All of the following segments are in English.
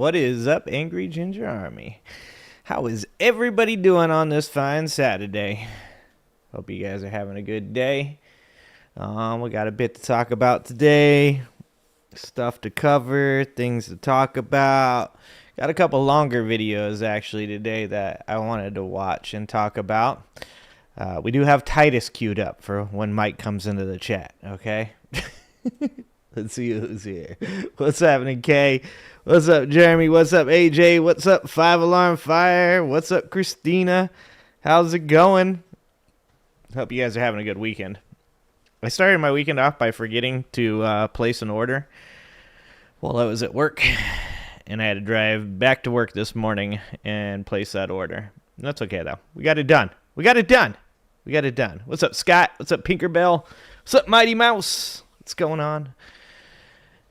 What is up, Angry Ginger Army? How is everybody doing on this fine Saturday? Hope you guys are having a good day. We got a bit to talk about today. Stuff to cover, things to talk about. Got a couple longer videos actually today that I wanted to watch and talk about. We do have Titus queued up for when Mike comes into the chat, okay? Let's see who's here. What's happening, Kay? What's up, Jeremy? What's up, AJ? What's up, 5 Alarm Fire? What's up, Christina? How's it going? Hope you guys are having a good weekend. I started my weekend off by forgetting to place an order while I was at work, and I had to drive back to work this morning and place that order. That's okay, though. We got it done. We got it done. What's up, Scott? What's up, Pinkerbell? What's up, Mighty Mouse? What's going on?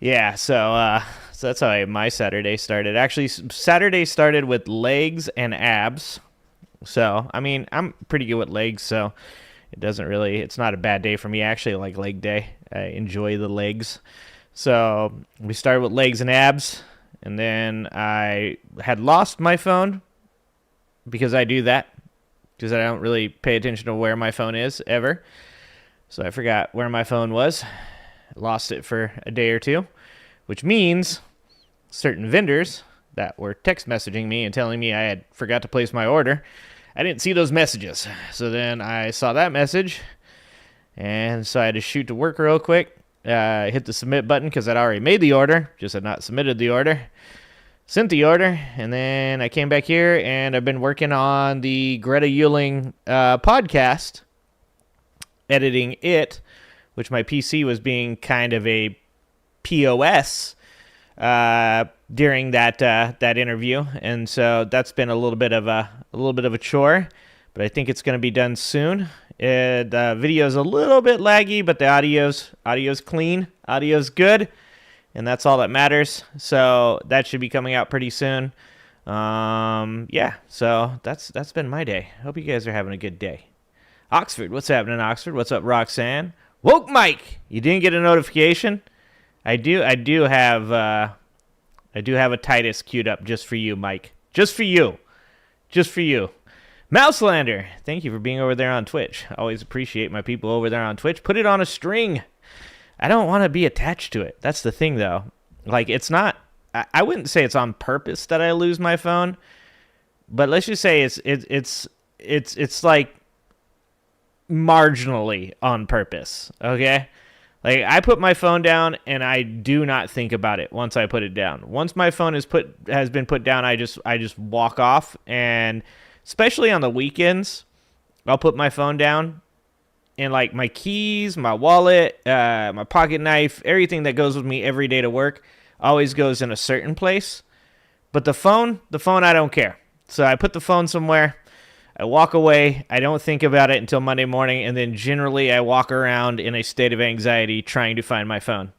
Yeah, so that's how my Saturday started. Actually, Saturday started with legs and abs. So, I mean, I'm pretty good with legs, so it's not a bad day for me. I actually like leg day. I enjoy the legs. So, we started with legs and abs, and then I had lost my phone because I do that, because I don't really pay attention to where my phone is ever. So, I forgot where my phone was. Lost it for a day or two, which means certain vendors that were text messaging me and telling me I had forgot to place my order, I didn't see those messages. So then I saw that message, and so I had to shoot to work real quick. Hit the submit button because I'd already made the order, just had not submitted the order. Sent the order, and then I came back here, and I've been working on the Greta Euling podcast, editing it, which my PC was being kind of a POS during that interview, and so that's been a little bit of a chore, but I think it's going to be done soon. The video's a little bit laggy, but the audio's clean, audio's good, and that's all that matters. So that should be coming out pretty soon. Yeah, so that's been my day. Hope you guys are having a good day. Oxford, what's happening, Oxford? What's up, Roxanne? Woke Mike, you didn't get a notification? I do have a Titus queued up just for you, Mike. Just for you. Mouselander, thank you for being over there on Twitch. I always appreciate my people over there on Twitch. Put it on a string. I don't want to be attached to it. That's the thing, though. Like, it's not. I wouldn't say it's on purpose that I lose my phone, but let's just say it's like marginally on purpose, okay? Like, I put my phone down, and I do not think about it once I put it down. Once my phone has been put down, I just walk off, and especially on the weekends, I'll put my phone down, and, like, my keys, my wallet, my pocket knife, everything that goes with me every day to work always goes in a certain place. But the phone, I don't care. So I put the phone somewhere. I walk away, I don't think about it until Monday morning, and then generally I walk around in a state of anxiety trying to find my phone.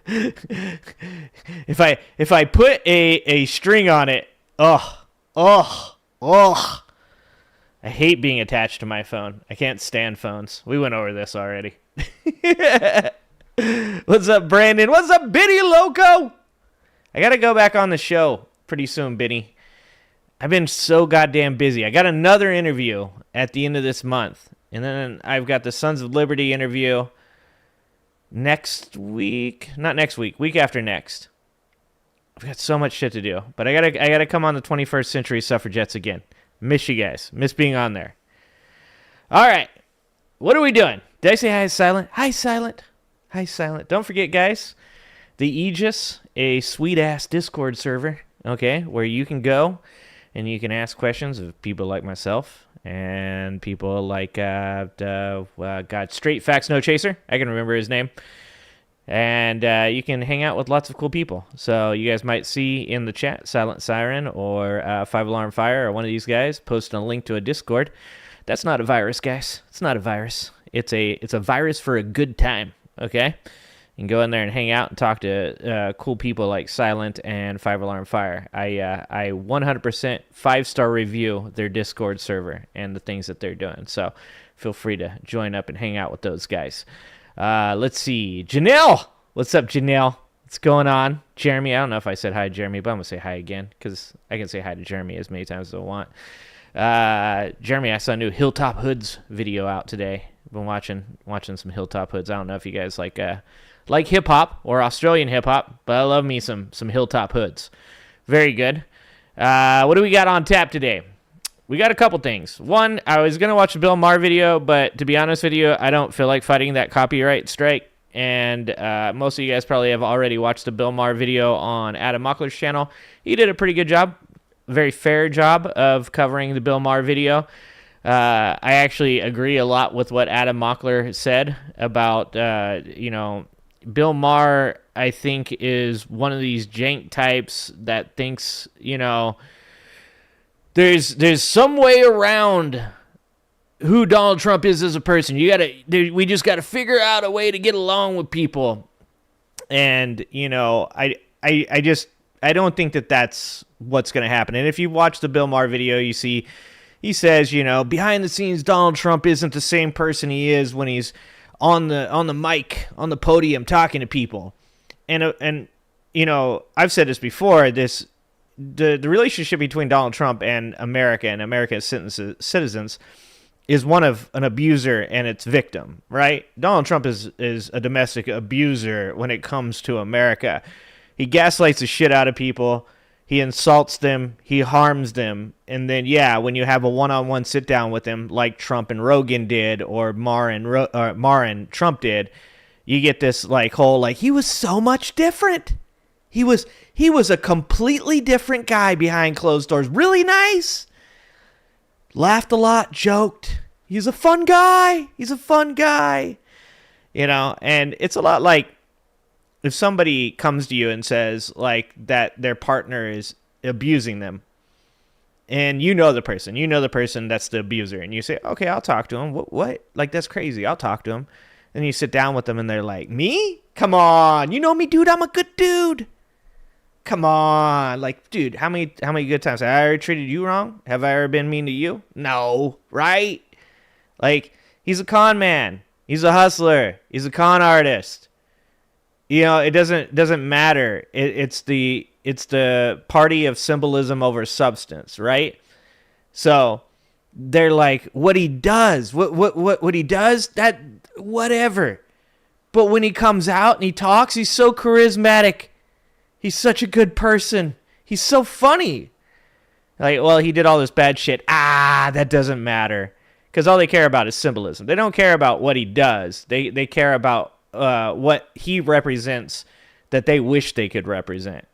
If I put a string on it, I hate being attached to my phone. I can't stand phones. We went over this already. What's up, Brandon? What's up, Biddy Loco? I gotta go back on the show pretty soon, Biddy. I've been so goddamn busy. I got another interview at the end of this month. And then I've got the Sons of Liberty interview next week. Not next week. Week after next. I've got so much shit to do. But I gotta come on the 21st Century Suffragettes again. Miss you guys. Miss being on there. All right. What are we doing? Did I say hi, Silent? Hi, Silent. Hi, Silent. Don't forget, guys, the Aegis, a sweet-ass Discord server, okay, where you can go and you can ask questions of people like myself and people like, Straight Facts No Chaser. I can remember his name. And you can hang out with lots of cool people. So you guys might see in the chat Silent Siren or 5 Alarm Fire or one of these guys posting a link to a Discord. That's not a virus, guys. It's not a virus. It's a virus for a good time, okay? You can go in there and hang out and talk to cool people like Silent and 5 Alarm Fire. I 100% 5-star review their Discord server and the things that they're doing. So feel free to join up and hang out with those guys. Let's see. Janelle! What's up, Janelle? What's going on? Jeremy, I don't know if I said hi to Jeremy, but I'm going to say hi again because I can say hi to Jeremy as many times as I want. Jeremy, I saw a new Hilltop Hoods video out today. I've been watching some Hilltop Hoods. I don't know if you guys like hip-hop or Australian hip-hop, but I love me some Hilltop Hoods. Very good. What do we got on tap today? We got a couple things. One, I was going to watch the Bill Maher video, but to be honest with you, I don't feel like fighting that copyright strike. And most of you guys probably have already watched the Bill Maher video on Adam Mockler's channel. He did a pretty good job, very fair job of covering the Bill Maher video. I actually agree a lot with what Adam Mockler said about, Bill Maher, I think, is one of these jank types that thinks, there's some way around who Donald Trump is as a person. We just got to figure out a way to get along with people. And, I don't think that that's what's going to happen. And if you watch the Bill Maher video, you see he says, behind the scenes, Donald Trump isn't the same person he is when he's on the mic, on the podium, talking to people. And I've said this before, the relationship between Donald Trump and America's citizens is one of an abuser and its victim, right? Donald Trump is a domestic abuser when it comes to America. He gaslights the shit out of people. He insults them. He harms them. And then, when you have a one-on-one sit-down with him, like Trump and Rogan did, or Maher and Trump did, you get this whole he was so much different. He was a completely different guy behind closed doors. Really nice. Laughed a lot, joked. He's a fun guy. And it's a lot like if somebody comes to you and says that their partner is abusing them, and the person that's the abuser, and you say, okay, I'll talk to him. What? That's crazy. I'll talk to him. And you sit down with them and they're like, me? Come on. You know me, dude. I'm a good dude. Come on. Dude, how many good times have I ever treated you wrong? Have I ever been mean to you? No, right? He's a con man. He's a hustler. He's a con artist. It doesn't matter. It's the party of symbolism over substance, right? So they're like, what he does, what he does, that whatever. But when he comes out and he talks, he's so charismatic. He's such a good person. He's so funny. He did all this bad shit. That doesn't matter. Because all they care about is symbolism. They don't care about what he does. They care about what he represents that they wish they could represent.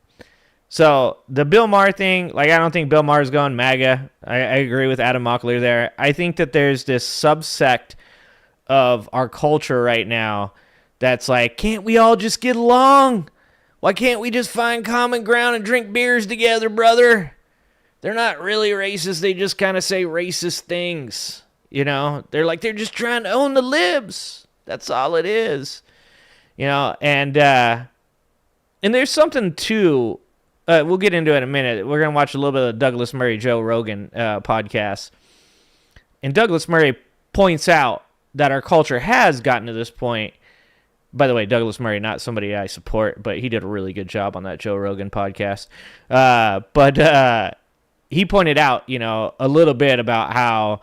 So the Bill Maher thing, I don't think Bill Maher's going MAGA. I agree with Adam Mockler there. I think that there's this subsect of our culture right now that's can't we all just get along? Why can't we just find common ground and drink beers together, brother? They're not really racist. They just kind of say racist things. They're just trying to own the libs. That's all it is. And there's something too. We'll get into it in a minute. We're going to watch a little bit of Douglas Murray, Joe Rogan podcast. And Douglas Murray points out that our culture has gotten to this point. By the way, Douglas Murray, not somebody I support, but he did a really good job on that Joe Rogan podcast. But he pointed out, a little bit about how,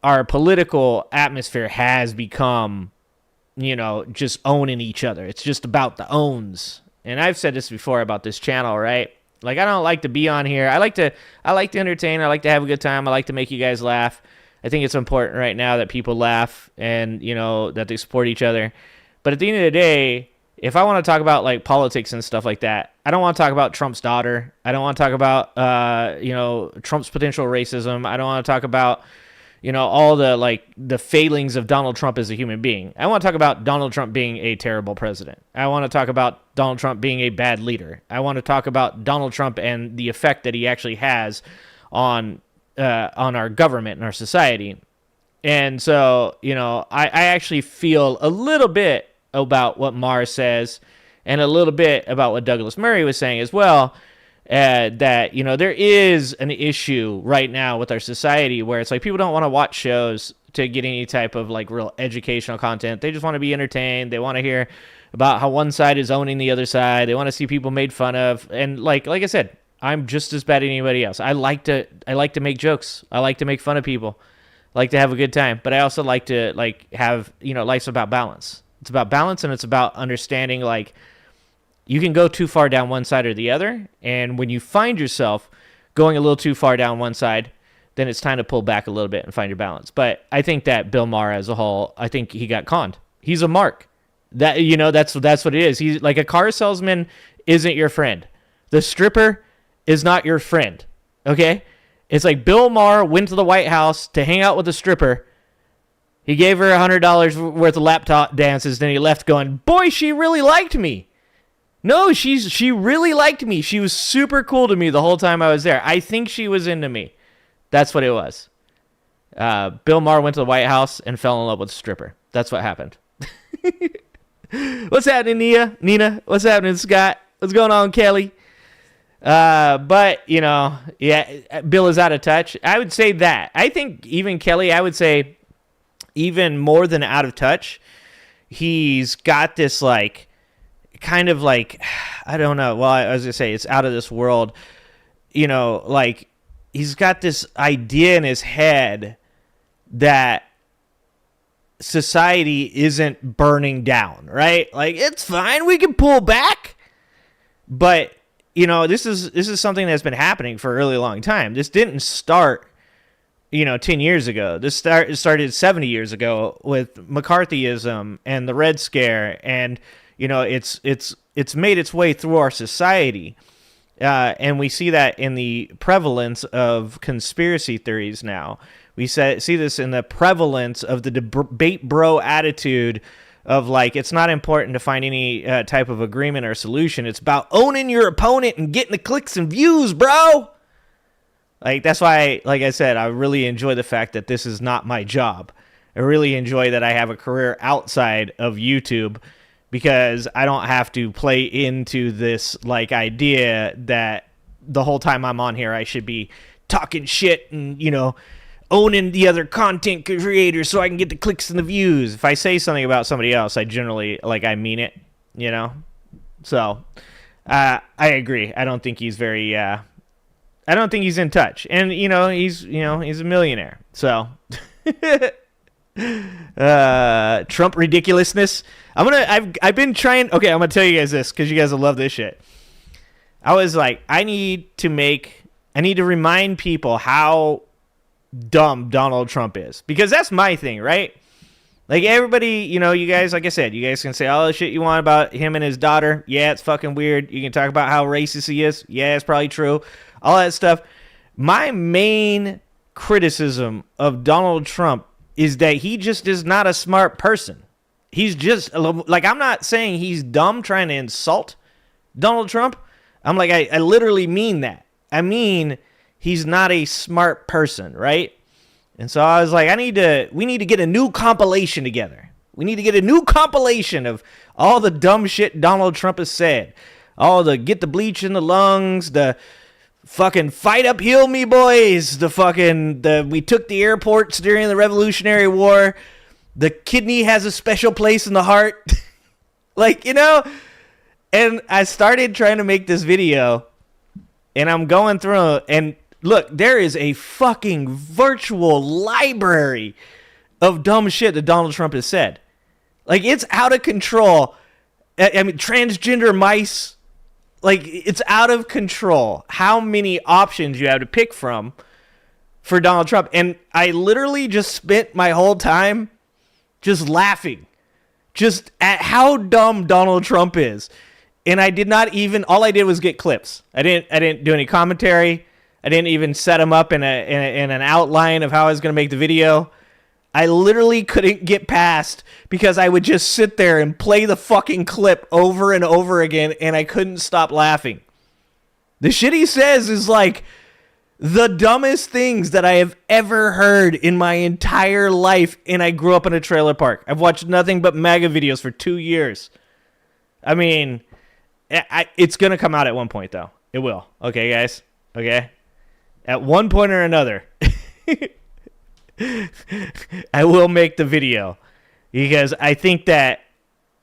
our political atmosphere has become, just owning each other. It's just about the owns. And I've said this before about this channel, right? I don't like to be on here. I like to entertain. I like to have a good time. I like to make you guys laugh. I think it's important right now that people laugh and, that they support each other. But at the end of the day, if I want to talk about politics and stuff like that, I don't want to talk about Trump's daughter. I don't want to talk about, Trump's potential racism. I don't want to talk about, all the failings of Donald Trump as a human being. I want to talk about Donald Trump being a terrible president. I want to talk about Donald Trump being a bad leader. I want to talk about Donald Trump and the effect that he actually has on our government and our society. And so, I actually feel a little bit about what Maher says and a little bit about what Douglas Murray was saying as well, that, there is an issue right now with our society where it's people don't want to watch shows to get any type of real educational content. They just want to be entertained. They want to hear about how one side is owning the other side. They want to see people made fun of. And like I said, I'm just as bad as anybody else. I like to make jokes. I like to make fun of people. I like to have a good time. But I also like to have, life's about balance. It's about balance, and it's about understanding you can go too far down one side or the other. And when you find yourself going a little too far down one side, then it's time to pull back a little bit and find your balance. But I think that Bill Maher as a whole, I think he got conned. He's a mark. That's what it is. He's like, a car salesman isn't your friend. The stripper is not your friend. Okay? It's like Bill Maher went to the White House to hang out with a stripper. He gave her $100 worth of laptop dances, then he left going, boy, she really liked me. No, she really liked me. She was super cool to me the whole time I was there. I think she was into me. That's what it was. Bill Maher went to the White House and fell in love with a stripper. That's what happened. What's happening, Nina? What's happening, Scott? What's going on, Kelly? But, Bill is out of touch. I would say that. I think even Kelly, I would say even more than out of touch, he's got this, I don't know. Well, I was going to say it's out of this world. He's got this idea in his head that society isn't burning down, right? It's fine. We can pull back. But, this is something that's been happening for a really long time. This didn't start, 10 years ago. It started 70 years ago with McCarthyism and the Red Scare. And, it's made its way through our society. And we see that in the prevalence of conspiracy theories now. We see this in the prevalence of the debate bro attitude of it's not important to find any type of agreement or solution. It's about owning your opponent and getting the clicks and views, bro. That's why, like I said, I really enjoy the fact that this is not my job. I really enjoy that I have a career outside of YouTube, because I don't have to play into this idea that the whole time I'm on here I should be talking shit and owning the other content creators so I can get the clicks and the views. If I say something about somebody else, I generally I mean it, So I agree. I don't think he's very I don't think he's in touch, and he's a millionaire. So Trump ridiculousness. I've been trying. Okay, I'm gonna tell you guys this because you guys will love this shit. I was I need to remind people how dumb Donald Trump is, because that's my thing, right? Everybody, you guys, like I said, you guys can say all the shit you want about him and his daughter. Yeah, it's fucking weird. You can talk about how racist he is. Yeah, it's probably true. All that stuff. My main criticism of Donald Trump is that he just is not a smart person. He's just I'm not saying he's dumb trying to insult Donald Trump. I'm I literally mean that. I mean, he's not a smart person, right? And so I was we need to get a new compilation together. We need to get a new compilation of all the dumb shit Donald Trump has said. All the get the bleach in the lungs, the fucking fight uphill, me boys, we took the airports during the Revolutionary War. The kidney has a special place in the heart. And I started trying to make this video, and I'm going through, and look, there is a fucking virtual library of dumb shit that Donald Trump has said. It's out of control. I mean, transgender mice, it's out of control how many options you have to pick from for Donald Trump. And I literally just spent my whole time just laughing just at how dumb Donald Trump is. And I did not even, all I did was get clips. I didn't do any commentary. I didn't even set him up in an outline of how I was going to make the video. I literally couldn't get past, because I would just sit there and play the fucking clip over and over again, and I couldn't stop laughing. The shit he says is the dumbest things that I have ever heard in my entire life, and I grew up in a trailer park. I've watched nothing but MAGA videos for 2 years. I mean, it's going to come out at one point, though. It will. Okay, guys? Okay? At one point or another, I will make the video, because I think that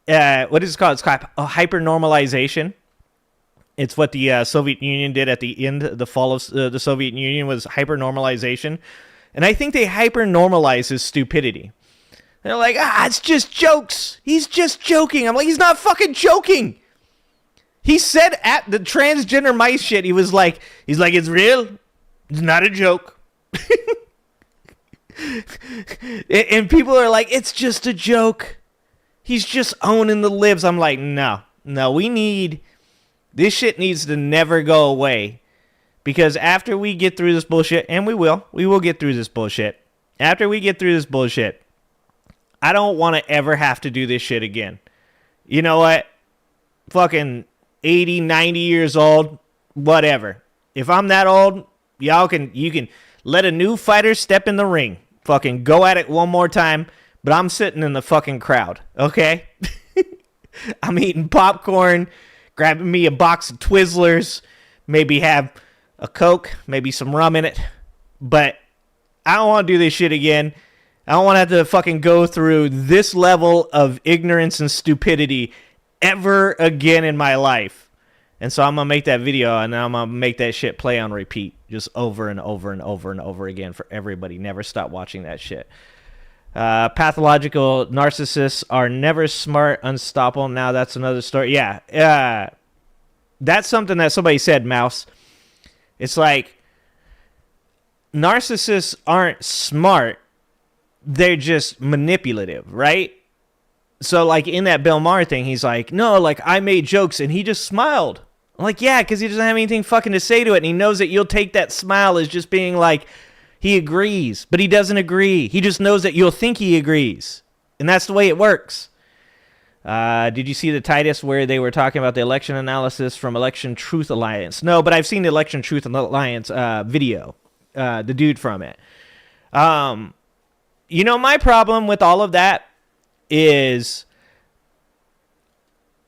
what is it called? It's called hyper-normalization. It's what the Soviet Union did at the end, the fall of the Soviet Union was hyper-normalization. And I think they hyper-normalize his stupidity. They're like, it's just jokes. He's just joking. I'm like, he's not fucking joking. He said at the transgender mice shit, he's like, it's real. It's not a joke. And people are like, it's just a joke. He's just owning the libs. I'm like, no, this shit needs to never go away. Because after we get through this bullshit, and we will get through this bullshit. After we get through this bullshit, I don't want to ever have to do this shit again. You know what? Fucking 80, 90 years old, whatever. If I'm that old, you can let a new fighter step in the ring. Fucking go at it one more time, but I'm sitting in the fucking crowd, okay? I'm eating popcorn, grabbing me a box of Twizzlers, maybe have a Coke, maybe some rum in it, but I don't want to do this shit again. I don't want to have to fucking go through this level of ignorance and stupidity ever again in my life. And so I'm going to make that video, and I'm going to make that shit play on repeat just over and over and over and over again for everybody. Never stop watching that shit. Pathological narcissists are never smart, unstoppable. Now that's another story. Yeah. That's something that somebody said, Mouse. It's like narcissists aren't smart. They're just manipulative, right? So, like, in that Bill Maher thing, he's like, no, like, I made jokes, and he just smiled. I'm like, yeah, because he doesn't have anything fucking to say to it, and he knows that you'll take that smile as just being like, he agrees, but he doesn't agree. He just knows that you'll think he agrees, and that's the way it works. Did you see the Titus where they were talking about the election analysis from Election Truth Alliance? No, but I've seen the Election Truth Alliance video, the dude from it. You know, my problem with all of that is,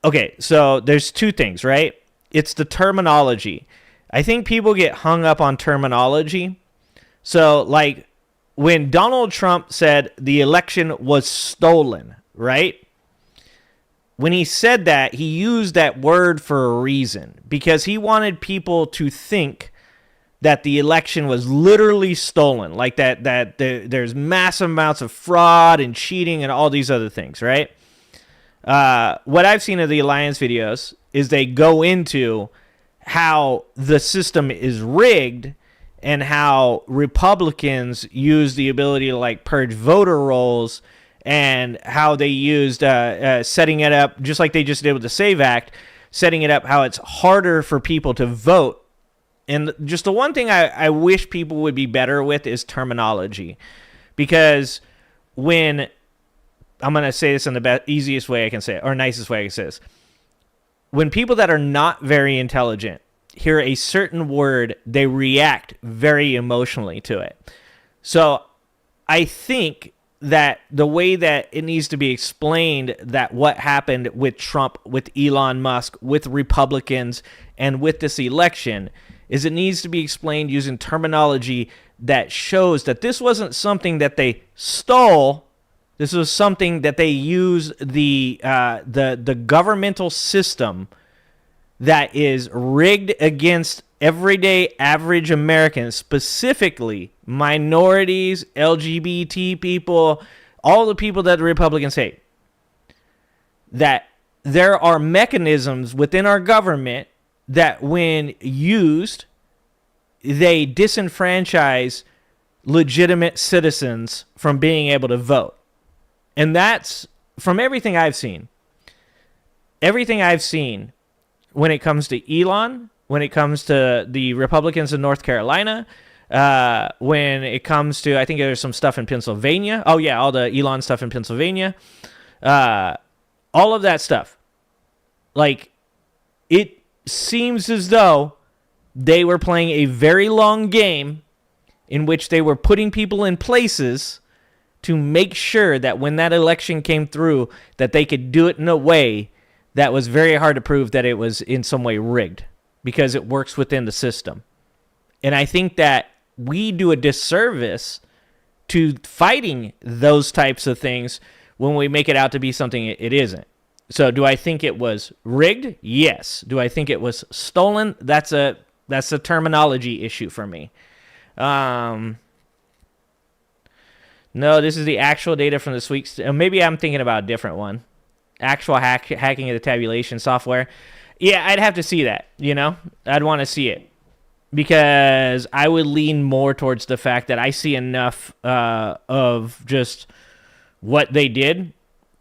okay, so there's two things, right? It's the terminology. I think people get hung up on terminology. So, like, when Donald Trump said the election was stolen, right? When he said that, he used that word for a reason, because he wanted people to think that the election was literally stolen, like that there's massive amounts of fraud and cheating and all these other things, right? What I've seen of the Alliance videos is they go into how the system is rigged and how Republicans use the ability to, like, purge voter rolls, and how they used setting it up, just like they just did with the SAVE Act, setting it up how it's harder for people to vote. And just the one thing I wish people would be better with is terminology. Because when, I'm going to say this in the easiest way I can say it, or nicest way I can say this. When people that are not very intelligent hear a certain word, they react very emotionally to it. So I think that the way that it needs to be explained, that what happened with Trump, with Elon Musk, with Republicans, and with this election, is it needs to be explained using terminology that shows that this wasn't something that they stole. This was something that they used the governmental system that is rigged against everyday average Americans, specifically minorities, LGBT people, all the people that the Republicans hate. That there are mechanisms within our government that, when used, they disenfranchise legitimate citizens from being able to vote. And that's from everything I've seen. Everything I've seen when it comes to Elon, when it comes to the Republicans in North Carolina, when it comes to, I think there's some stuff in Pennsylvania. Oh, yeah, all the Elon stuff in Pennsylvania. All of that stuff. Like, it seems as though they were playing a very long game in which they were putting people in places to make sure that when that election came through, that they could do it in a way that was very hard to prove that it was in some way rigged, because it works within the system. And I think that we do a disservice to fighting those types of things when we make it out to be something it isn't. So do I think it was rigged? Yes. Do I think it was stolen? That's a terminology issue for me. No, this is the actual data from this week's. Maybe I'm thinking about a different one. Actual hacking of the tabulation software. Yeah, I'd have to see that. I'd want to see it because I would lean more towards the fact that I see enough of just what they did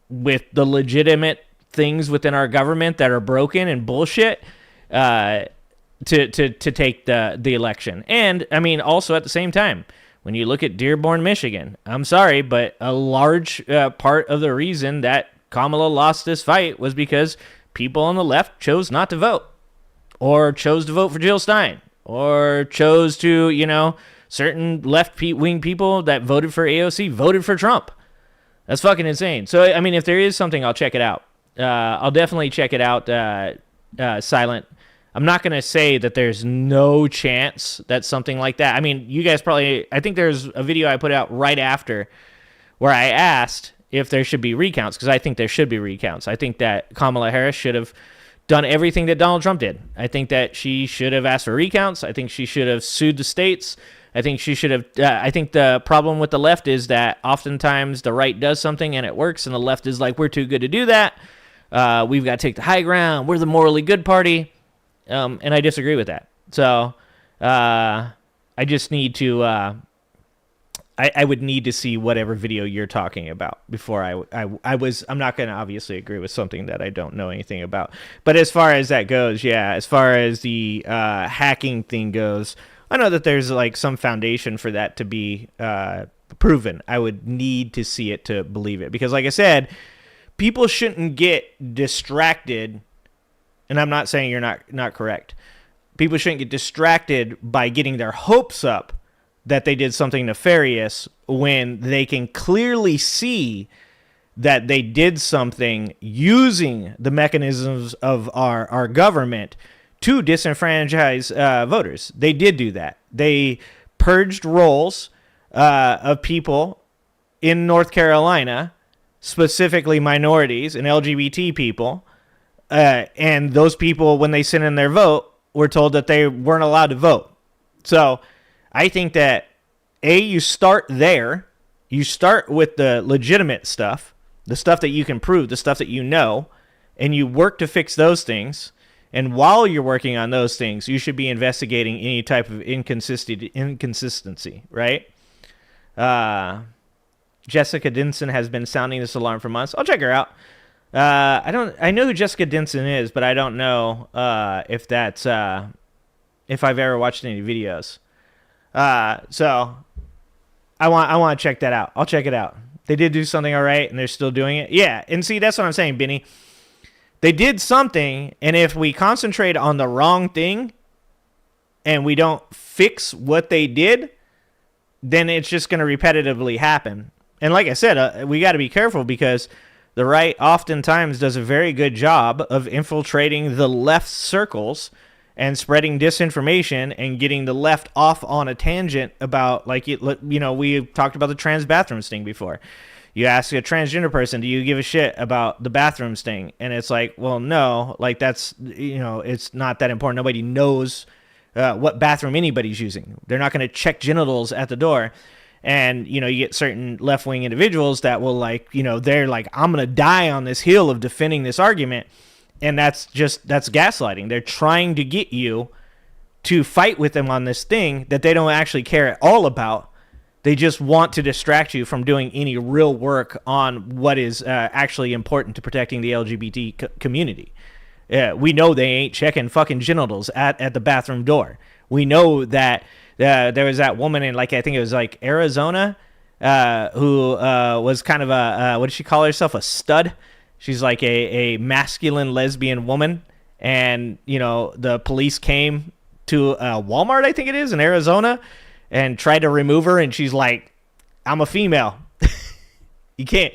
with the legitimate things within our government that are broken and bullshit to take the election. And I mean, also at the same time, when you look at Dearborn, Michigan, I'm sorry, but a large part of the reason that Kamala lost this fight was because people on the left chose not to vote, or chose to vote for Jill Stein, or chose to, certain left-wing people that voted for AOC voted for Trump. That's fucking insane. So, I mean, if there is something, I'll check it out. I'll definitely check it out, Silent. I'm not going to say that there's no chance that something like that. I mean, you guys probably, I think there's a video I put out right after where I asked if there should be recounts, because I think there should be recounts. I think that Kamala Harris should have done everything that Donald Trump did. I think that she should have asked for recounts. I think she should have sued the states. I think she should have. I think the problem with the left is that oftentimes the right does something and it works, and the left is like, we're too good to do that. We've got to take the high ground. We're the morally good party. And I disagree with that. So I just need to. I would need to see whatever video you're talking about before I'm not going to obviously agree with something that I don't know anything about. But as far as that goes, yeah, as far as the hacking thing goes, I know that there's like some foundation for that to be proven. I would need to see it to believe it, because like I said, people shouldn't get distracted, and I'm not saying you're not correct. People shouldn't get distracted by getting their hopes up that they did something nefarious when they can clearly see that they did something using the mechanisms of our government to disenfranchise voters. They did do that. They purged rolls of people in North Carolina, specifically minorities and LGBT people, and those people, when they sent in their vote, were told that they weren't allowed to vote. So I think that, you start there. You start with the legitimate stuff, the stuff that you can prove, the stuff that you know, and you work to fix those things. And while you're working on those things, you should be investigating any type of inconsistency, right? Jessica Denson has been sounding this alarm for months. I'll check her out. I know who Jessica Denson is, but I don't know if I've ever watched any videos. So I want to check that out. I'll check it out. They did do something all right, and they're still doing it. Yeah, and see, that's what I'm saying, Benny. They did something, and if we concentrate on the wrong thing and we don't fix what they did, then it's just going to repetitively happen. And like I said, we got to be careful, because the right oftentimes does a very good job of infiltrating the left circles and spreading disinformation and getting the left off on a tangent about, like, we talked about the trans bathroom sting before. You ask a transgender person, do you give a shit about the bathroom sting? And it's like, well, no, like that's, it's not that important. Nobody knows what bathroom anybody's using. They're not going to check genitals at the door. And, you get certain left-wing individuals that will, like, they're like, I'm going to die on this hill of defending this argument. And that's gaslighting. They're trying to get you to fight with them on this thing that they don't actually care at all about. They just want to distract you from doing any real work on what is actually important to protecting the LGBT community. We know they ain't checking fucking genitals at the bathroom door. We know that there was that woman in, like, I think it was like Arizona, who was kind of a, what did she call herself? A stud. She's like a masculine lesbian woman. And, the police came to Walmart, I think it is, in Arizona, and tried to remove her. And she's like, I'm a female. You can't,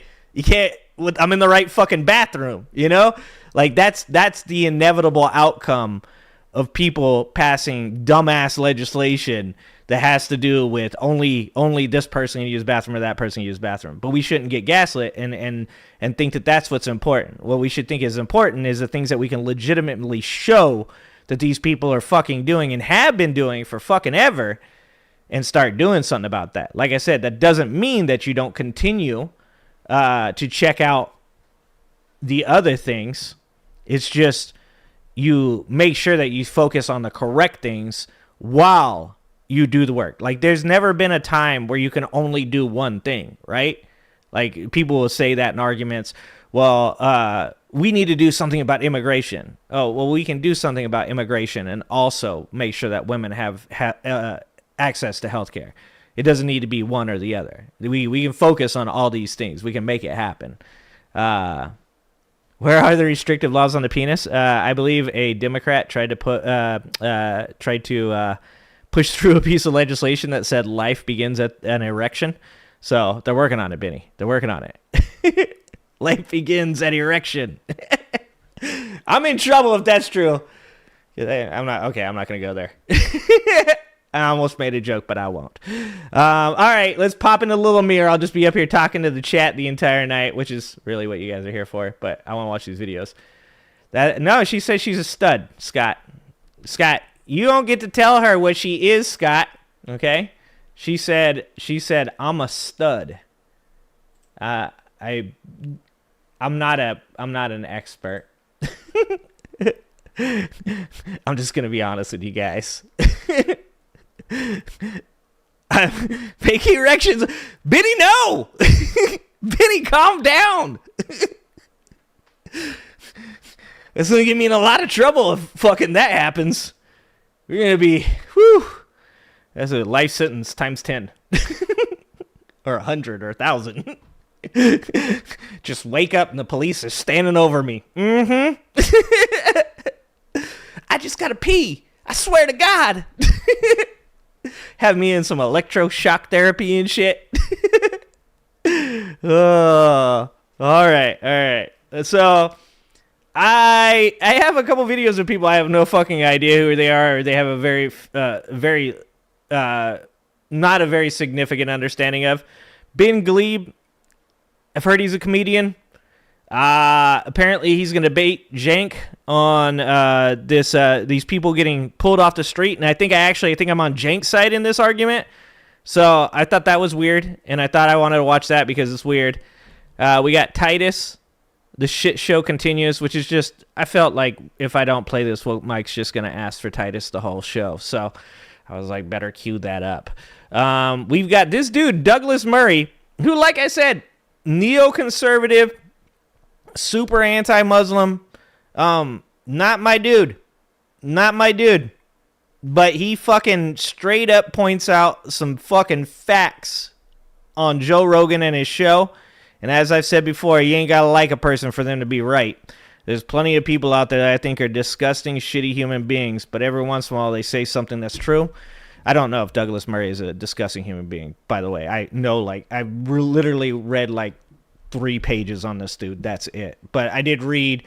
I'm in the right fucking bathroom, Like, that's the inevitable outcome of people passing dumbass legislation that has to do with only this person can use bathroom or that person can use bathroom. But we shouldn't get gaslit and think that that's what's important. What we should think is important is the things that we can legitimately show that these people are fucking doing and have been doing for fucking ever, and start doing something about that. Like I said, that doesn't mean that you don't continue to check out the other things. It's just you make sure that you focus on the correct things while you do the work. Like, there's never been a time where you can only do one thing, right? Like, people will say that in arguments. Well, we need to do something about immigration. Oh, well, we can do something about immigration and also make sure that women have access to healthcare. It doesn't need to be one or the other. We can focus on all these things. We can make it happen. Where are the restrictive laws on the penis? I believe a Democrat tried to push through a piece of legislation that said life begins at an erection. So they're working on it, Benny. They're working on it. Life begins at erection. I'm in trouble if that's true. I'm not going to go there. I almost made a joke, but I won't. All right, let's pop in a little mirror. I'll just be up here talking to the chat the entire night, which is really what you guys are here for, but I want to watch these videos. No, she says she's a stud, Scott. Scott, you don't get to tell her what she is, Scott, okay? She said, I'm a stud. I'm not an expert. I'm just going to be honest with you guys. Fake erections. Benny, no. Benny, calm down. It's going to get me in a lot of trouble if fucking that happens. We're going to be, whew. That's a life sentence times 10. Or 100 or 1,000. Just wake up and the police are standing over me. I just got to pee. I swear to God. Have me in some electroshock therapy and shit. Oh, all right. So I have a couple videos of people I have no fucking idea who they are, or they have a very not a very significant understanding of. Ben Glebe, I've heard he's a comedian. Apparently he's going to bait Jank on these people getting pulled off the street, and I think I'm on Jank's side in this argument. So I thought that was weird, and I thought I wanted to watch that because it's weird. We got Titus. The shit show continues, which is just, I felt like if I don't play this, well, Mike's just going to ask for Titus the whole show. So I was like, better cue that up. We've got this dude, Douglas Murray, who, like I said, neoconservative, super anti-Muslim, not my dude, but he fucking straight up points out some fucking facts on Joe Rogan and his show, and as I've said before, you ain't gotta like a person for them to be right. There's plenty of people out there that I think are disgusting, shitty human beings, but every once in a while they say something that's true. I don't know if Douglas Murray is a disgusting human being, by the way. I know, like, I literally read like 3 pages on this dude. That's it. But I did read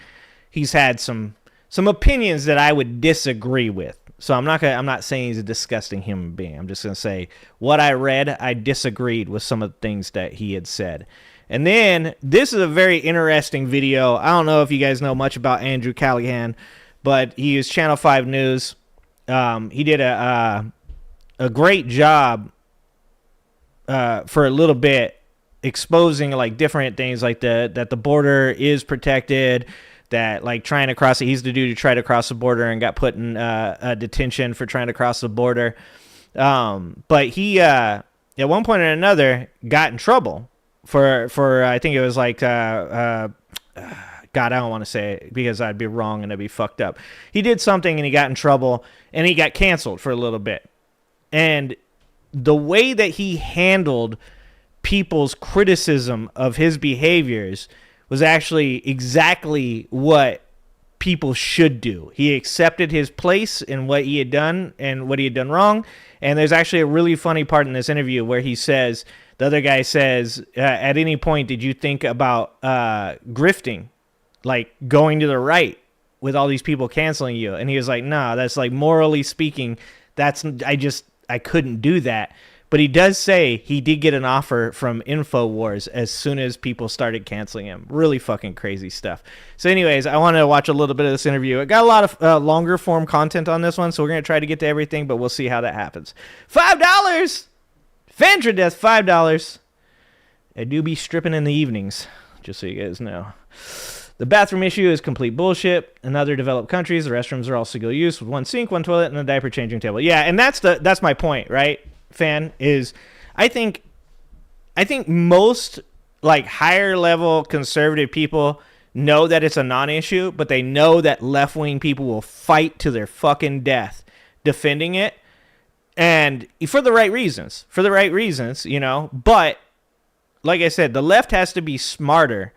he's had some opinions that I would disagree with. So I'm not saying he's a disgusting human being. I'm just going to say what I read, I disagreed with some of the things that he had said. And then this is a very interesting video. I don't know if you guys know much about Andrew Callahan, but he is Channel 5 News. He did a great job for a little bit exposing like different things, like that the border is protected, that like trying to cross it, he's the dude who tried to cross the border and got put in a detention for trying to cross the border. But he at one point or another got in trouble for I think it was like God, I don't want to say it because I'd be wrong and I'd be fucked up. He did something and he got in trouble and he got canceled for a little bit. And the way that he handled people's criticism of his behaviors was actually exactly what people should do. He accepted his place in what he had done and what he had done wrong. And there's actually a really funny part in this interview where he says, the other guy says, at any point did you think about grifting, like going to the right? with all these people canceling you? And he was like, nah, that's like morally speaking, I couldn't do that. But he does say he did get an offer from InfoWars as soon as people started canceling him. Really fucking crazy stuff. So anyways, I wanted to watch a little bit of this interview. I got a lot of longer form content on this one, so we're going to try to get to everything, but we'll see how that happens. $5! Fandra Death, $5. I do be stripping in the evenings, just so you guys know. The bathroom issue is complete bullshit. In other developed countries, the restrooms are all single use with one sink, one toilet, and a diaper changing table. Yeah, and that's my point, right? Fan is I think most like higher level conservative people know that it's a non-issue, but they know that left-wing people will fight to their fucking death defending it, and for the right reasons, you know. But like I said, the left has to be smarter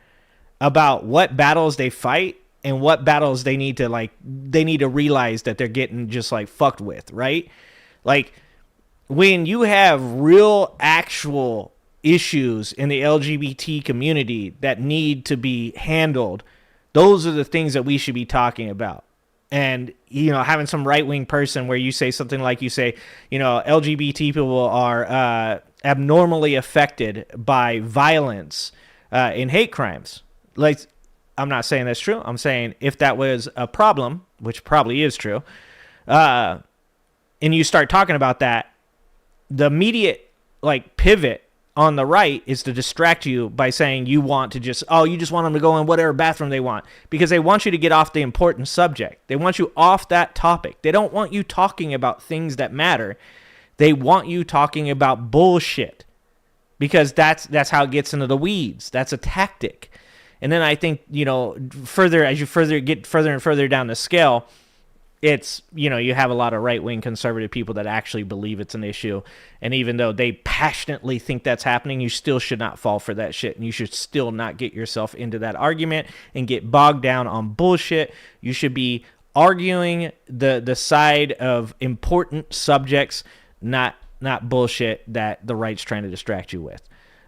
about what battles they fight and what battles they need to realize that they're getting just like fucked with, right? Like when you have real actual issues in the LGBT community that need to be handled, those are the things that we should be talking about. And, you know, having some right-wing person where you say something like, you say, you know, LGBT people are abnormally affected by violence in hate crimes. Like, I'm not saying that's true. I'm saying if that was a problem, which probably is true, and you start talking about that, the immediate like pivot on the right is to distract you by saying you want to you just want them to go in whatever bathroom they want, because they want you to get off the important subject. They want you off that topic. They don't want you talking about things that matter. They want you talking about bullshit, because that's how it gets into the weeds. That's a tactic. And then I think, you know, as you get further and further down the scale, it's, you know, you have a lot of right-wing conservative people that actually believe it's an issue. And even though they passionately think that's happening, you still should not fall for that shit. And you should still not get yourself into that argument and get bogged down on bullshit. You should be arguing the side of important subjects, not bullshit that the right's trying to distract you with.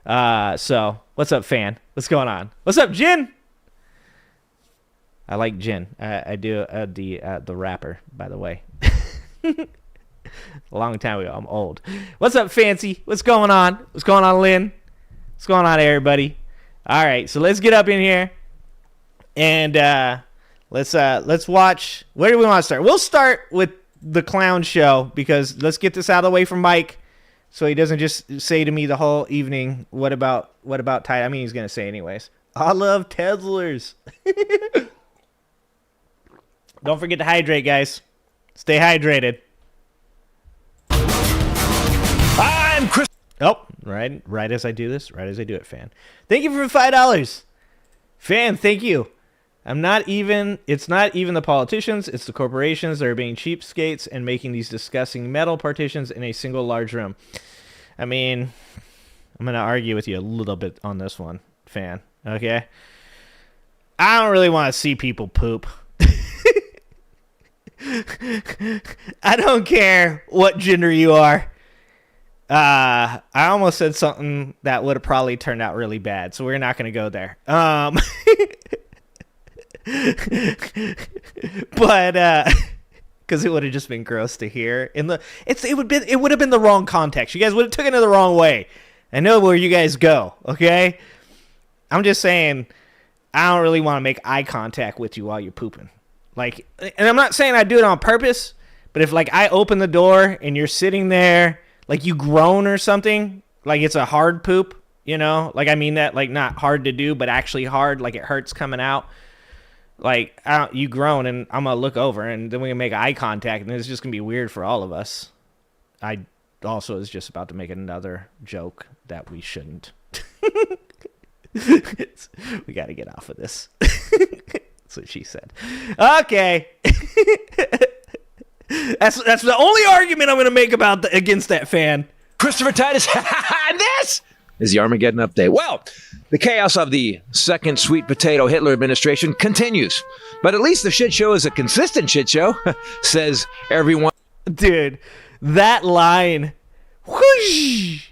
So what's up, fan? What's going on? What's up, Jin? I like Jin. I do the rapper, by the way. A long time ago. I'm old. What's up, Fancy? What's going on? What's going on, Lynn? What's going on, everybody? All right, so let's get up in here and let's watch. Where do we want to start? We'll start with the clown show, because let's get this out of the way from Mike, so he doesn't just say to me the whole evening, "What about Titus?" I mean, he's gonna say anyways. I love Teslers. Don't forget to hydrate, guys. Stay hydrated. I'm Chris. Oh, right as I do this, right as I do it, fan. Thank you for $5. Fan, thank you. It's not even the politicians, it's the corporations that are being cheapskates and making these disgusting metal partitions in a single large room. I mean, I'm going to argue with you a little bit on this one, fan. Okay? I don't really want to see people poop. I don't care what gender you are. I almost said something that would have probably turned out really bad, so we're not going to go there. But because it would have just been gross to hear. It would have been the wrong context. You guys would have taken it the wrong way. I know where you guys go. Okay, I'm just saying I don't really want to make eye contact with you while you're pooping. Like, and I'm not saying I do it on purpose, but if like I open the door and you're sitting there, like you groan or something, like it's a hard poop, you know, like I mean that like not hard to do, but actually hard, like it hurts coming out. Like you groan and I'm gonna look over and then we can make eye contact and it's just gonna be weird for all of us. I also was just about to make another joke that we shouldn't. We got to get off of this. That's what she said. Okay. That's the only argument I'm going to make against that fan. Christopher Titus. And this is the Armageddon update. Well, the chaos of the second sweet potato Hitler administration continues. But at least the shit show is a consistent shit show, says everyone. Dude, that line. Whoosh.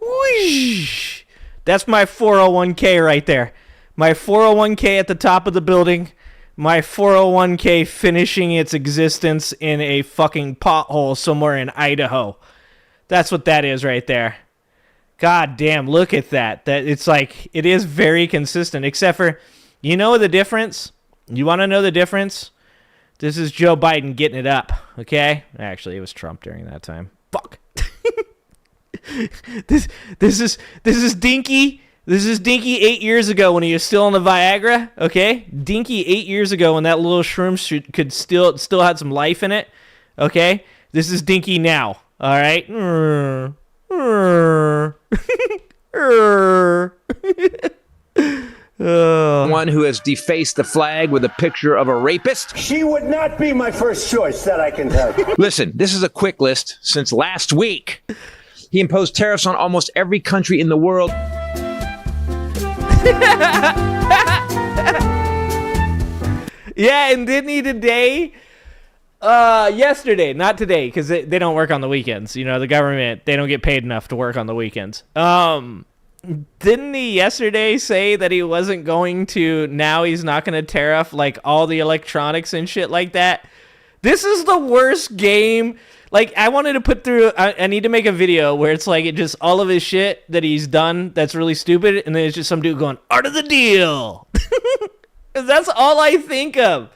Whoosh. That's my 401k right there. My 401k at the top of the building. my 401k finishing its existence in a fucking pothole somewhere in Idaho. That's what that is right there. God damn, look at that. That it's like, it is very consistent, except for, you know the difference? You want to know the difference? This is Joe Biden getting it up, okay? Actually, it was Trump during that time. Fuck. This is Dinky. This is Dinky 8 years ago when he was still on the Viagra, okay? Dinky 8 years ago when that little shroom could still had some life in it, okay? This is Dinky now, all right? One who has defaced the flag with a picture of a rapist. She would not be my first choice, that I can tell you. Listen, this is a quick list since last week. He imposed tariffs on almost every country in the world. Yeah, and didn't he today? Yesterday, not today, because they don't work on the weekends. You know, the government, they don't get paid enough to work on the weekends. Didn't he yesterday say that he wasn't going to, now he's not going to tariff like all the electronics and shit like that? This is the worst game. Like, I wanted to put through, I need to make a video where it's like, it just all of his shit that he's done that's really stupid, and then it's just some dude going, art of the deal. That's all I think of.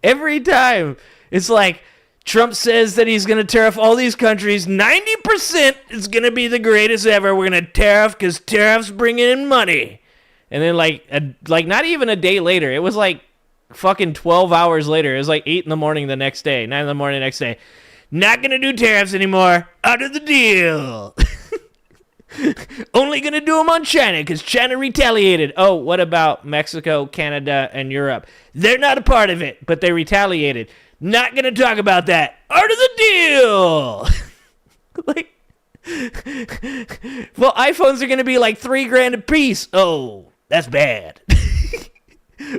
Every time. It's like, Trump says that he's going to tariff all these countries. 90% is going to be the greatest ever. We're going to tariff because tariffs bring in money. And then like not even a day later. It was like fucking 12 hours later. It was like 8 in the morning the next day. 9 in the morning the next day. Not going to do tariffs anymore. Out of the deal. Only going to do them on China because China retaliated. Oh, what about Mexico, Canada, and Europe? They're not a part of it, but they retaliated. Not going to talk about that. Art of the deal. Like, well, iPhones are going to be like $3,000 a piece. Oh, that's bad.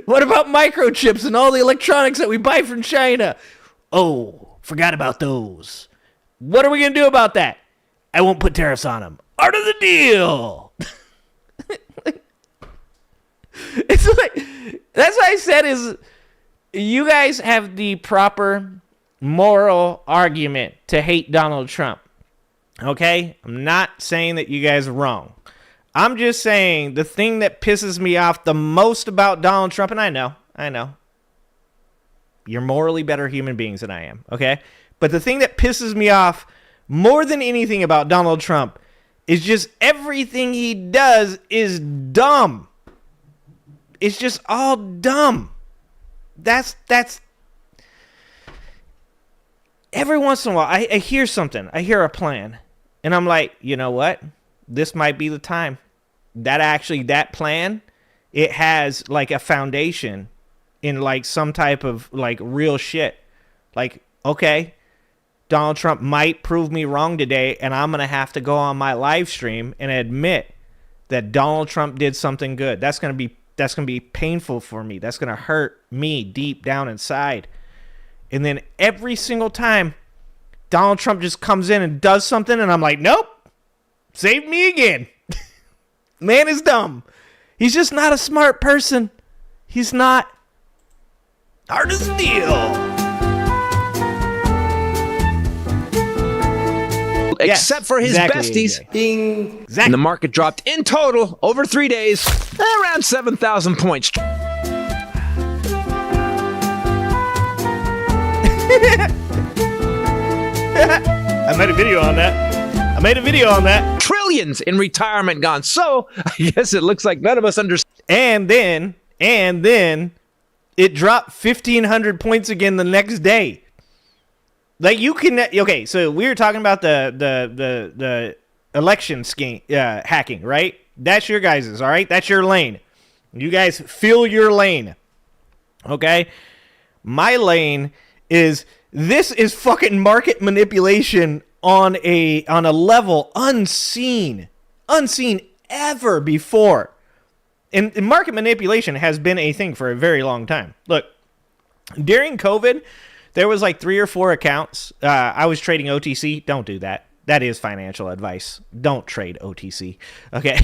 What about microchips and all the electronics that we buy from China? Oh, forgot about those. What are we going to do about that? I won't put tariffs on them. Art of the deal. It's like, that's what I said is, you guys have the proper moral argument to hate Donald Trump. Okay? I'm not saying that you guys are wrong. I'm just saying the thing that pisses me off the most about Donald Trump, and I know. You're morally better human beings than I am, okay? But the thing that pisses me off more than anything about Donald Trump is just everything he does is dumb. It's just all dumb. That's every once in a while I hear something. I hear a plan. And I'm like, you know what? This might be the time. That plan, it has like a foundation in like some type of like real shit. Like, okay, Donald Trump might prove me wrong today, and I'm going to have to go on my live stream and admit that Donald Trump did something good. That's going to be painful for me. That's going to hurt me deep down inside. And then every single time Donald Trump just comes in and does something, and I'm like, nope, save me again. Man is dumb. He's just not a smart person. He's not. Hard as a deal. Except for his besties. Ding. Exactly. And the market dropped in total over 3 days around 7,000 points. I made a video on that. Trillions in retirement gone. So I guess it looks like none of us understand. And then it dropped 1,500 points again the next day. Like, you can, okay, so we were talking about the election scheme, hacking, right? That's your guys's, all right? That's your lane. You guys fill your lane, okay? My lane is, this is fucking market manipulation on a level unseen ever before. And market manipulation has been a thing for a very long time. Look, during COVID, there was like 3 or 4 accounts. I was trading OTC. Don't do that. That is financial advice. Don't trade OTC. Okay.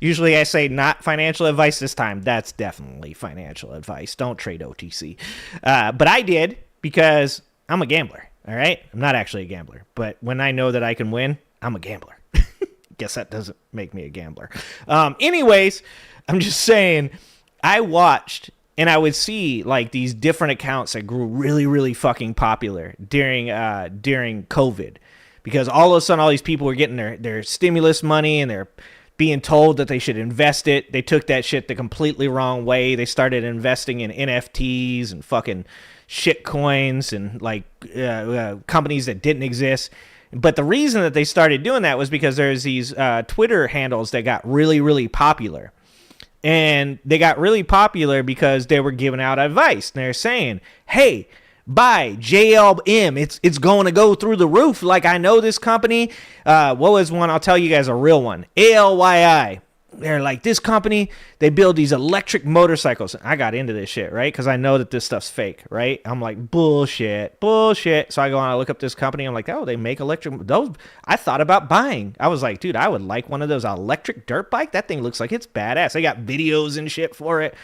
Usually I say not financial advice. This time, that's definitely financial advice. Don't trade OTC. But I did because I'm a gambler, all right? I'm not actually a gambler. But when I know that I can win, I'm a gambler. Guess that doesn't make me a gambler. Anyways, I'm just saying, I watched and I would see like these different accounts that grew really, really fucking popular during COVID. Because all of a sudden, all these people were getting their stimulus money and they're being told that they should invest it. They took that shit the completely wrong way. They started investing in NFTs and fucking shit coins and like companies that didn't exist. But the reason that they started doing that was because there's these Twitter handles that got really, really popular. And they got really popular because they were giving out advice. And they're saying, hey, buy JLM. It's going to go through the roof. Like, I know this company. What was one? I'll tell you guys a real one. ALYI. They're like, this company, they build these electric motorcycles. I got into this shit, right? Because I know that this stuff's fake, right? I'm like, bullshit. So I go on, I look up this company. I'm like, oh, they make electric. Those I thought about buying. I was like, dude, I would like one of those electric dirt bike. That thing looks like it's badass. They got videos and shit for it.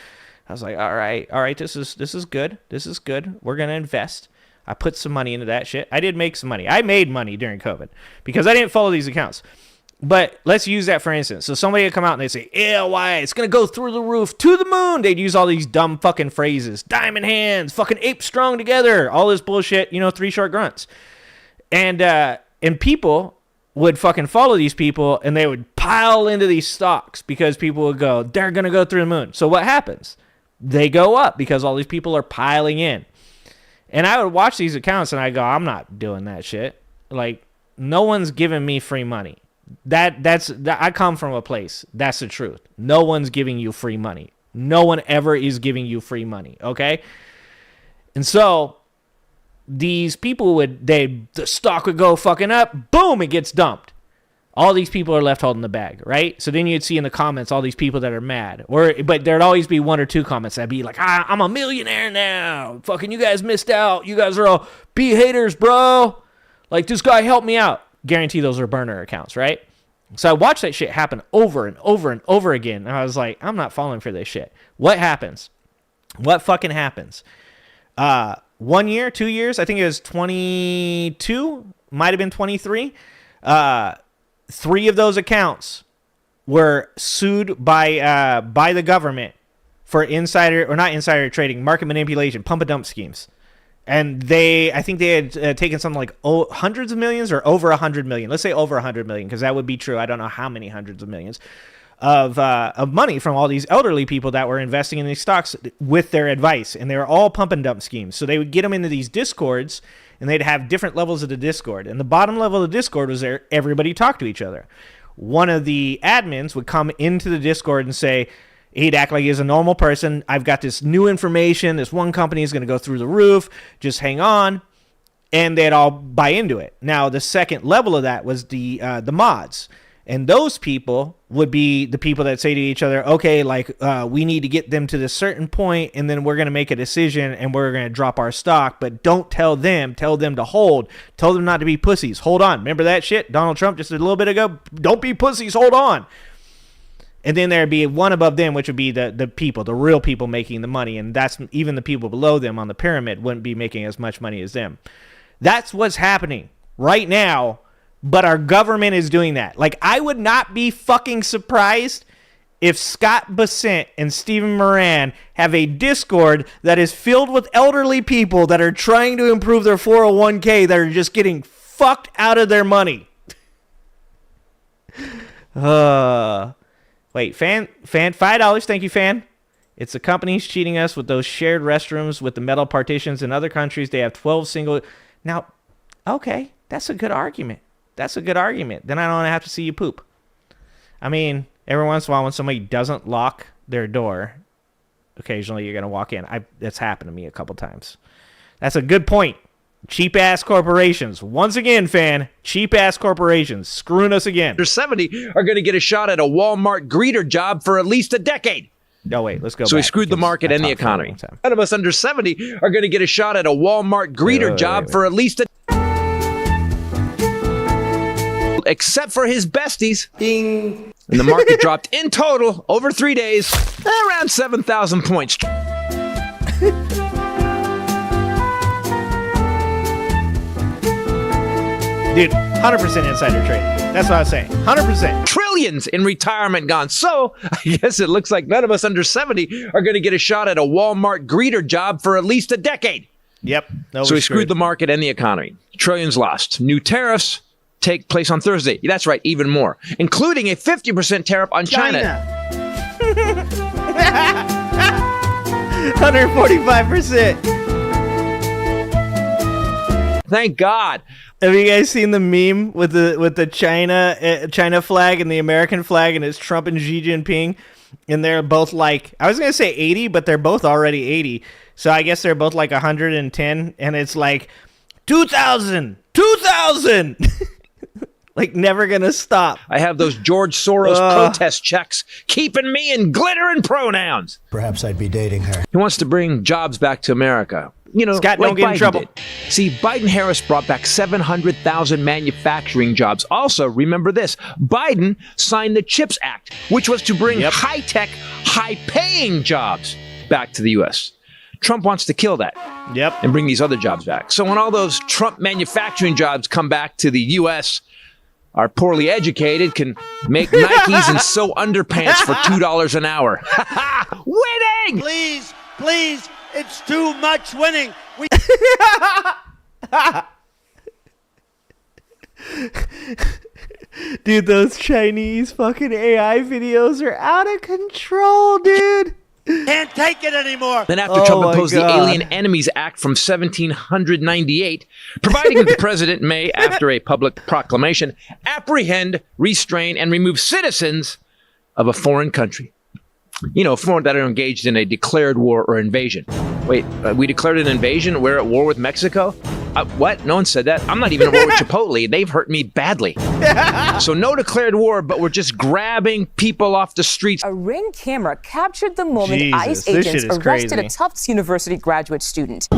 I was like, all right, this is good. This is good. We're going to invest. I put some money into that shit. I did make some money. I made money during COVID because I didn't follow these accounts. But let's use that for instance. So somebody would come out and they'd say, ALY, it's going to go through the roof to the moon. They'd use all these dumb fucking phrases. Diamond hands, fucking ape strong together. All this bullshit, three short grunts. And people would fucking follow these people and they would pile into these stocks because people would go, they're going to go through the moon. So what happens? They go up because all these people are piling in. And I would watch these accounts and I go, I'm not doing that shit. Like, no one's giving me free money. That's I come from a place. That's the truth. No one's giving you free money. No one ever is giving you free money. Okay. And so these people the stock would go fucking up. Boom. It gets dumped. All these people are left holding the bag. Right. So then you'd see in the comments, all these people that are mad but there'd always be one or two comments that'd be like, I'm a millionaire now. Fucking you guys missed out. You guys are all be haters, bro. Like, this guy helped me out. Guarantee those are burner accounts, right? So I watched that shit happen over and over and over again. And I was like, I'm not falling for this shit. What happens? What fucking happens? 1 year, 2 years, I think it was 22, might have been 23. 3 of those accounts were sued by the government for not insider trading, market manipulation, pump and dump schemes. And I think they had taken something like hundreds of millions or over 100 million. Let's say over 100 million, because that would be true. I don't know how many hundreds of millions of money from all these elderly people that were investing in these stocks with their advice. And they were all pump and dump schemes. So they would get them into these discords, and they'd have different levels of the discord. And the bottom level of the discord was there everybody talked to each other. One of the admins would come into the discord and say, he'd act like he's a normal person. I've got this new information. This one company is going to go through the roof. Just hang on. And they'd all buy into it. Now, the second level of that was the mods. And those people would be the people that say to each other, okay, like, we need to get them to this certain point, and then we're going to make a decision, and we're going to drop our stock. But don't tell them. Tell them to hold. Tell them not to be pussies. Hold on. Remember that shit? Donald Trump just a little bit ago? Don't be pussies. Hold on. And then there'd be one above them, which would be the people, the real people making the money. And that's even the people below them on the pyramid wouldn't be making as much money as them. That's what's happening right now. But our government is doing that. Like, I would not be fucking surprised if Scott Bessent and Stephen Moran have a Discord that is filled with elderly people that are trying to improve their 401k that are just getting fucked out of their money. Wait, fan, $5. Thank you, fan. It's the companies cheating us with those shared restrooms with the metal partitions. In other countries, they have 12 single. Now, okay, that's a good argument. Then I don't have to see you poop. I mean, every once in a while when somebody doesn't lock their door, occasionally you're going to walk in. That's happened to me a couple times. That's a good point. Cheap-ass corporations. Once again, fan, cheap-ass corporations screwing us again. Under 70 are going to get a shot at a Walmart greeter job for at least a decade. No, wait, let's go So back, he screwed the market and the economy. None of us under 70 are going to get a shot at a Walmart greeter job for at least a... Except for his besties. Ding. And the market dropped in total over 3 days around 7,000 points. Dude, 100% insider trading. That's what I was saying. 100%. Trillions in retirement gone. So I guess it looks like none of us under 70 are going to get a shot at a Walmart greeter job for at least a decade. Yep. No, So we screwed the market and the economy. Trillions lost. New tariffs take place on Thursday. That's right, even more, including a 50% tariff on China. 145%. Thank God. Have you guys seen the meme with the China flag and the American flag, and it's Trump and Xi Jinping, and they're both like, I was gonna say 80, but they're both already 80. So I guess they're both like 110, and it's like 2000, like never gonna stop. I have those George Soros protest checks keeping me in glitter and pronouns. Perhaps I'd be dating her. He wants to bring jobs back to America. You know, Scott, like don't get in Biden trouble. did. See, Biden-Harris brought back 700,000 manufacturing jobs. Also, remember this, Biden signed the CHIPS Act, which was to bring high-tech, high-paying jobs back to the U.S. Trump wants to kill that and bring these other jobs back. So when all those Trump manufacturing jobs come back to the U.S., our poorly educated can make Nikes and sew underpants for $2 an hour. Winning! Please, it's too much winning. Dude, those Chinese fucking AI videos are out of control, dude. Can't take it anymore. Then after Trump imposed the Alien Enemies Act from 1798, providing that the president may, after a public proclamation, apprehend, restrain, and remove citizens of a foreign country. You know, foreign that are engaged in a declared war or invasion. Wait, we declared an invasion? We're at war with Mexico? What? No one said that. I'm not even at war with Chipotle. They've hurt me badly. So no declared war, but we're just grabbing people off the streets. A Ring camera captured the moment Jesus, ICE this agents shit is arrested crazy. a Tufts University graduate student.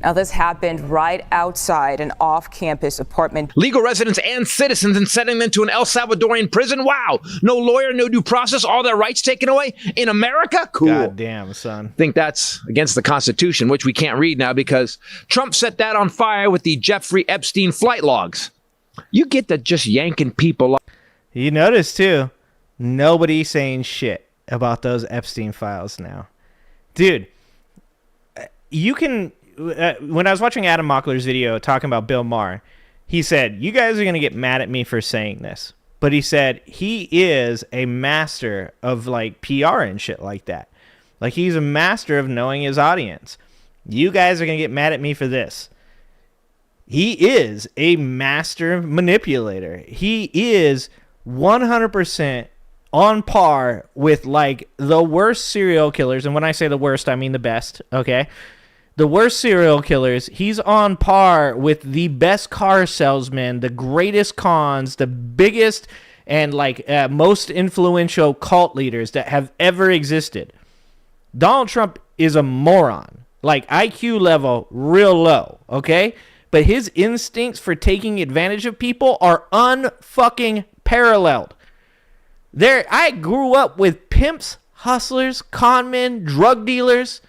Now, this happened right outside an off-campus apartment. Legal residents and citizens and sending them to an El Salvadorian prison. Wow. No lawyer, no due process, all their rights taken away in America? Cool. God damn, son. Think that's against the Constitution, which we can't read now because Trump set that on fire with the Jeffrey Epstein flight logs. You get that just yanking people off. You notice, too, nobody saying shit about those Epstein files now. Dude, you can... when I was watching Adam Mockler's video talking about Bill Maher, he said, you guys are going to get mad at me for saying this. But he said he is a master of like PR and shit like that. Like he's a master of knowing his audience. You guys are going to get mad at me for this. He is a master manipulator. He is 100% on par with like the worst serial killers. And when I say the worst, I mean the best. Okay. The worst serial killers, he's on par with the best car salesmen, the greatest cons, the biggest and like most influential cult leaders that have ever existed. Donald Trump is a moron, like IQ level real low, okay? But his instincts for taking advantage of people are unfucking paralleled. I grew up with pimps, hustlers, con men, drug dealers,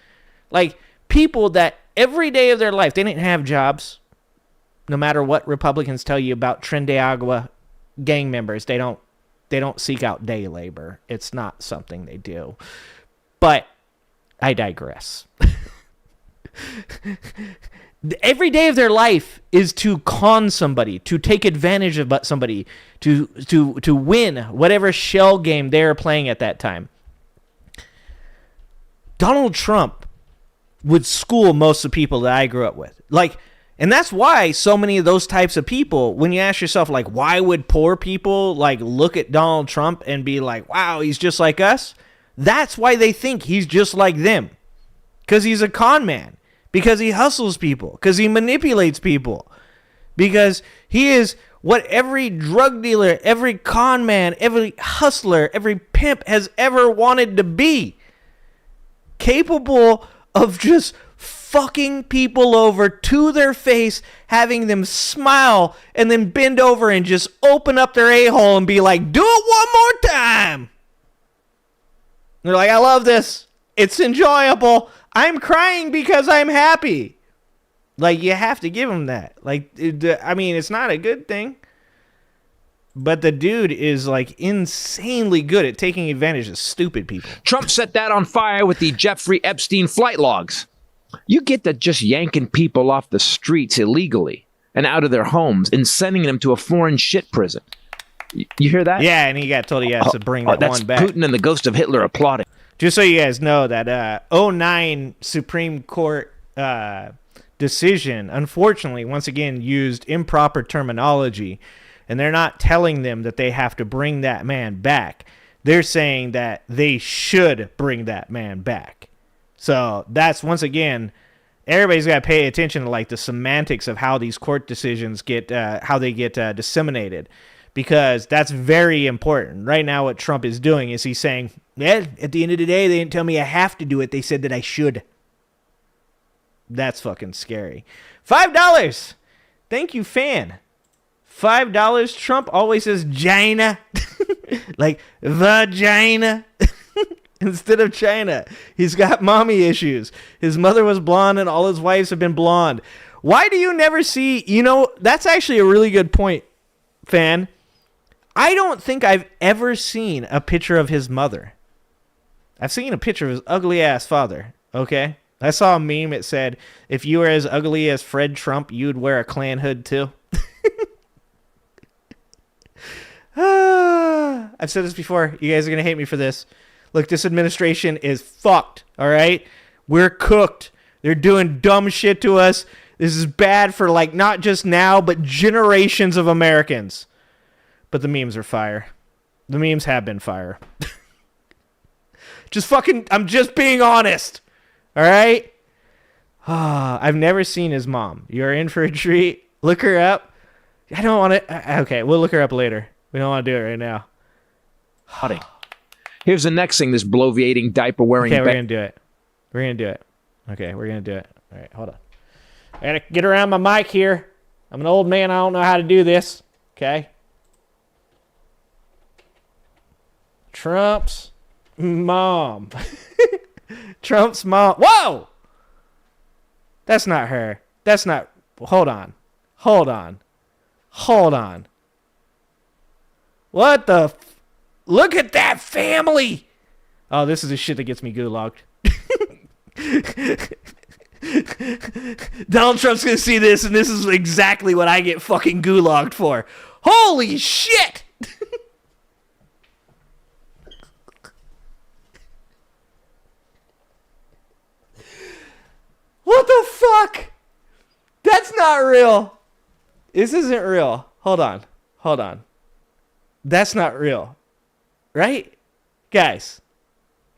like people that every day of their life, they didn't have jobs. No matter what Republicans tell you about Tren de Agua gang members, they don't seek out day labor. It's not something they do. But I digress. Every day of their life is to con somebody, to take advantage of somebody, to win whatever shell game they're playing at that time. Donald Trump would school most of the people that I grew up with. Like, and that's why so many of those types of people, when you ask yourself, like, why would poor people, like, look at Donald Trump and be like, wow, he's just like us? That's why they think he's just like them. Because he's a con man. Because he hustles people. Because he manipulates people. Because he is what every drug dealer, every con man, every hustler, every pimp has ever wanted to be. Capable of just fucking people over to their face, having them smile, and then bend over and just open up their a-hole and be like, do it one more time. And they're like, I love this. It's enjoyable. I'm crying because I'm happy. Like, you have to give them that. Like, I mean, it's not a good thing. But the dude is, like, insanely good at taking advantage of stupid people. Trump set that on fire with the Jeffrey Epstein flight logs. You get to just yanking people off the streets illegally and out of their homes and sending them to a foreign shit prison. You hear that? Yeah, and he got told he has to bring that that's one back. Putin and the ghost of Hitler applauding. Just so you guys know that 09 Supreme Court decision, unfortunately, once again, used improper terminology. And they're not telling them that they have to bring that man back. They're saying that they should bring that man back. So that's, once again, everybody's got to pay attention to like the semantics of how these court decisions get, how they get disseminated. Because that's very important. Right now what Trump is doing is he's saying, yeah, at the end of the day, they didn't tell me I have to do it. They said that I should. That's fucking scary. $5. Thank you, fan. $5. Trump always says China. Like vagina. Instead of China. He's got mommy issues. His mother was blonde and all his wives have been blonde. Why do you never see, you know, that's actually a really good point, fan. I don't think I've ever seen a picture of his mother. I've seen a picture of his ugly ass father, okay? I saw a meme, it said, if you were as ugly as Fred Trump, you'd wear a Klan hood too. I've said this before. You guys are going to hate me for this. Look, this administration is fucked, all right? We're cooked. They're doing dumb shit to us. This is bad for, like, not just now, but generations of Americans. But the memes are fire. The memes have been fire. I'm just being honest, all right? I've never seen his mom. You're in for a treat. Look her up. I don't want to. Okay, we'll look her up later. We don't want to do it right now. Howdy. Here's the next thing this bloviating diaper wearing. Okay, we're going to do it. We're going to do it. Okay, we're going to do it. All right, hold on. I got to get around my mic here. I'm an old man. I don't know how to do this. Okay. Trump's mom. Trump's mom. Whoa! That's not her. That's not. Hold on. Hold on. Hold on. What the? Look at that family. Oh, this is the shit that gets me gulagged. Donald Trump's gonna see this, and this is exactly what I get fucking gulagged for. Holy shit! What the fuck? That's not real. This isn't real. Hold on. Hold on. That's not real. Right? Guys.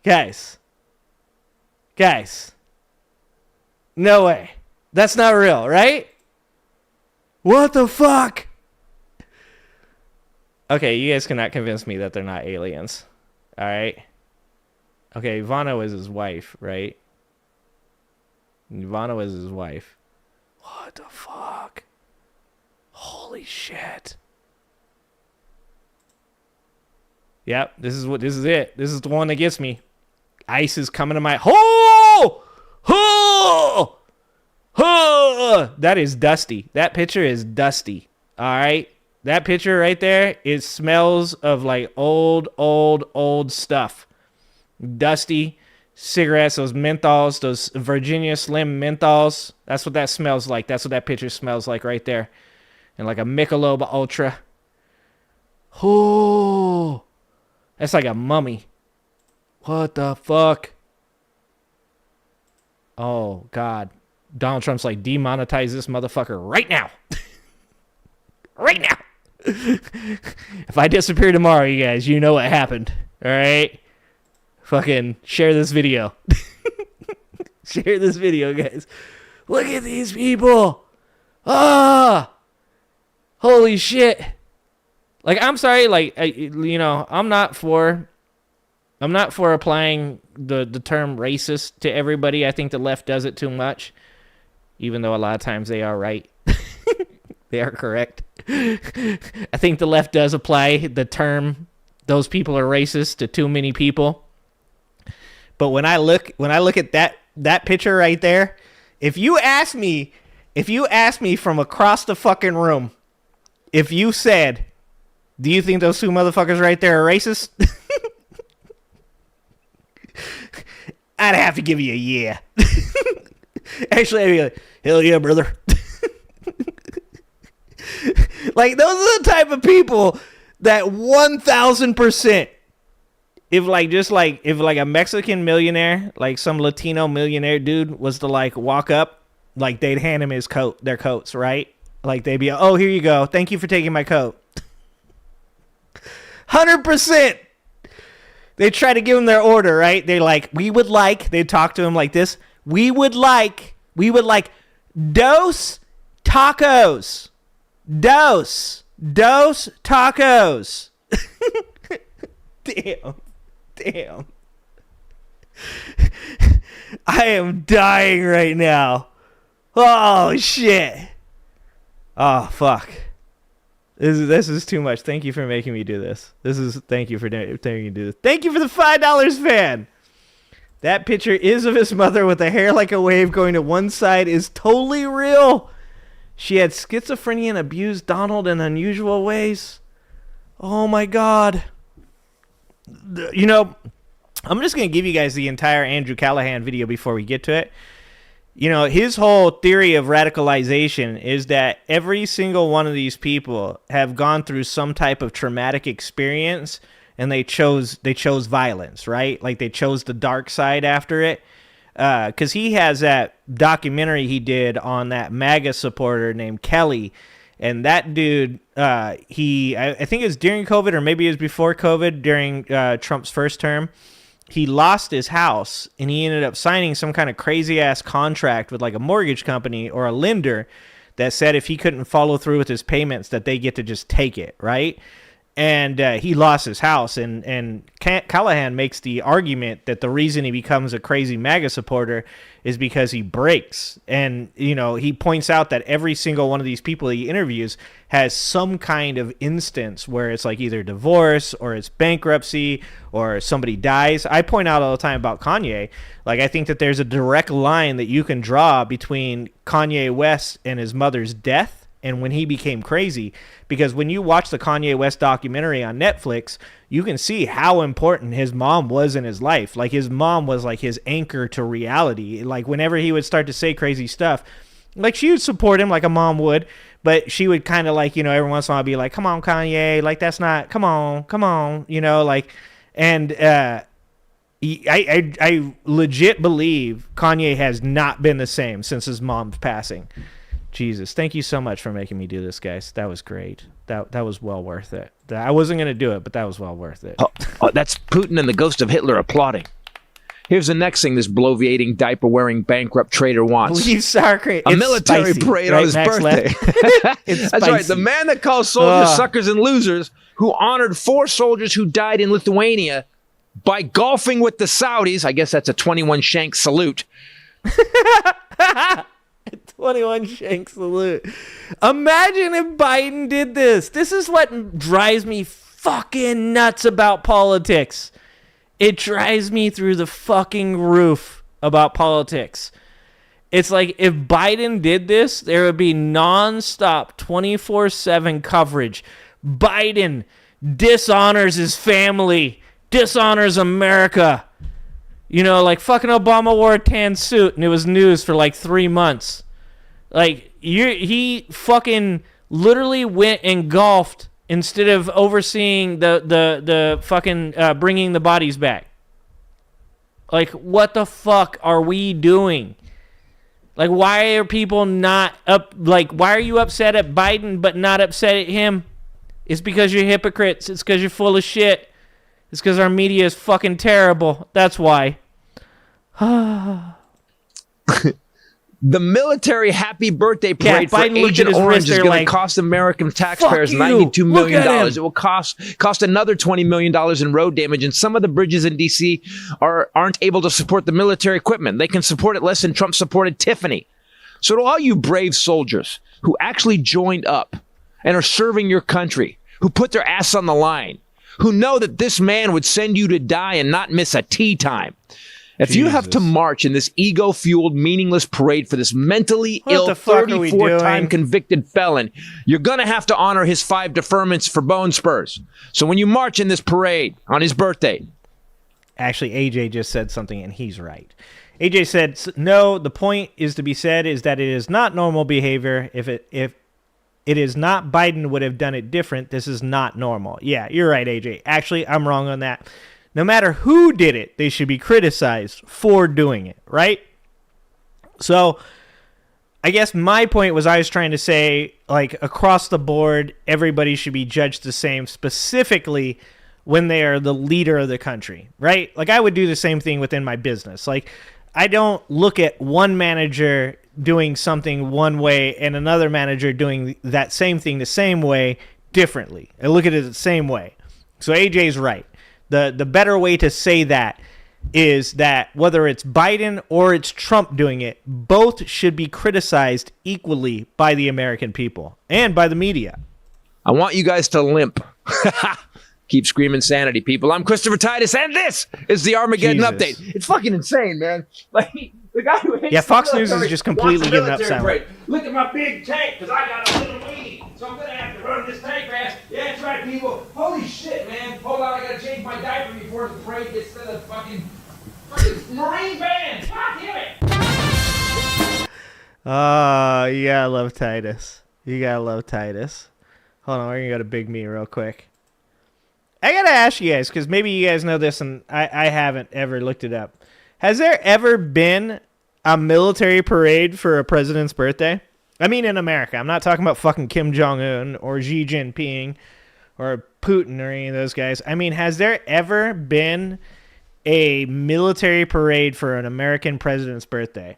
Guys. Guys. No way. That's not real, right? What the fuck? Okay, you guys cannot convince me that they're not aliens. Alright? Okay, Ivana is his wife, right? Ivana is his wife. What the fuck? Holy shit. Yep, this is it. This is the one that gets me. Ice is coming to my... Oh! Oh! Oh! That is dusty. That picture is dusty. All right? That picture right there, it smells of like old stuff. Dusty cigarettes, those menthols, those Virginia Slim menthols. That's what that smells like. That's what that picture smells like right there. And like a Michelob Ultra. Oh! That's like a mummy. What the fuck? Oh, God. Donald Trump's like, demonetize this motherfucker right now. Right now. If I disappear tomorrow, you guys, you know what happened. All right? Fucking share this video. Share this video, guys. Look at these people. Ah! Holy shit. Like, I'm sorry, like, I'm not for applying the term racist to everybody. I think the left does it too much. even though a lot of times they are right. They are correct. I think the left does apply the term, those people are racist, to too many people. But when I look at that picture right there, if you ask me from across the fucking room, if you said, do you think those two motherfuckers right there are racist? I'd have to give you a yeah. Actually, I'd be like, hell yeah, brother. Like, those are the type of people that 1,000%, if a Mexican millionaire, like some Latino millionaire dude was to like walk up, like they'd hand him their coats, right? Like they'd be, oh, here you go. Thank you for taking my coat. 100%. They try to give him their order, right? They're like, they talk to him like this. We would like dos tacos. Dos tacos. Damn. I am dying right now. Oh, shit. Oh, fuck. This is too much. Thank you for making me do this. Thank you for making me do this. Thank you for the $5 fan. That picture is of his mother with the hair like a wave going to one side is totally real. She had schizophrenia and abused Donald in unusual ways. Oh my God. You know, I'm just going to give you guys the entire Andrew Callahan video before we get to it. You know, his whole theory of radicalization is that every single one of these people have gone through some type of traumatic experience and they chose violence, right? Like they chose the dark side after it. Because he has that documentary he did on that MAGA supporter named Kelly. And that dude, I think it was during COVID or maybe it was before COVID, during Trump's first term. He lost his house and he ended up signing some kind of crazy ass contract with like a mortgage company or a lender that said if he couldn't follow through with his payments that they get to just take it, right? And he lost his house, and Callahan makes the argument that the reason he becomes a crazy MAGA supporter is because he breaks. And, you know, he points out that every single one of these people he interviews has some kind of instance where it's like either divorce or it's bankruptcy or somebody dies. I point out all the time about Kanye. Like, I think that there's a direct line that you can draw between Kanye West and his mother's death and when he became crazy, because when you watch the Kanye West documentary on Netflix, you can see how important his mom was in his life. Like, his mom was like his anchor to reality. Like, whenever he would start to say crazy stuff, like, she would support him like a mom would, but she would kind of like, you know, every once in a while be like, come on, Kanye, like, that's not, come on, you know, like, and I legit believe Kanye has not been the same since his mom's passing. Jesus, thank you so much for making me do this, guys. That was great. That was well worth it. I wasn't going to do it, but that was well worth it. Oh, that's Putin and the ghost of Hitler applauding. Here's the next thing this bloviating, diaper-wearing, bankrupt traitor wants. Leave sour cream. A military parade on his birthday. That's right. The man that calls soldiers suckers and losers, who honored 4 soldiers who died in Lithuania by golfing with the Saudis. I guess that's a 21 shank salute. 21 shank salute. Imagine if Biden did this. This is what drives me fucking nuts about politics. It drives me through the fucking roof about politics. It's like if Biden did this, there would be nonstop 24/7 coverage. Biden dishonors his family, dishonors America. You know, like fucking Obama wore a tan suit and it was news for like 3 months. Like, he fucking literally went and golfed instead of overseeing the fucking bringing the bodies back. Like, what the fuck are we doing? Like, why are people not up? Like, why are you upset at Biden but not upset at him? It's because you're hypocrites. It's because you're full of shit. It's because our media is fucking terrible. That's why. The military happy birthday parade for Agent Orange is going to cost American taxpayers $92 million. It will cost another $20 million in road damage, and some of the bridges in D.C. aren't able to support the military equipment. They can support it less than Trump supported Tiffany. So to all you brave soldiers who actually joined up and are serving your country, who put their ass on the line, who know that this man would send you to die and not miss a tea time, if you have to march in this ego-fueled, meaningless parade for this mentally ill 34-time convicted felon, you're going to have to honor his 5 deferments for bone spurs. So when you march in this parade on his birthday... Actually, AJ just said something, and he's right. AJ said, no, the point is to be said is that it is not normal behavior. If it is not Biden would have done it different, this is not normal. Yeah, you're right, AJ. Actually, I'm wrong on that. No matter who did it, they should be criticized for doing it, right? So I guess my point was I was trying to say, like, across the board, everybody should be judged the same, specifically when they are the leader of the country, right? Like, I would do the same thing within my business. Like, I don't look at one manager doing something one way and another manager doing that same thing the same way differently. I look at it the same way. So AJ's right. The better way to say that is that whether it's Biden or it's Trump doing it, both should be criticized equally by the American people and by the media. I want you guys to limp. Keep screaming sanity, people. I'm Christopher Titus, and this is the Armageddon Update. It's fucking insane, man. Like, the guy who hates Fox News is just completely giving up silent. Look at my big tank, because I got a little weed, so I'm going to have to run this tank fast. Yeah, that's right, people. Holy shit, man. Hold on, I got to change my diaper before the parade gets to the fucking Marine band. God damn it. You gotta love Titus. You gotta love Titus. Hold on, we're going to go to Big Me real quick. I gotta ask you guys, because maybe you guys know this and I haven't ever looked it up. Has there ever been a military parade for a president's birthday? I mean, in America. I'm not talking about fucking Kim Jong-un or Xi Jinping or Putin or any of those guys. I mean, has there ever been a military parade for an American president's birthday?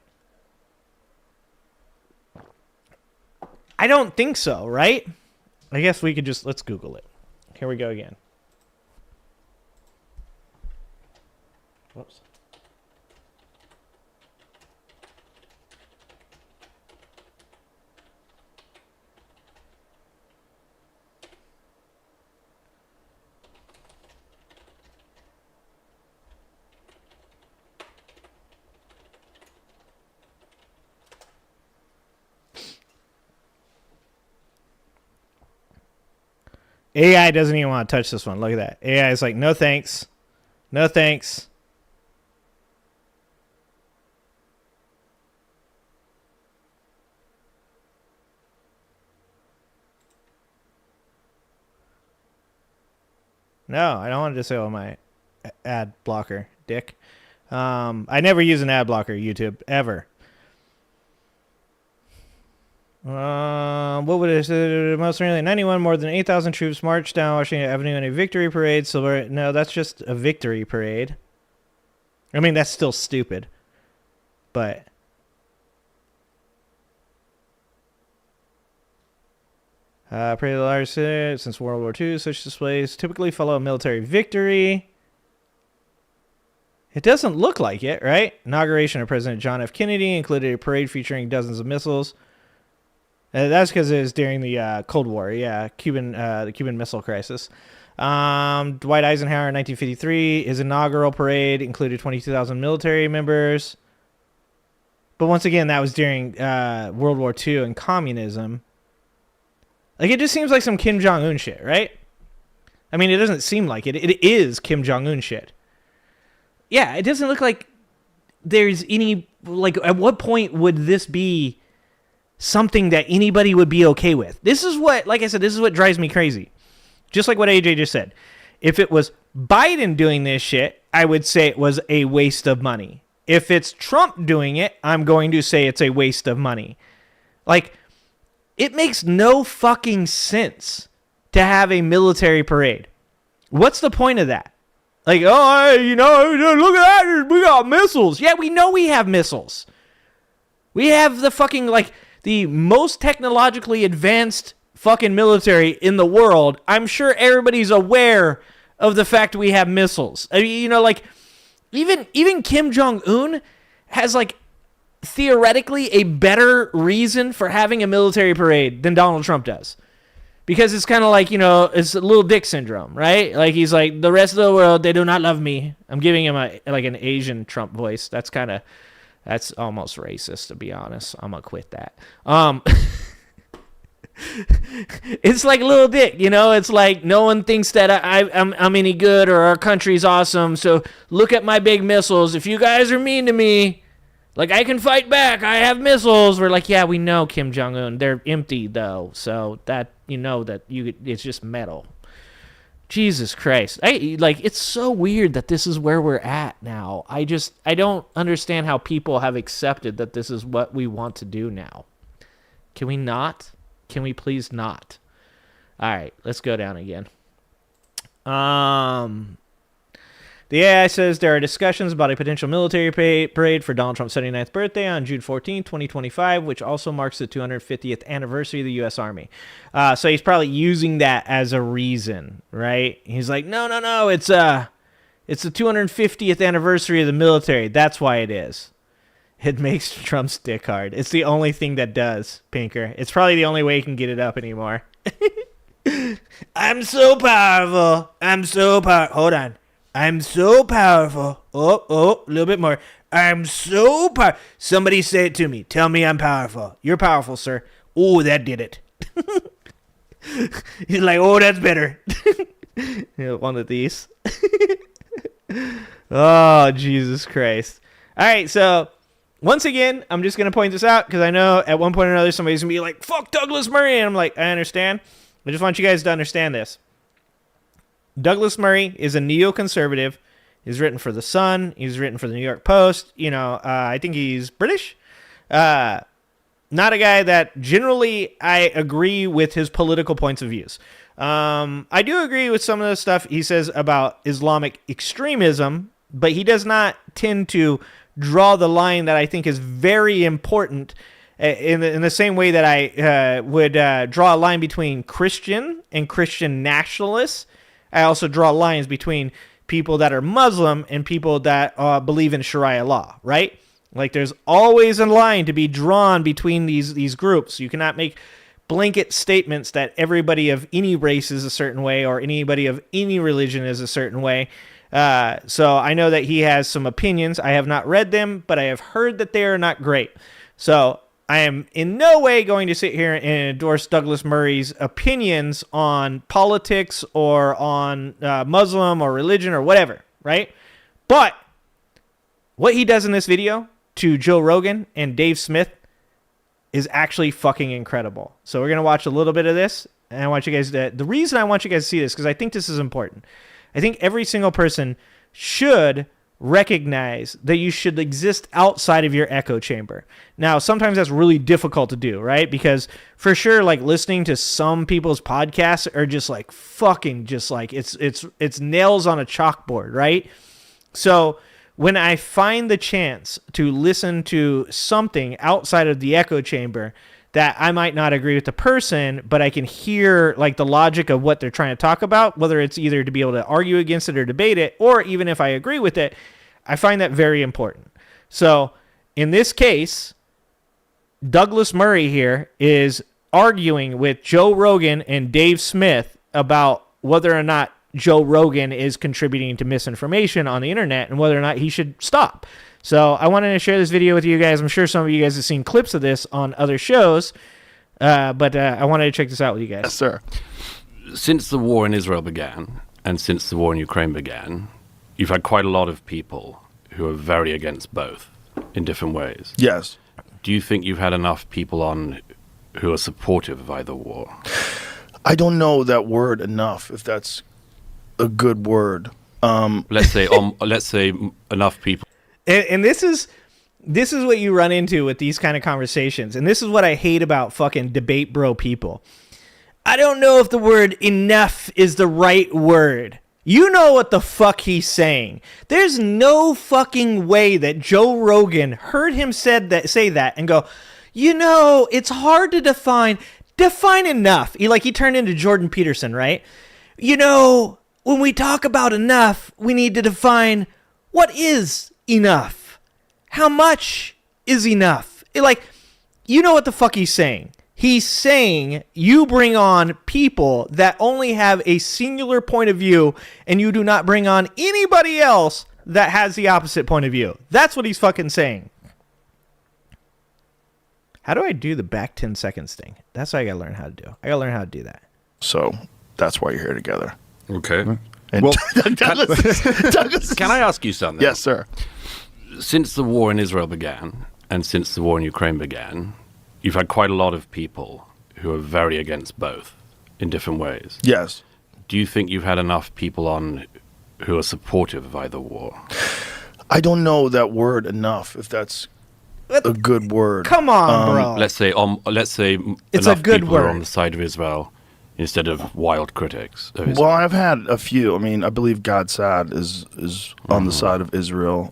I don't think so, right? I guess we could just, let's Google it. Here we go again. Whoops. AI doesn't even want to touch this one. Look at that. AI is like, no thanks. No thanks. No, I don't want to disable my ad blocker, dick. I never use an ad blocker, YouTube, ever. What would it say? Most recently, 91, more than 8,000 troops marched down Washington Avenue in a victory parade. So, no, that's just a victory parade. I mean, that's still stupid. But... parade of the largest since World War II. Such displays typically follow a military victory. It doesn't look like it, right? Inauguration of President John F. Kennedy included a parade featuring dozens of missiles. That's because it was during the Cold War, yeah, the Cuban Missile Crisis. Dwight Eisenhower in 1953, his inaugural parade included 22,000 military members. But once again, that was during World War II and communism. Like, it just seems like some Kim Jong-un shit, right? I mean, it doesn't seem like it. It is Kim Jong-un shit. Yeah, it doesn't look like there's any... Like, at what point would this be something that anybody would be okay with? This is what... Like I said, this is what drives me crazy. Just like what AJ just said. If it was Biden doing this shit, I would say it was a waste of money. If it's Trump doing it, I'm going to say it's a waste of money. Like... It makes no fucking sense to have a military parade. What's the point of that? Like, oh, you know, look at that. We got missiles. Yeah, we know we have missiles. We have the fucking, like, the most technologically advanced fucking military in the world. I'm sure everybody's aware of the fact we have missiles. I mean, you know, like, even Kim Jong-un has, like, theoretically a better reason for having a military parade than Donald Trump does. Because it's kind of like, it's a little dick syndrome, right? Like, he's like, the rest of the world, they do not love me. I'm giving him an Asian Trump voice. That's almost racist, to be honest. I'm going to quit that. It's like little dick, it's like no one thinks that I'm any good or our country's awesome. So look at my big missiles. If you guys are mean to me, like, I can fight back. I have missiles. We're like, yeah, we know, Kim Jong-un. They're empty, though. So that, it's just metal. Jesus Christ. It's so weird that this is where we're at now. I don't understand how people have accepted that this is what we want to do now. Can we not? Can we please not? All right, let's go down again. The AI says there are discussions about a potential military parade for Donald Trump's 79th birthday on June 14, 2025, which also marks the 250th anniversary of the U.S. Army. So he's probably using that as a reason, right? He's like, no, it's the 250th anniversary of the military. That's why it is. It makes Trump's dick hard. It's the only thing that does, Pinker. It's probably the only way he can get it up anymore. I'm so powerful. Hold on. I'm so powerful. Oh, a little bit more. I'm so powerful. Somebody say it to me. Tell me I'm powerful. You're powerful, sir. Oh, that did it. He's like, oh, that's better. One of these. Oh, Jesus Christ. All right, so once again, I'm just going to point this out because I know at one point or another somebody's going to be like, fuck Douglas Murray. And I'm like, I understand. I just want you guys to understand this. Douglas Murray is a neoconservative. He's written for The Sun. He's written for the New York Post. I think he's British. Not a guy that generally I agree with his political points of views. I do agree with some of the stuff he says about Islamic extremism, but he does not tend to draw the line that I think is very important in the same way that I would draw a line between Christian and Christian nationalists. I also draw lines between people that are Muslim and people that believe in Sharia law, right? Like, there's always a line to be drawn between these groups. You cannot make blanket statements that everybody of any race is a certain way or anybody of any religion is a certain way. So I know that he has some opinions. I have not read them, but I have heard that they are not great. So I am in no way going to sit here and endorse Douglas Murray's opinions on politics or on Muslim or religion or whatever, right? But what he does in this video to Joe Rogan and Dave Smith is actually fucking incredible. So we're going to watch a little bit of this, and I want you guys to... The reason I want you guys to see this, because I think this is important. I think every single person should recognize that you should exist outside of your echo chamber. Now, sometimes that's really difficult to do, right? Because for sure, like, listening to some people's podcasts are just like fucking just like it's nails on a chalkboard, right? So when I find the chance to listen to something outside of the echo chamber that I might not agree with the person, but I can hear like the logic of what they're trying to talk about, whether it's either to be able to argue against it or debate it, or even if I agree with it, I find that very important. So in this case, Douglas Murray here is arguing with Joe Rogan and Dave Smith about whether or not Joe Rogan is contributing to misinformation on the internet and whether or not he should stop. So I wanted to share this video with you guys. I'm sure some of you guys have seen clips of this on other shows, but I wanted to check this out with you guys. Yes, sir. Since the war in Israel began and since the war in Ukraine began, you've had quite a lot of people who are very against both in different ways. Yes. Do you think you've had enough people on who are supportive of either war? I don't know that word enough, if that's a good word. Let's say enough people. And this is what you run into with these kind of conversations. And this is what I hate about fucking debate bro people. I don't know if the word enough is the right word. You know what the fuck he's saying. There's no fucking way that Joe Rogan heard him say that and go, it's hard to define enough. He turned into Jordan Peterson, right? When we talk about enough, we need to define what is enough. How much is enough. You know what the fuck he's saying. He's saying you bring on people that only have a singular point of view and you do not bring on anybody else that has the opposite point of view. That's what he's fucking saying. How do I do the back 10 seconds thing? That's what I gotta learn how to do. I gotta learn how to do that. So that's why you're here together. Okay. And Well, Douglas, Can I ask you something? yes, sir. Since the war in Israel began, and since the war in Ukraine began, you've had quite a lot of people who are very against both in different ways. Yes. Do you think you've had enough people on who are supportive of either war? I don't know that word enough, if that's a good word. Come on, bro. Let's say It's enough a good people are word. on the side of Israel instead of wild critics of Well, Israel. I've had a few. I mean, I believe God Sad is on the side of Israel.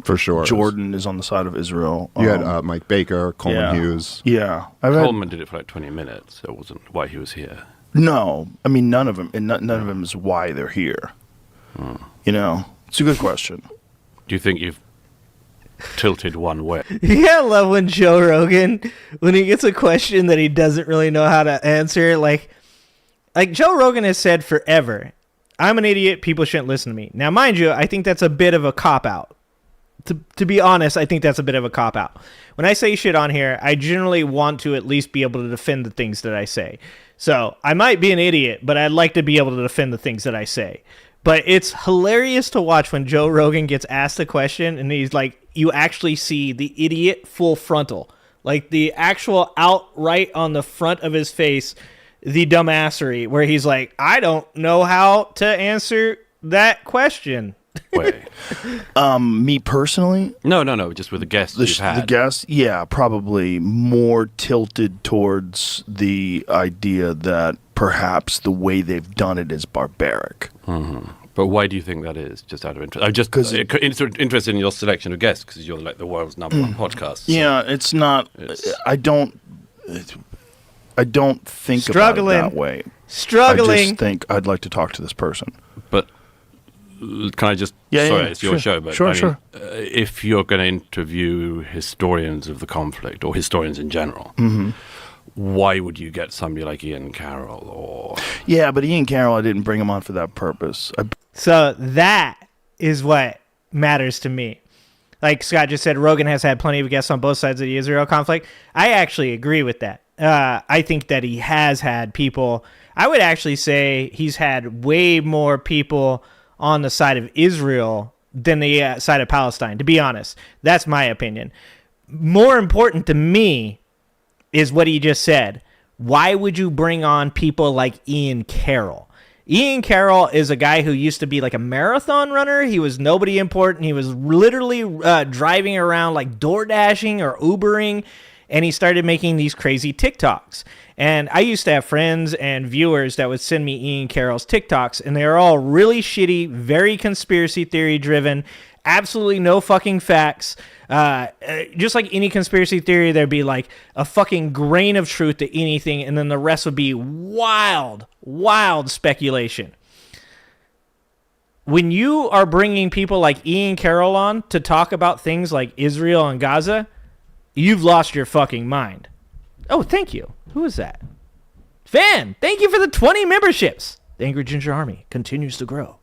For sure. Jordan is on the side of Israel. You had Mike Baker, Coleman yeah. Hughes. Yeah. I've had, Coleman did it for like 20 minutes. That wasn't why he was here. no, I mean, none of them. And none of them is why they're here. You know, it's a good question. Do you think you've tilted one way? Yeah, I love when Joe Rogan, when he gets a question that he doesn't really know how to answer, like Joe Rogan has said forever, I'm an idiot, people shouldn't listen to me. Now, mind you, I think that's a bit of a cop-out. To be honest, I think that's a bit of a cop-out. When I say shit on here, I generally want to at least be able to defend the things that I say. So, I might be an idiot, but I'd like to be able to defend the things that I say. But it's hilarious to watch when Joe Rogan gets asked a question and he's like, you actually see the idiot full frontal. Like the actual outright on the front of his face, the dumbassery, where he's like, I don't know how to answer that question. Way. Me personally, No, just with the guests you've the had. guess, yeah, probably more tilted towards the idea that perhaps the way they've done it is barbaric. But why do you think that is? Just out of interest. I'm just interested in your selection of guests because you're like the world's number one podcast. So Yeah, it's not. I don't think Struggling. about it that way. I Struggling. just think I'd like to talk to this person. But can I just? Yeah, sorry, yeah, it's your sure. show. But Sure, I mean, sure. If you're going to interview historians of the conflict or historians in general, why would you get somebody like Ian Carroll or? Yeah, but Ian Carroll, I didn't bring him on for that purpose. So that is what matters to me. Like Scott just said, Rogan has had plenty of guests on both sides of the Israel conflict. I actually agree with that. I think that he has had people. I would actually say he's had way more people on the side of Israel than the side of Palestine, to be honest. That's my opinion. More important to me is what he just said. Why would you bring on people like Ian Carroll? Ian Carroll is a guy who used to be like a marathon runner. He was nobody important. He was literally driving around like door dashing or Ubering, and he started making these crazy TikToks. And I used to have friends and viewers that would send me Ian Carroll's TikToks, and they are all really shitty, very conspiracy theory driven, absolutely no fucking facts. Just like any conspiracy theory, there'd be like a fucking grain of truth to anything, and then the rest would be wild speculation. When you are bringing people like Ian Carroll on to talk about things like Israel and Gaza, you've lost your fucking mind. Oh, thank you. Who is that? Fan, thank you for the 20 memberships. The Angry Ginger Army continues to grow.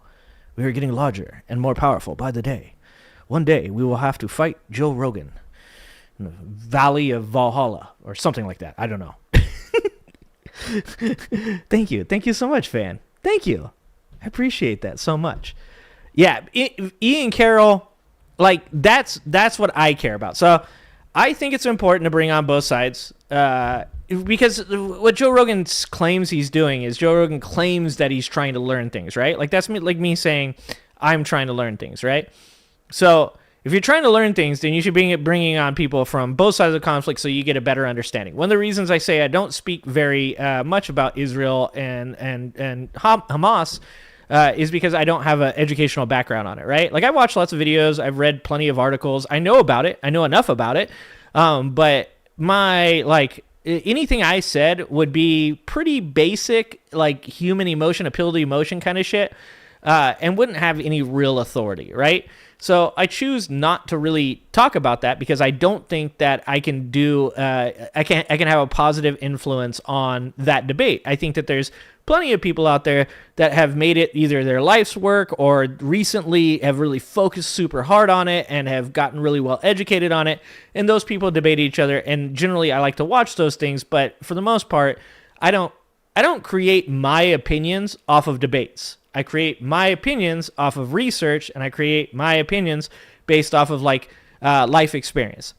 We are getting larger and more powerful by the day. One day, we will have to fight Joe Rogan in the Valley of Valhalla or something like that. I don't know. Thank you. Thank you so much, fan. Thank you. I appreciate that so much. Yeah, Ian Carroll, like, that's what I care about. So I think it's important to bring on both sides because what Joe Rogan claims he's doing is Joe Rogan claims that he's trying to learn things, right? Like, that's me saying I'm trying to learn things, right? So if you're trying to learn things, then you should be bringing on people from both sides of the conflict so you get a better understanding. One of the reasons I say I don't speak very much about Israel and Hamas is because I don't have an educational background on it, right? Like, I watch lots of videos. I've read plenty of articles. I know about it. I know enough about it. But anything I said would be pretty basic, like human emotion, appeal to emotion kind of shit. and wouldn't have any real authority, right? So I choose not to really talk about that because I don't think that I can do I can have a positive influence on that debate. I think that there's plenty of people out there that have made it either their life's work or recently have really focused super hard on it and have gotten really well educated on it, and those people debate each other, and generally I like to watch those things, but for the most part I don't create my opinions off of debates. I create my opinions off of research, and I create my opinions based off of life experience.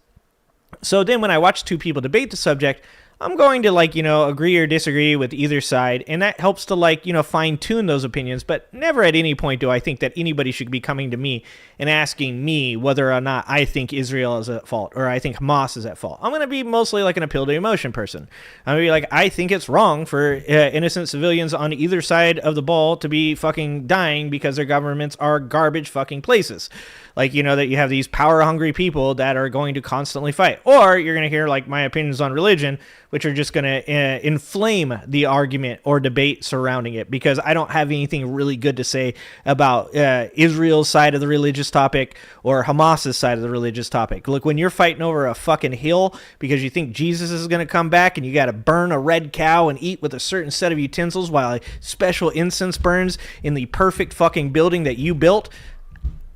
So then when I watch two people debate the subject, I'm going to agree or disagree with either side, and that helps to fine tune those opinions, but never at any point do I think that anybody should be coming to me and asking me whether or not I think Israel is at fault or I think Hamas is at fault. I'm going to be mostly like an appeal to emotion person. I'm going to be like, I think it's wrong for innocent civilians on either side of the ball to be fucking dying because their governments are garbage fucking places. That you have these power-hungry people that are going to constantly fight. Or you're going to hear my opinions on religion, which are just going to inflame the argument or debate surrounding it, because I don't have anything really good to say about Israel's side of the religious topic or Hamas's side of the religious topic. Look, when you're fighting over a fucking hill because you think Jesus is going to come back and you got to burn a red cow and eat with a certain set of utensils while a special incense burns in the perfect fucking building that you built,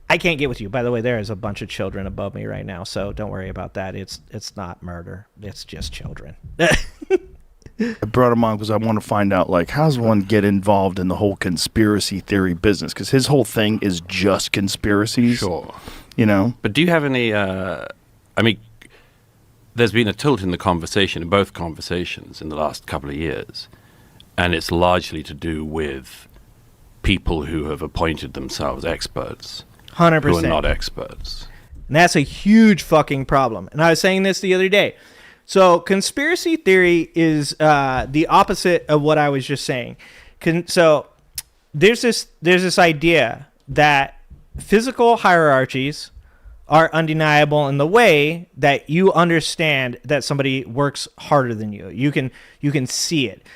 I can't get with you. By the way, there is a bunch of children above me right now, so don't worry about that. It's not murder. It's just children. I brought him on because I want to find out, how does one get involved in the whole conspiracy theory business? Because his whole thing is just conspiracies. Sure. But do you have any, there's been a tilt in the conversation, in both conversations in the last couple of years, and it's largely to do with people who have appointed themselves experts. 100%. Who are not experts. And that's a huge fucking problem. And I was saying this the other day. So conspiracy theory is the opposite of what I was just saying. So there's this idea that physical hierarchies are undeniable in the way that you understand that somebody works harder than you. You can see it.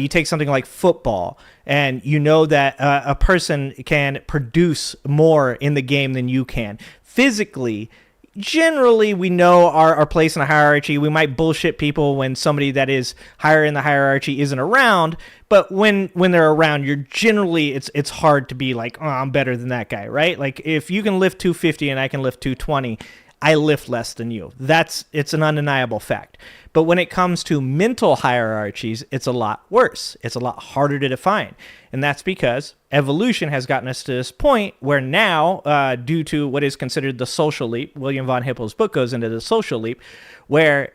You take something like football, and you know that a person can produce more in the game than you can. Physically, generally, we know our place in a hierarchy. We might bullshit people when somebody that is higher in the hierarchy isn't around, but when they're around, you're generally, it's hard to be like, oh, I'm better than that guy, right? Like, if you can lift 250 and I can lift 220, I lift less than you. It's an undeniable fact. But when it comes to mental hierarchies, it's a lot worse. It's a lot harder to define. And that's because evolution has gotten us to this point where now, due to what is considered the social leap, William von Hippel's book goes into the social leap, where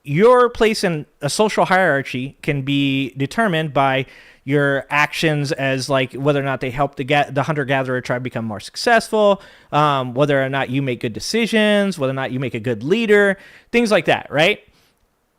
your place in a social hierarchy can be determined by your actions as whether or not they help the hunter-gatherer tribe become more successful, whether or not you make good decisions, whether or not you make a good leader, things like that, right?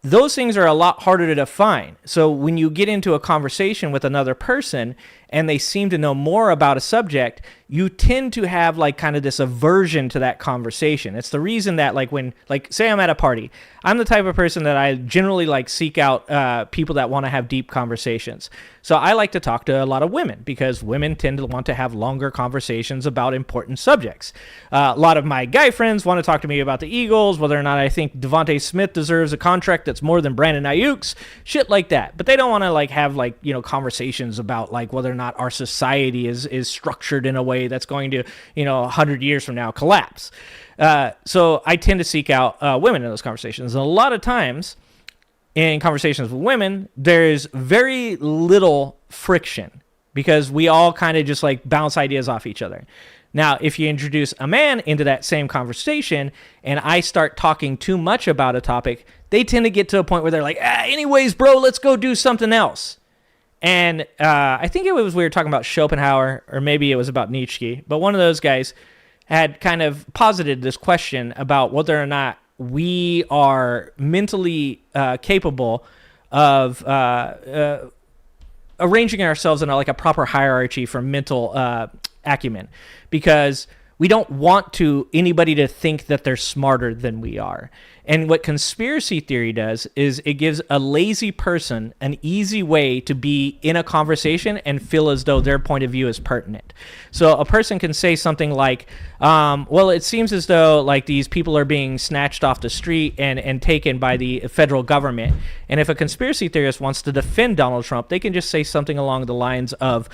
Those things are a lot harder to define. So when you get into a conversation with another person and they seem to know more about a subject, you tend to have kind of this aversion to that conversation. It's the reason that when say I'm at a party, I'm the type of person that I generally seek out people that want to have deep conversations. So I like to talk to a lot of women because women tend to want to have longer conversations about important subjects. A lot of my guy friends want to talk to me about the Eagles, whether or not I think Devontae Smith deserves a contract that's more than Brandon Ayuk's, shit like that. But they don't want to have conversations about whether or not our society is structured in a way that's going to 100 years from now collapse. So I tend to seek out women in those conversations. And a lot of times in conversations with women, there's very little friction because we all kind of just bounce ideas off each other. Now, if you introduce a man into that same conversation and I start talking too much about a topic, they tend to get to a point where they're like, anyways, bro, let's go do something else. And I think it was we were talking about Schopenhauer, or maybe it was about Nietzsche, but one of those guys had kind of posited this question about whether or not we are mentally capable of arranging ourselves in a proper hierarchy for mental acumen. Because We don't want anybody to think that they're smarter than we are. And what conspiracy theory does is it gives a lazy person an easy way to be in a conversation and feel as though their point of view is pertinent. So a person can say something like, well, it seems as though like these people are being snatched off the street and taken by the federal government. And if a conspiracy theorist wants to defend Donald Trump, they can just say something along the lines of,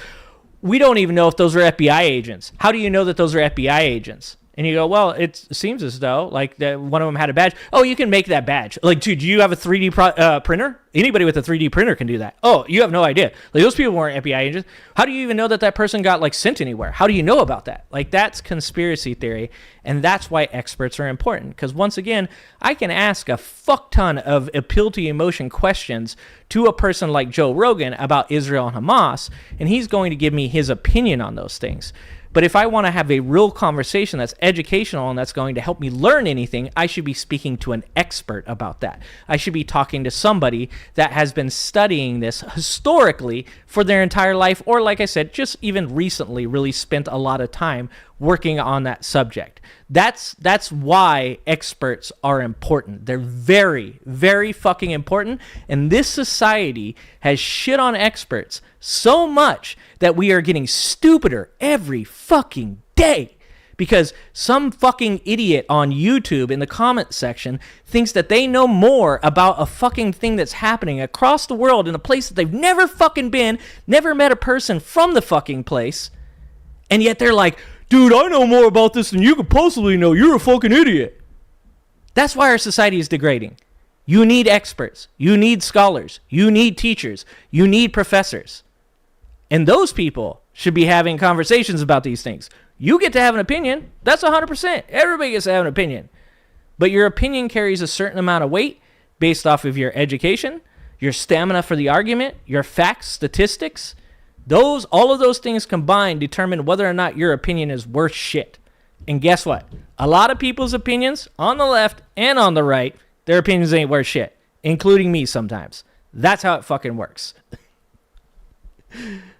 we don't even know if those are FBI agents. How do you know that those are FBI agents? And you go, well, it seems as though like one of them had a badge. Oh, you can make that badge. Like, dude, do you have a 3D printer? Anybody with a 3D printer can do that. Oh, you have no idea. Like, those people weren't FBI agents. How do you even know that person got like sent anywhere? How do you know about that? Like, that's conspiracy theory. And that's why experts are important. Because once again, I can ask a fuck ton of appeal to emotion questions to a person like Joe Rogan about Israel and Hamas, and he's going to give me his opinion on those things. But if I want to have a real conversation that's educational and that's going to help me learn anything, I should be speaking to an expert about that. I should be talking to somebody that has been studying this historically for their entire life, or like I said, just even recently really spent a lot of time working on that subject. That's why experts are important. They're very, very fucking important. And this society has shit on experts so much that we are getting stupider every fucking day. Because some fucking idiot on YouTube in the comment section thinks that they know more about a fucking thing that's happening across the world in a place that they've never fucking been, never met a person from the fucking place. And yet they're like, dude, I know more about this than you could possibly know. You're a fucking idiot. That's why our society is degrading. You need experts. You need scholars. You need teachers. You need professors. And those people should be having conversations about these things. You get to have an opinion. That's 100%. Everybody gets to have an opinion. But your opinion carries a certain amount of weight based off of your education, your stamina for the argument, your facts, statistics. All of those things combined determine whether or not your opinion is worth shit. And guess what? A lot of people's opinions on the left and on the right, their opinions ain't worth shit, including me sometimes. That's how it fucking works.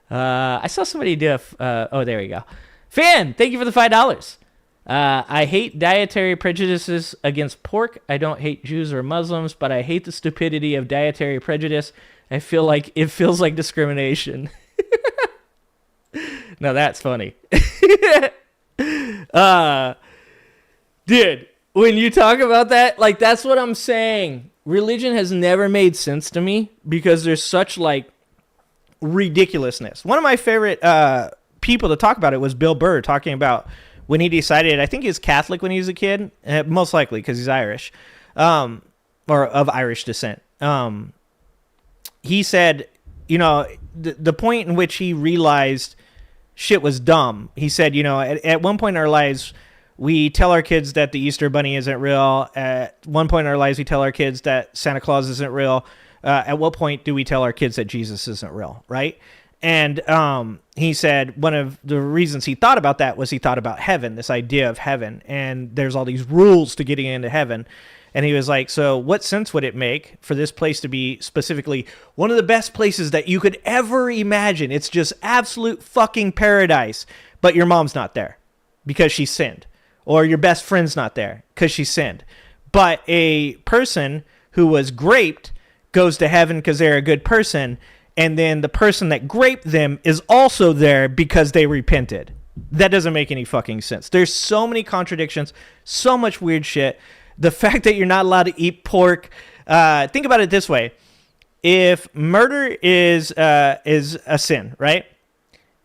I saw somebody do oh, there we go. Fan, thank you for the $5. I hate dietary prejudices against pork. I don't hate Jews or Muslims, but I hate the stupidity of dietary prejudice. I feel like it feels like discrimination. Now that's funny. Dude, when you talk about that, like, that's what I'm saying. Religion has never made sense to me because there's such like ridiculousness. One of my favorite people to talk about it was Bill Burr, talking about when he decided, I think he was Catholic when he was a kid, most likely because he's Irish, or of Irish descent. He said, you know, the point in which he realized shit was dumb. He said, you know, at one point in our lives, we tell our kids that the Easter Bunny isn't real. At one point in our lives, we tell our kids that Santa Claus isn't real. At what point do we tell our kids that Jesus isn't real, right? And he said one of the reasons he thought about that was he thought about heaven, this idea of heaven, and there's all these rules to getting into heaven. And he was like, so what sense would it make for this place to be specifically one of the best places that you could ever imagine? It's just absolute fucking paradise, but your mom's not there because she sinned, or your best friend's not there because she sinned. But a person who was graped goes to heaven because they're a good person, and then the person that graped them is also there because they repented. That doesn't make any fucking sense. There's so many contradictions, so much weird shit. The fact that you're not allowed to eat pork. Think about it this way: if murder is a sin, right?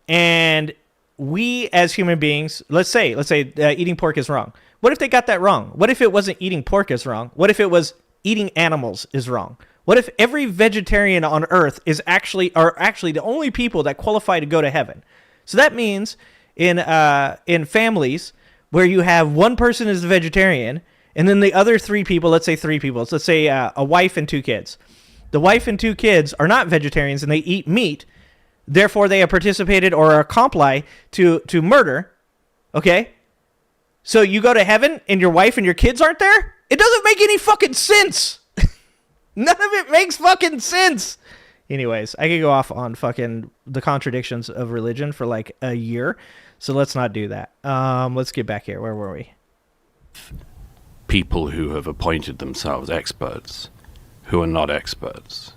And we as human beings, let's say eating pork is wrong. What if they got that wrong? What if it wasn't eating pork is wrong? What if it was eating animals is wrong? What if every vegetarian on earth are actually the only people that qualify to go to heaven? So that means in families where you have one person is a vegetarian, and then the other three people, let's say a wife and two kids. The wife and two kids are not vegetarians and they eat meat. Therefore, they have participated or are compli to murder. Okay? So you go to heaven and your wife and your kids aren't there? It doesn't make any fucking sense. None of it makes fucking sense. Anyways, I could go off on fucking the contradictions of religion for like a year, so let's not do that. Let's get back here. Where were we? People who have appointed themselves experts who are not experts.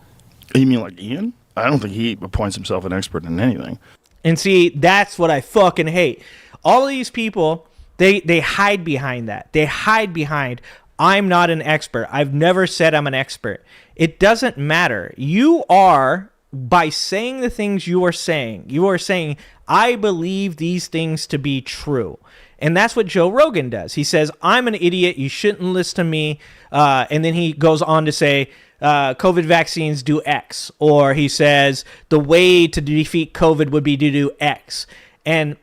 You mean like Ian? I don't think he appoints himself an expert in anything. And see, that's what I fucking hate. All of these people, they hide behind that. They hide behind, I'm not an expert. I've never said I'm an expert. It doesn't matter. You are, by saying the things you are saying, I believe these things to be true. And that's what Joe Rogan does. He says, I'm an idiot. You shouldn't listen to me. And then he goes on to say, COVID vaccines do X. Or he says, the way to defeat COVID would be to do X. And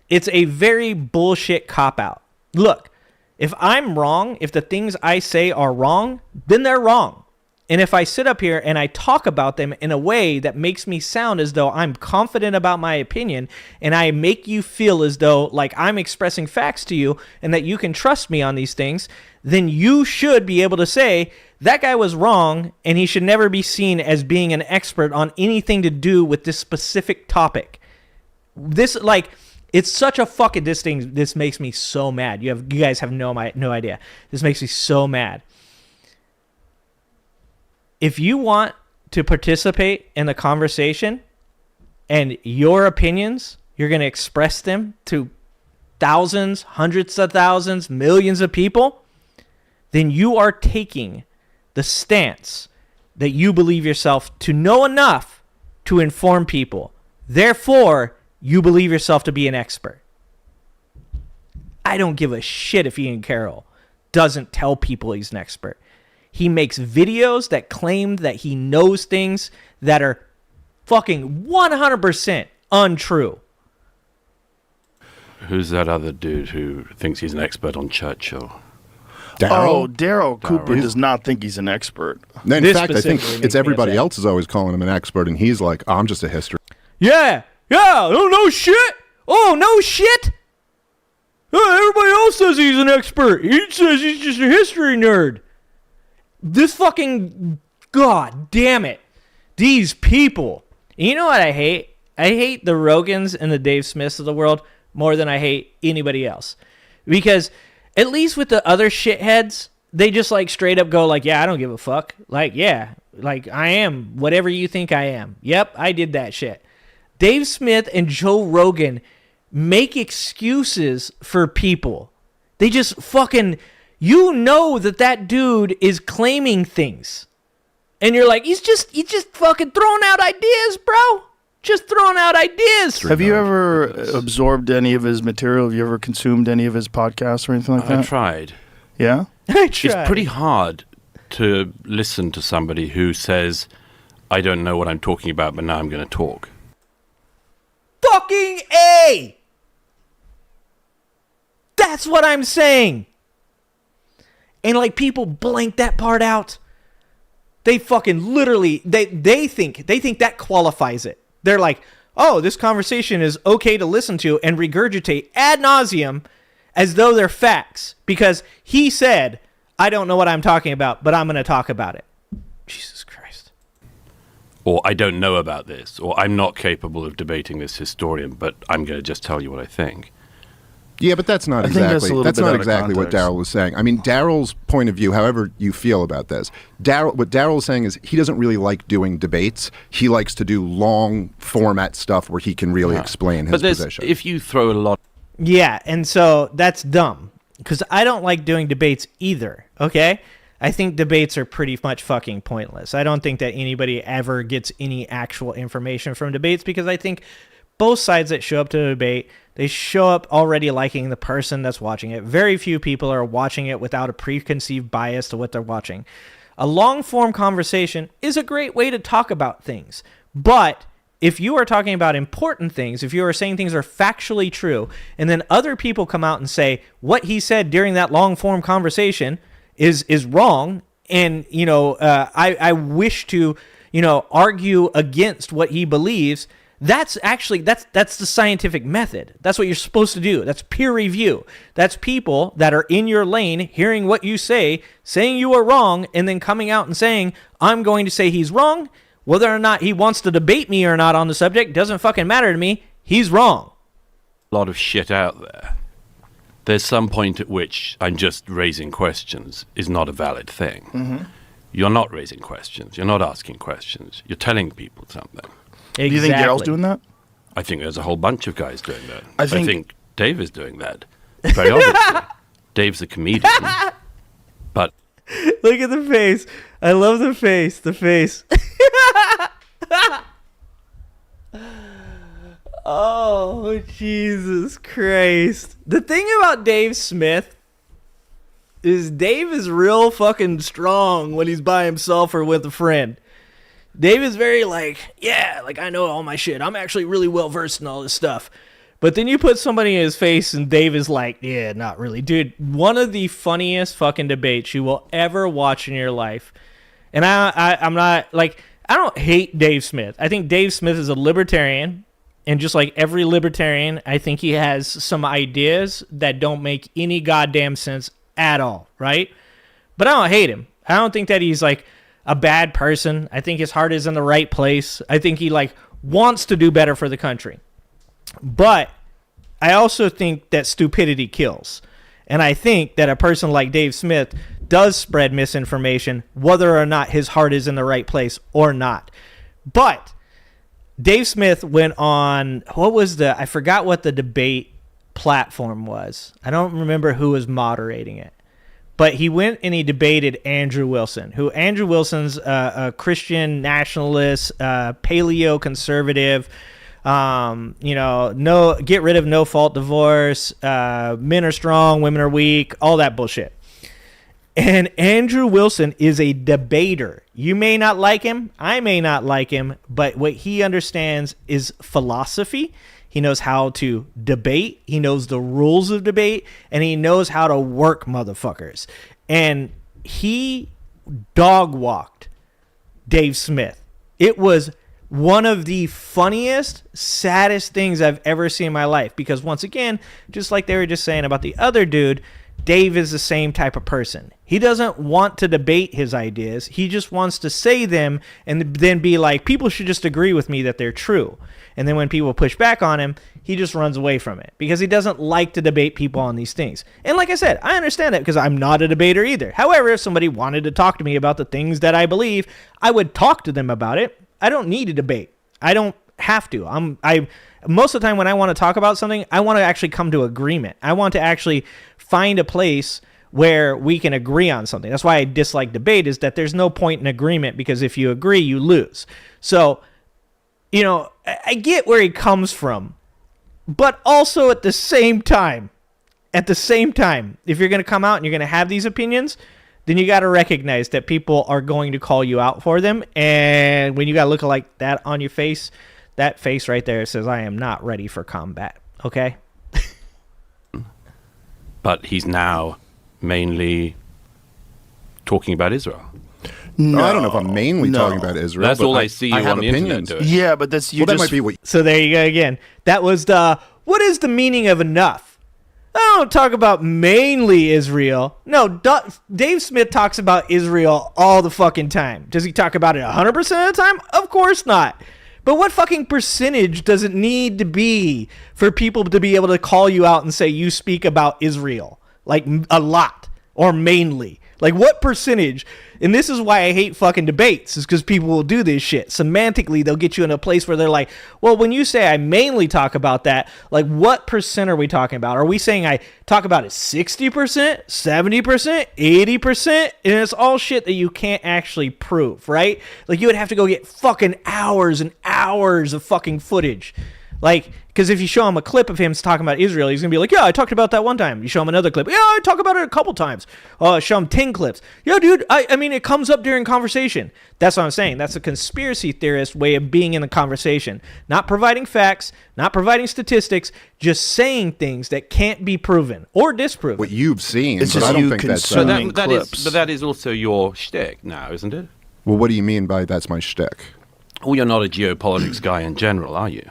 it's a very bullshit cop-out. Look, if I'm wrong, if the things I say are wrong, then they're wrong. And if I sit up here and I talk about them in a way that makes me sound as though I'm confident about my opinion, and I make you feel as though like I'm expressing facts to you and that you can trust me on these things, then you should be able to say, that guy was wrong and he should never be seen as being an expert on anything to do with this specific topic. This, like, it's such a fucking, this makes me so mad. You guys have no idea. This makes me so mad. If you want to participate in the conversation and your opinions, you're going to express them to thousands, hundreds of thousands, millions of people, then you are taking the stance that you believe yourself to know enough to inform people. Therefore, you believe yourself to be an expert. I don't give a shit if Ian Carroll doesn't tell people he's an expert. He makes videos that claim that he knows things that are fucking 100% untrue. Who's that other dude who thinks he's an expert on Churchill? Oh, Daryl Cooper does not think he's an expert. In fact, I think it's everybody else is always calling him an expert, and he's like, oh, I'm just a history. Yeah, oh, no shit. Oh, no shit. Everybody else says he's an expert. He says he's just a history nerd. This fucking, god damn it. These people. You know what I hate? I hate the Rogans and the Dave Smiths of the world more than I hate anybody else. Because at least with the other shitheads, they just like straight up go like, yeah, I don't give a fuck. Like, yeah, like I am whatever you think I am. Yep, I did that shit. Dave Smith and Joe Rogan make excuses for people. They just fucking, you know that dude is claiming things. And you're like, he's just fucking throwing out ideas, bro. Just throwing out ideas. Have you ever absorbed any of his material? Have you ever consumed any of his podcasts or anything like that? I tried. Yeah? I tried. It's pretty hard to listen to somebody who says, I don't know what I'm talking about, but now I'm going to talk. Fucking A! That's what I'm saying. And like people blank that part out. They fucking literally, they think that qualifies it. They're like, oh, this conversation is okay to listen to and regurgitate ad nauseum as though they're facts. Because he said, I don't know what I'm talking about, but I'm going to talk about it. Jesus Christ. Or I don't know about this. Or I'm not capable of debating this historian, but I'm going to just tell you what I think. Yeah, but that's not exactly what Daryl was saying. I mean, Daryl's point of view, however you feel about this, what Daryl is saying is he doesn't really like doing debates. He likes to do long format stuff where he can really explain his position. If you throw a lot... Yeah, and so that's dumb. Because I don't like doing debates either, okay? I think debates are pretty much fucking pointless. I don't think that anybody ever gets any actual information from debates because I think both sides that show up to a debate, they show up already liking the person that's watching it. Very few people are watching it without a preconceived bias to what they're watching. A long-form conversation is a great way to talk about things. But if you are talking about important things, if you are saying things are factually true, and then other people come out and say what he said during that long-form conversation is wrong, and I wish to argue against what he believes, that's the scientific method. That's what you're supposed to do. That's peer review. That's people that are in your lane hearing what you say, saying you are wrong, and then coming out and saying, I'm going to say he's wrong, Whether or not he wants to debate me or not on the subject doesn't fucking matter to me. He's wrong. A lot of shit out there. There's some point at which I'm just raising questions is not a valid thing. Mm-hmm. You're not raising questions. You're not asking questions. You're telling people something. Exactly. Do you think Daryl's doing that? I think there's a whole bunch of guys doing that. I think Dave is doing that. Very obviously. Dave's a comedian. But look at the face. I love the face. The face. Oh, Jesus Christ. The thing about Dave Smith is Dave is real fucking strong when he's by himself or with a friend. Dave is very like, yeah, like I know all my shit. I'm actually really well versed in all this stuff. But then you put somebody in his face and Dave is like, yeah, not really. Dude, one of the funniest fucking debates you will ever watch in your life. And I'm not, like, I don't hate Dave Smith. I think Dave Smith is a libertarian. And just like every libertarian, I think he has some ideas that don't make any goddamn sense at all, right? But I don't hate him. I don't think that he's like a bad person. I think his heart is in the right place. I think he like wants to do better for the country. But I also think that stupidity kills. And I think that a person like Dave Smith does spread misinformation, whether or not his heart is in the right place or not. But Dave Smith went on, I forgot what the debate platform was. I don't remember who was moderating it. But he went and he debated Andrew Wilson, who Andrew Wilson's a Christian nationalist, paleo conservative, get rid of no-fault divorce, men are strong, women are weak, all that bullshit. And Andrew Wilson is a debater. You may not like him. I may not like him. But what he understands is philosophy. He knows how to debate. He knows the rules of debate. And he knows how to work motherfuckers. And he dog-walked Dave Smith. It was one of the funniest, saddest things I've ever seen in my life. Because once again, just like they were just saying about the other dude, Dave is the same type of person. He doesn't want to debate his ideas. He just wants to say them and then be like, people should just agree with me that they're true. And then when people push back on him, he just runs away from it because he doesn't like to debate people on these things. And like I said, I understand that because I'm not a debater either. However, if somebody wanted to talk to me about the things that I believe, I would talk to them about it. I don't need a debate. I don't have to. Most of the time when I want to talk about something, I want to actually come to agreement. I want to actually find a place where we can agree on something. That's why I dislike debate, is that there's no point in agreement, because if you agree, you lose. So, I get where he comes from, but also at the same time, if you're going to come out and you're going to have these opinions, then you got to recognize that people are going to call you out for them. And when you got to look like that on your face, that face right there says, I am not ready for combat. Okay? But he's now mainly talking about Israel. No, I don't know if I'm mainly talking about Israel. That's all I see you on the internet doing. Yeah, but that's that might be what. So there you go again. That was what is the meaning of enough? I don't talk about mainly Israel. No, Dave Smith talks about Israel all the fucking time. Does he talk about it 100% of the time? Of course not. But what fucking percentage does it need to be for people to be able to call you out and say you speak about Israel? Like a lot or mainly. Like what percentage? And this is why I hate fucking debates, is because people will do this shit. Semantically, they'll get you in a place where they're like, well, when you say I mainly talk about that, like what percent are we talking about? Are we saying I talk about it 60%, 70%, 80%? And it's all shit that you can't actually prove, right? Like you would have to go get fucking hours and hours of fucking footage. Like, because if you show him a clip of him talking about Israel, he's going to be like, yeah, I talked about that one time. You show him another clip. Yeah, I talk about it a couple times. Show him 10 clips. Yeah, dude, I mean, it comes up during conversation. That's what I'm saying. That's a conspiracy theorist way of being in the conversation. Not providing facts, not providing statistics, just saying things that can't be proven or disproven. What you've seen, it's but just I don't you think that's... consuming clips. But that is also your shtick now, isn't it? Well, what do you mean by that's my shtick? Well, you're not a geopolitics guy in general, are you?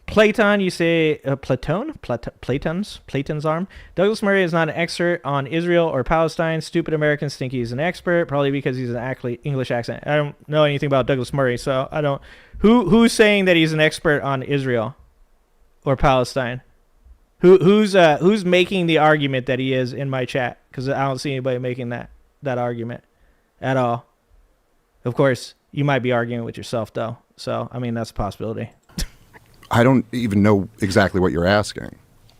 Platon, you say Platon's arm. Douglas Murray is not an expert on Israel or Palestine. Stupid Americans think he's an expert, probably because he's an English accent. I don't know anything about Douglas Murray, so I don't. Who's saying that he's an expert on Israel or Palestine? Who's making the argument that he is in my chat? Because I don't see anybody making that argument at all. Of course, you might be arguing with yourself though. So I mean that's a possibility. I don't even know exactly what you're asking.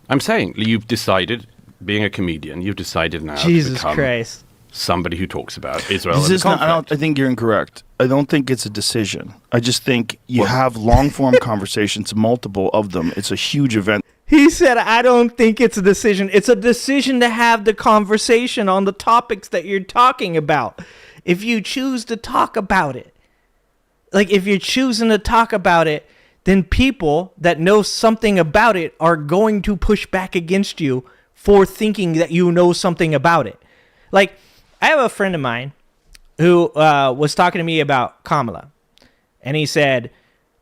I'm saying you've decided, being a comedian, you've decided now Jesus to become Christ. somebody who talks about Israel and the conflict. I think you're incorrect. I don't think it's a decision. I just think you have long-form conversations, multiple of them. It's a huge event. He said, I don't think it's a decision. It's a decision to have the conversation on the topics that you're talking about. If you choose to talk about it, like if you're choosing to talk about it, then people that know something about it are going to push back against you for thinking that you know something about it. Like, I have a friend of mine who was talking to me about Kamala. And he said,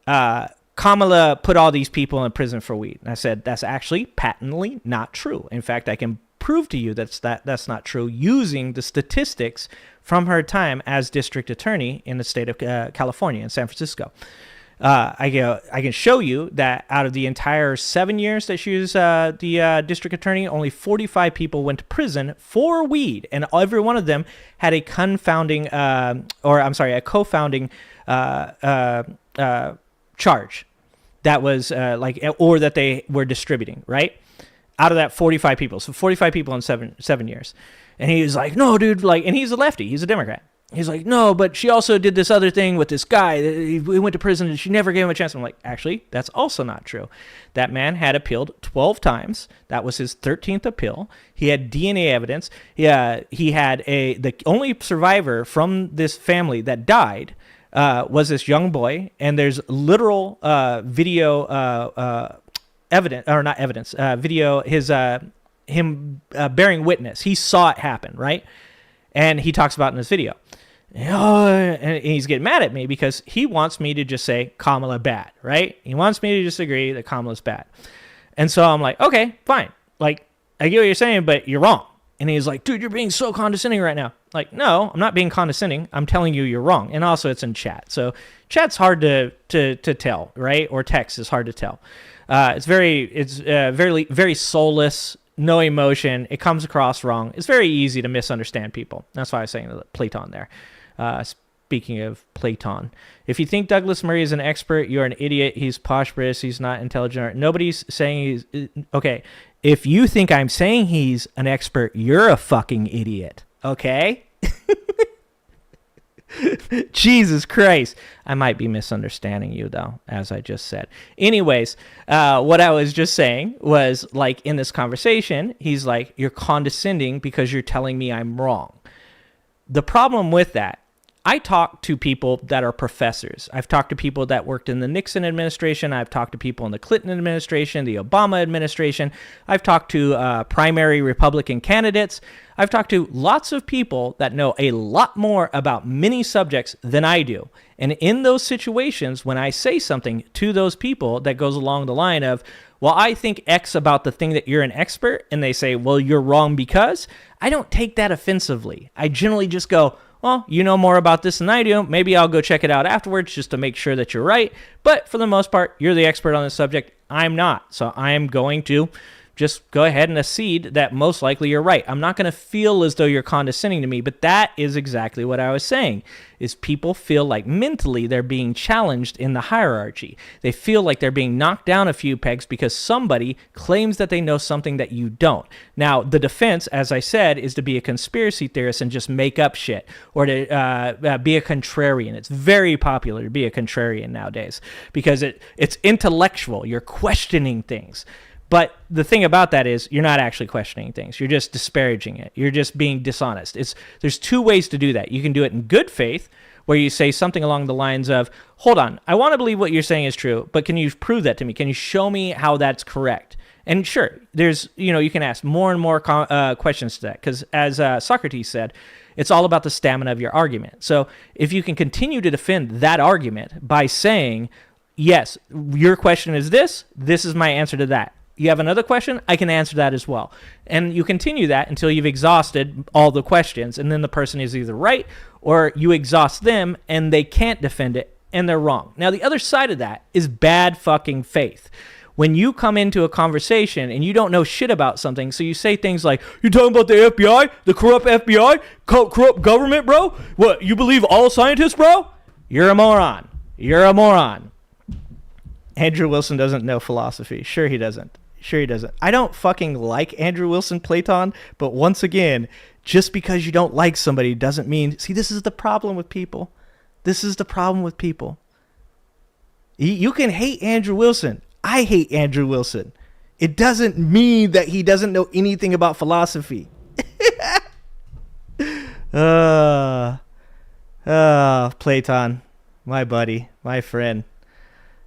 Kamala put all these people in prison for weed. And I said, that's actually patently not true. In fact, I can prove to you that's not true using the statistics from her time as district attorney in the state of California in San Francisco. I can show you that out of the entire 7 years that she was the district attorney, only 45 people went to prison for weed, and every one of them had a co-founding charge that was or that they were distributing, right? Out of that 45 people, so 45 people in seven years, and he was like, "No, dude," and he's a lefty, he's a Democrat. He's like, no, but she also did this other thing with this guy. He went to prison and she never gave him a chance. I'm like, actually, that's also not true. That man had appealed 12 times. That was his 13th appeal. He had DNA evidence. He had the only survivor from this family that died was this young boy. And there's literal video evidence, or not evidence, video, him bearing witness. He saw it happen, right? And he talks about it in this video. And he's getting mad at me because he wants me to just say Kamala bad, right? He wants me to just agree that Kamala's bad. And so I'm like, okay, fine. Like, I get what you're saying, but you're wrong. And he's like, dude, you're being so condescending right now. Like, no, I'm not being condescending. I'm telling you you're wrong. And also it's in chat. So chat's hard to tell, right? Or text is hard to tell. It's very soulless, no emotion. It comes across wrong. It's very easy to misunderstand people. That's why I was saying Platon there. Speaking of Platon, if you think Douglas Murray is an expert, you're an idiot. He's prosperous. He's not intelligent. Nobody's saying he's okay. If you think I'm saying he's an expert, you're a fucking idiot. Okay? Jesus Christ. I might be misunderstanding you, though, as I just said. Anyways, what I was just saying was, like, in this conversation, he's like, you're condescending because you're telling me I'm wrong. The problem with that, I talk to people that are professors. I've talked to people that worked in the Nixon administration. I've talked to people in the Clinton administration, the Obama administration. I've talked to primary Republican candidates. I've talked to lots of people that know a lot more about many subjects than I do. And in those situations, when I say something to those people that goes along the line of, well, I think X about the thing that you're an expert, and they say, well, you're wrong because, I don't take that offensively. I generally just go, well, you know more about this than I do. Maybe I'll go check it out afterwards just to make sure that you're right. But for the most part, you're the expert on this subject. I'm not. So I'm going to just go ahead and accede that most likely you're right. I'm not going to feel as though you're condescending to me, but that is exactly what I was saying, is people feel like mentally they're being challenged in the hierarchy. They feel like they're being knocked down a few pegs because somebody claims that they know something that you don't. Now, the defense, as I said, is to be a conspiracy theorist and just make up shit, or to be a contrarian. It's very popular to be a contrarian nowadays because it's intellectual. You're questioning things. But the thing about that is you're not actually questioning things. You're just disparaging it. You're just being dishonest. There's two ways to do that. You can do it in good faith, where you say something along the lines of, hold on, I want to believe what you're saying is true, but can you prove that to me? Can you show me how that's correct? And sure, you can ask more and more questions to that, because as Socrates said, it's all about the stamina of your argument. So if you can continue to defend that argument by saying, yes, your question is this. This is my answer to that. You have another question? I can answer that as well. And you continue that until you've exhausted all the questions. And then the person is either right or you exhaust them and they can't defend it and they're wrong. Now, the other side of that is bad fucking faith. When you come into a conversation and you don't know shit about something, so you say things like, "You're talking about the FBI, the corrupt FBI, corrupt government, bro? What, you believe all scientists, bro? You're a moron. You're a moron." Andrew Wilson doesn't know philosophy. Sure he doesn't. Sure he doesn't. I don't fucking like Andrew Wilson Platon, but once again, just because you don't like somebody doesn't mean... See, this is the problem with people. This is the problem with people. You can hate Andrew Wilson. I hate Andrew Wilson. It doesn't mean that he doesn't know anything about philosophy. Platon, my buddy, my friend.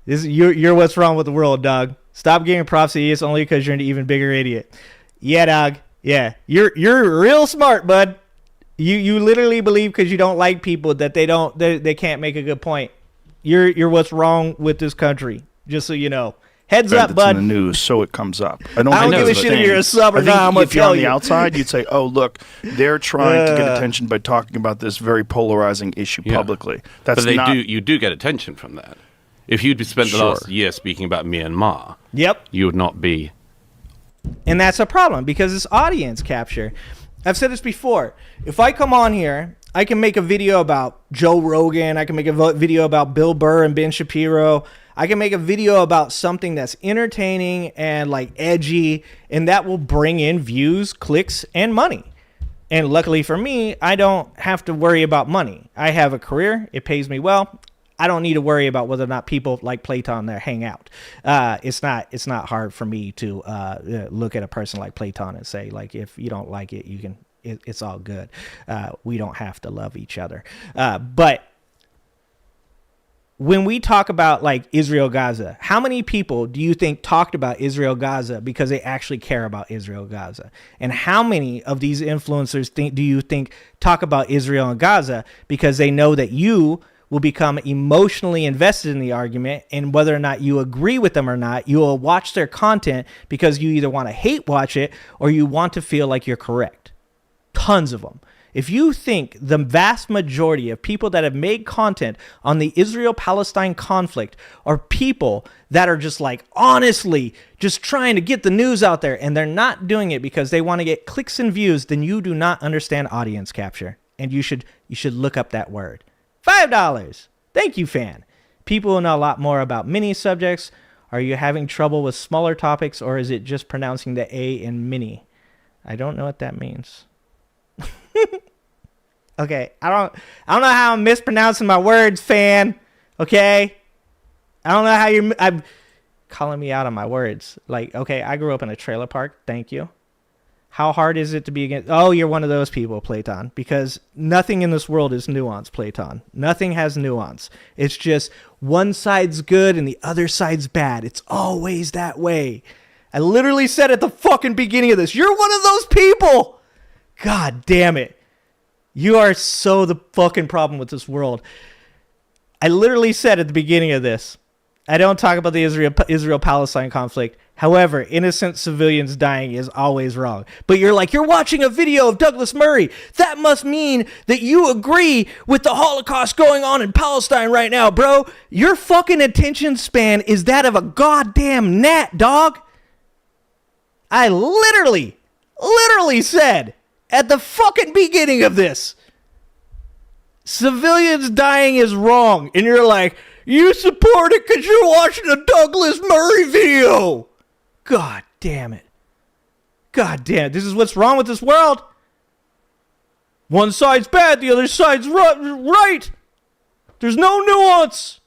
You're what's wrong with the world, dog. Stop giving props to idiots only because you're an even bigger idiot. Yeah, dog. Yeah, you're real smart, bud. You literally believe because you don't like people that they can't make a good point. You're what's wrong with this country. Just so you know. Heads up, bud. In the news, so it comes up. I don't give a shit if you're a sub or not. I'm if you're on the outside, you'd say, "Oh, look, they're trying to get attention by talking about this very polarizing issue publicly." That's you do get attention from that. If you'd spent the last year speaking about Myanmar, you would not be. And that's a problem because it's audience capture. I've said this before. If I come on here, I can make a video about Joe Rogan. I can make a video about Bill Burr and Ben Shapiro. I can make a video about something that's entertaining and like edgy, and that will bring in views, clicks, and money. And luckily for me, I don't have to worry about money. I have a career. It pays me well. I don't need to worry about whether or not people like Platon there hang out. It's not hard for me to look at a person like Platon and say, like, if you don't like it, you can. It's all good. We don't have to love each other. But when we talk about like Israel Gaza, how many people do you think talked about Israel Gaza because they actually care about Israel Gaza? And how many of these influencers do you think talk about Israel and Gaza because they know that you will become emotionally invested in the argument, and whether or not you agree with them or not, you will watch their content because you either want to hate watch it or you want to feel like you're correct. Tons of them. If you think the vast majority of people that have made content on the Israel-Palestine conflict are people that are just like honestly just trying to get the news out there and they're not doing it because they want to get clicks and views, then you do not understand audience capture. And you should look up that word. $5. Thank you, fan. People will know a lot more about mini subjects. Are you having trouble with smaller topics, or is it just pronouncing the A in mini? I don't know what that means. Okay, I don't know how I'm mispronouncing my words, fan. Okay, I don't know how I'm calling me out on my words. Like, okay, I grew up in a trailer park. Thank you. How hard is it to be against? Oh, you're one of those people, Platon. Because nothing in this world is nuance, Platon. Nothing has nuance. It's just one side's good and the other side's bad. It's always that way. I literally said at the fucking beginning of this, you're one of those people. God damn it. You are so the fucking problem with this world. I literally said at the beginning of this, I don't talk about the Israel-Palestine conflict. However, innocent civilians dying is always wrong. But you're like, you're watching a video of Douglas Murray. That must mean that you agree with the Holocaust going on in Palestine right now, bro. Your fucking attention span is that of a goddamn gnat, dog. I literally said at the fucking beginning of this, civilians dying is wrong. And you're like, you support it because you're watching a Douglas Murray video. God damn it. God damn it. This is what's wrong with this world. One side's bad, the other side's right. There's no nuance.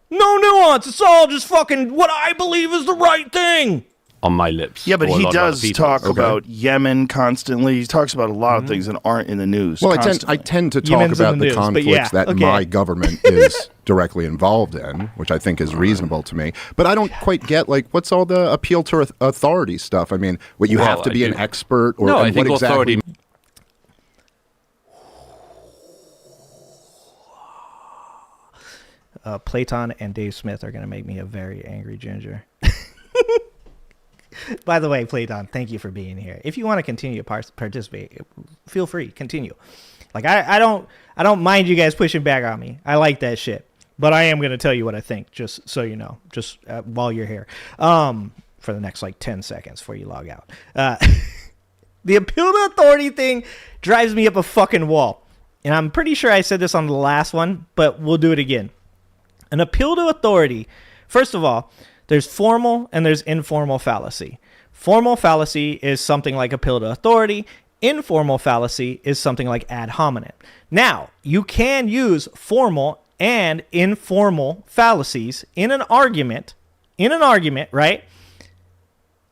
No nuance. It's all just fucking what I believe is the right thing. On my lips. Yeah, but he does talk about Yemen constantly. He talks about a lot of things that aren't in the news. Well, I tend to talk Yemen's about the news, conflicts that my government is directly involved in, which I think is reasonable to me. But I don't quite get, like, what's all the appeal to authority stuff? I mean, what you have to be an expert, or no, I think what exactly? Authority. Platon and Dave Smith are going to make me a very angry ginger. By the way, Platon, thank you for being here. If you want to continue to participate, feel free, continue. Like I don't mind you guys pushing back on me. I like that shit. But I am going to tell you what I think, just so you know, just while you're here, for the next 10 seconds before you log out. The appeal to authority thing drives me up a fucking wall. And I'm pretty sure I said this on the last one, but we'll do it again. An appeal to authority, first of all, there's formal and there's informal fallacy. Formal fallacy is something like appeal to authority. Informal fallacy is something like ad hominem. Now, you can use formal and informal fallacies in an argument, right?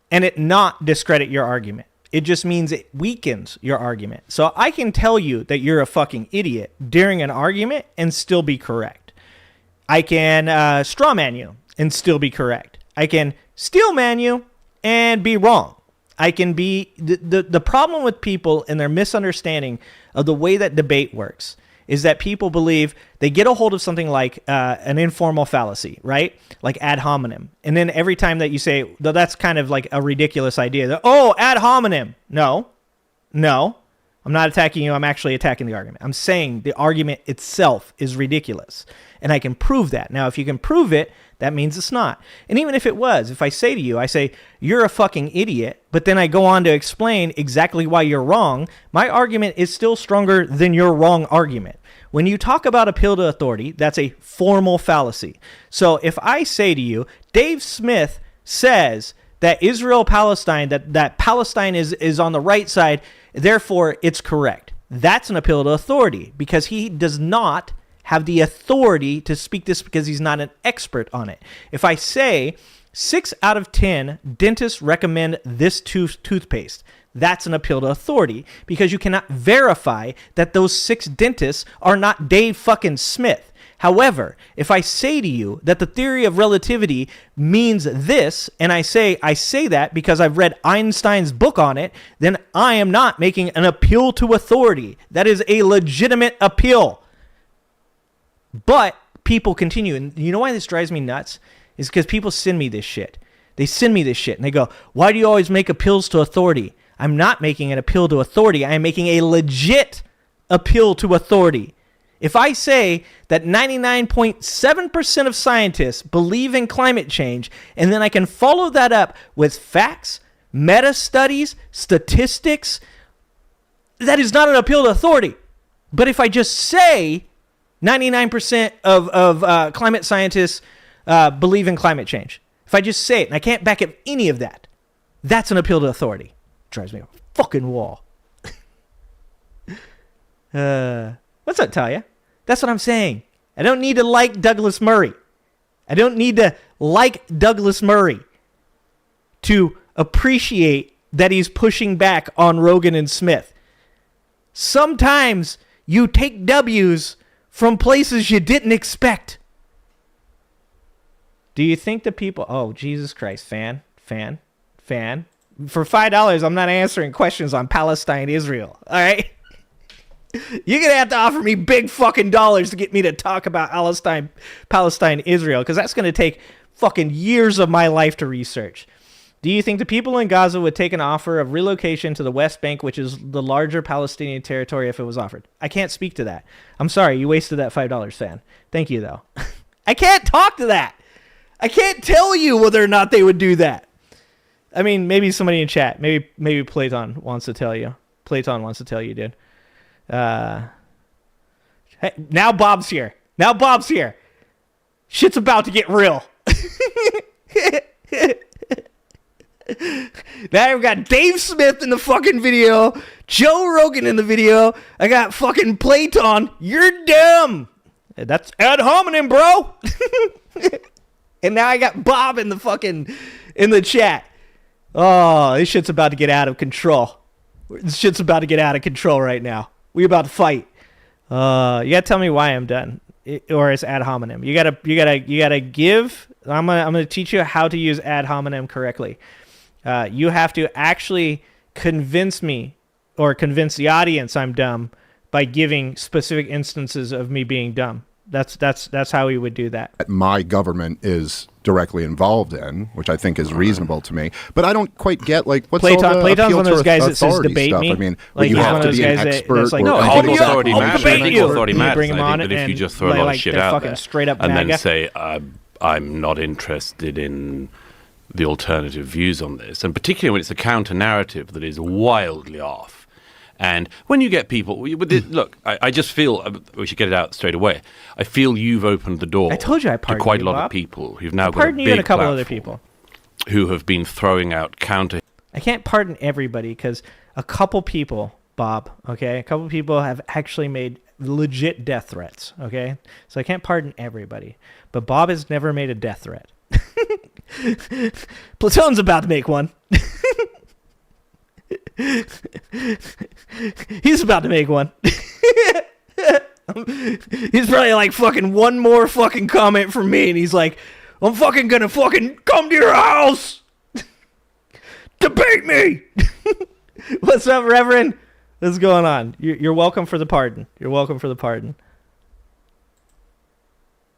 And it not discredit your argument. It just means it weakens your argument. So I can tell you that you're a fucking idiot during an argument and still be correct. I can strawman you and still be correct. I can steelman you and be wrong. I can be... The problem with people and their misunderstanding of the way that debate works is that people believe they get a hold of something like an informal fallacy, right? Like ad hominem. And then every time that you say, that's kind of like a ridiculous idea. That, ad hominem. No. I'm not attacking you. I'm actually attacking the argument. I'm saying the argument itself is ridiculous. And I can prove that. Now, if you can prove it, that means it's not. And even if it was, if I say to you, I say, you're a fucking idiot, but then I go on to explain exactly why you're wrong, my argument is still stronger than your wrong argument. When you talk about appeal to authority, that's a formal fallacy. So if I say to you, Dave Smith says that Israel-Palestine, that Palestine is on the right side, therefore it's correct. That's an appeal to authority because he does not have the authority to speak this because he's not an expert on it. If I say 6 out of 10 dentists recommend this toothpaste, that's an appeal to authority because you cannot verify that those 6 dentists are not Dave fucking Smith. However, if I say to you that the theory of relativity means this, and I say that because I've read Einstein's book on it, then I am not making an appeal to authority. That is a legitimate appeal. But people continue. And you know why this drives me nuts? Is because people send me this shit. They send me this shit and they go, why do you always make appeals to authority? I'm not making an appeal to authority. I am making a legit appeal to authority. If I say that 99.7% of scientists believe in climate change, and then I can follow that up with facts, meta studies, statistics, that is not an appeal to authority. But if I just say 99% of climate scientists believe in climate change, if I just say it and I can't back up any of that, that's an appeal to authority. It drives me a fucking wall. What's up, Talia? That's what I'm saying. I don't need to like Douglas Murray. I don't need to like Douglas Murray to appreciate that he's pushing back on Rogan and Smith. Sometimes you take W's from places you didn't expect. Do you think the people... Oh, Jesus Christ. Fan. For $5, I'm not answering questions on Palestine, Israel. All right? You're going to have to offer me big fucking dollars to get me to talk about Palestine, Israel, because that's going to take fucking years of my life to research. Do you think the people in Gaza would take an offer of relocation to the West Bank, which is the larger Palestinian territory, if it was offered? I can't speak to that. I'm sorry, you wasted that $5, fan. Thank you, though. I can't talk to that. I can't tell you whether or not they would do that. I mean, maybe somebody in chat. Maybe Platon wants to tell you. Platon wants to tell you, dude. Hey, now Bob's here. Shit's about to get real. Now I've got Dave Smith in the fucking video, Joe Rogan in the video. I got fucking Platon. You're dumb. That's ad hominem, bro. And now I got Bob in the chat. Oh, this shit's about to get out of control. This shit's about to get out of control right now. We about to fight. You gotta tell me why I'm done, or it's ad hominem. You gotta give. I'm gonna teach you how to use ad hominem correctly. You have to actually convince me or convince the audience I'm dumb by giving specific instances of me being dumb. That's how we would do that. My government is directly involved in, which I think is reasonable to me. But I don't quite get what's Platon's all the one of those guys that says authority debate stuff. me. I mean, Like, you he's have one to of those be an guys expert. that's like, or no, an I think expert. authority I'll matters. debate I think you. authority You matters. bring him I on think that if and you just throw a they, lot like, of shit they're out fucking there, straight up and MAGA. then say I'm not interested in the alternative views on this, and particularly when it's a counter narrative that is wildly off. And when you get people, look, I just feel we should get it out straight away. I feel you've opened the door. I told you I to pardoned quite you, a lot Bob. of people who've now got a Pardon big you and a couple platform, other people who have been throwing out counter. I can't pardon everybody because a couple people, Bob, okay, a couple people have actually made legit death threats, okay? So I can't pardon everybody. But Bob has never made a death threat. Platone's about to make one. He's about to make one. He's probably like fucking one more fucking comment from me and he's like, I'm fucking gonna fucking come to your house. Debate me. What's up, Reverend? What's going on? You're welcome for the pardon. You're welcome for the pardon.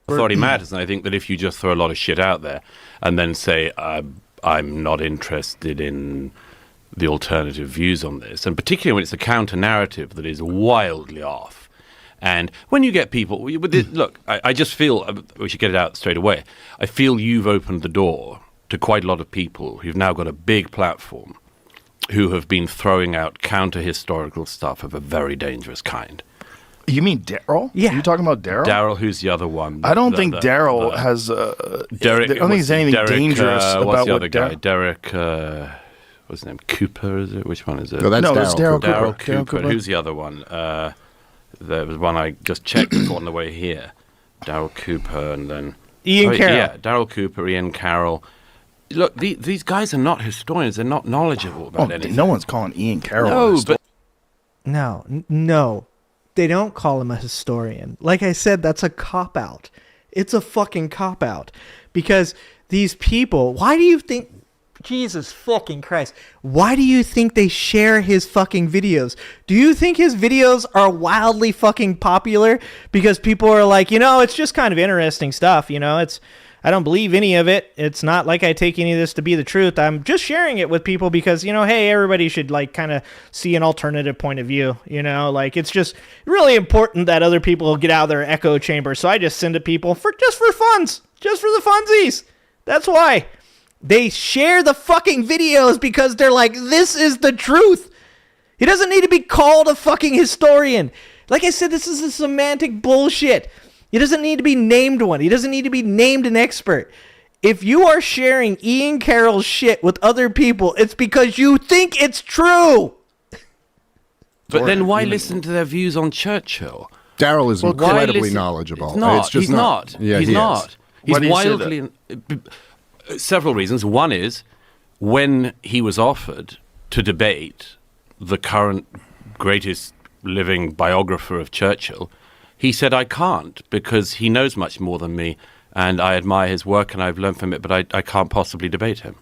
Authority matters, and I think that if you just throw a lot of shit out there and then say I'm not interested in the alternative views on this, and particularly when it's a counter narrative that is wildly off, and when you get people, look, I just feel we should get it out straight away. I feel you've opened the door to quite a lot of people who've now got a big platform, who have been throwing out counter historical stuff of a very dangerous kind. You mean Daryl? Yeah. Are you talking about Daryl? Daryl, who's the other one? I don't think Daryl has. Derek. I don't think there's anything dangerous what's about the what other guy? Derek. What's his name? Cooper, is it? Which one is it? No, that's that's Daryl Cooper. Daryl Cooper. Cooper. Who's the other one? There was one I just checked on the way here. Daryl Cooper, and then Ian Carroll. Yeah, Daryl Cooper, Ian Carroll. Look, these guys are not historians. They're not knowledgeable about anything. No one's calling Ian Carroll. No, but No. They don't call him a historian. Like I said, that's a cop-out. It's a fucking cop-out. Because these people, why do you think... Jesus fucking Christ. Why do you think they share his fucking videos? Do you think his videos are wildly fucking popular? Because people are like, it's just kind of interesting stuff, I don't believe any of it. It's not like I take any of this to be the truth. I'm just sharing it with people because, hey, everybody should kind of see an alternative point of view, it's just really important that other people get out of their echo chamber. So I just send it people for funds, just for the funsies. That's why they share the fucking videos, because they're like, this is the truth. He doesn't need to be called a fucking historian. Like I said, this is a semantic bullshit. He doesn't need to be named one. He doesn't need to be named an expert. If you are sharing Ian Carroll's shit with other people, it's because you think it's true. But then why listen to their views on Churchill? Daryl is incredibly knowledgeable. He's not. It's just he's not. Yeah, he's he not. is. He's Why do you say wildly. Several reasons. One is when he was offered to debate the current greatest living biographer of Churchill, he said, I can't, because he knows much more than me, and I admire his work and I've learned from it, but I can't possibly debate him.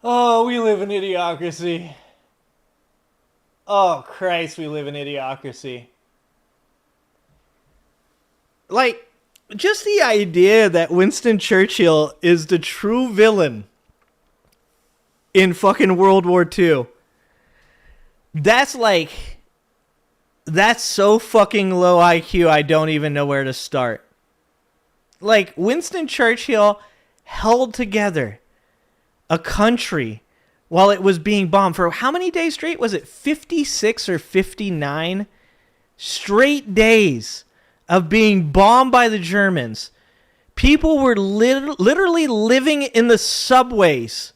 Oh, we live in idiocracy. Oh, Christ, we live in idiocracy. Like, just the idea that Winston Churchill is the true villain in fucking World War II. That's so fucking low IQ, I don't even know where to start. Like, Winston Churchill held together a country while it was being bombed for how many days straight? Was it 56 or 59 straight days of being bombed by the Germans? People were literally living in the subways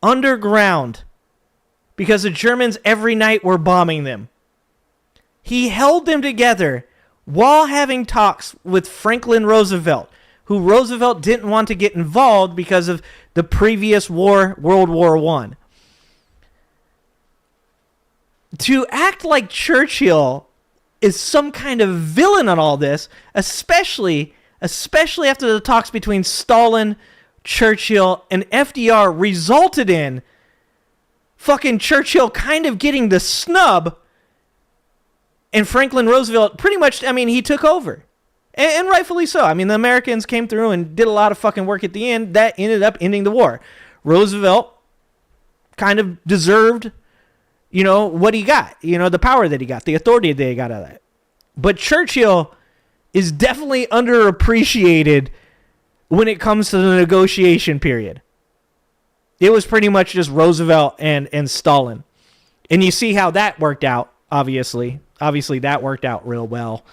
underground because the Germans every night were bombing them. He held them together while having talks with Franklin Roosevelt, who Roosevelt didn't want to get involved because of the previous war, World War I. To act like Churchill is some kind of villain on all this, especially after the talks between Stalin, Churchill, and FDR resulted in fucking Churchill kind of getting the snub And Franklin Roosevelt pretty much, I mean, he took over. And rightfully so. I mean, the Americans came through and did a lot of fucking work at the end. That ended up ending the war. Roosevelt kind of deserved, what he got. The power that he got, the authority that he got out of that. But Churchill is definitely underappreciated when it comes to the negotiation period. It was pretty much just Roosevelt and Stalin. And you see how that worked out, obviously. Obviously, that worked out real well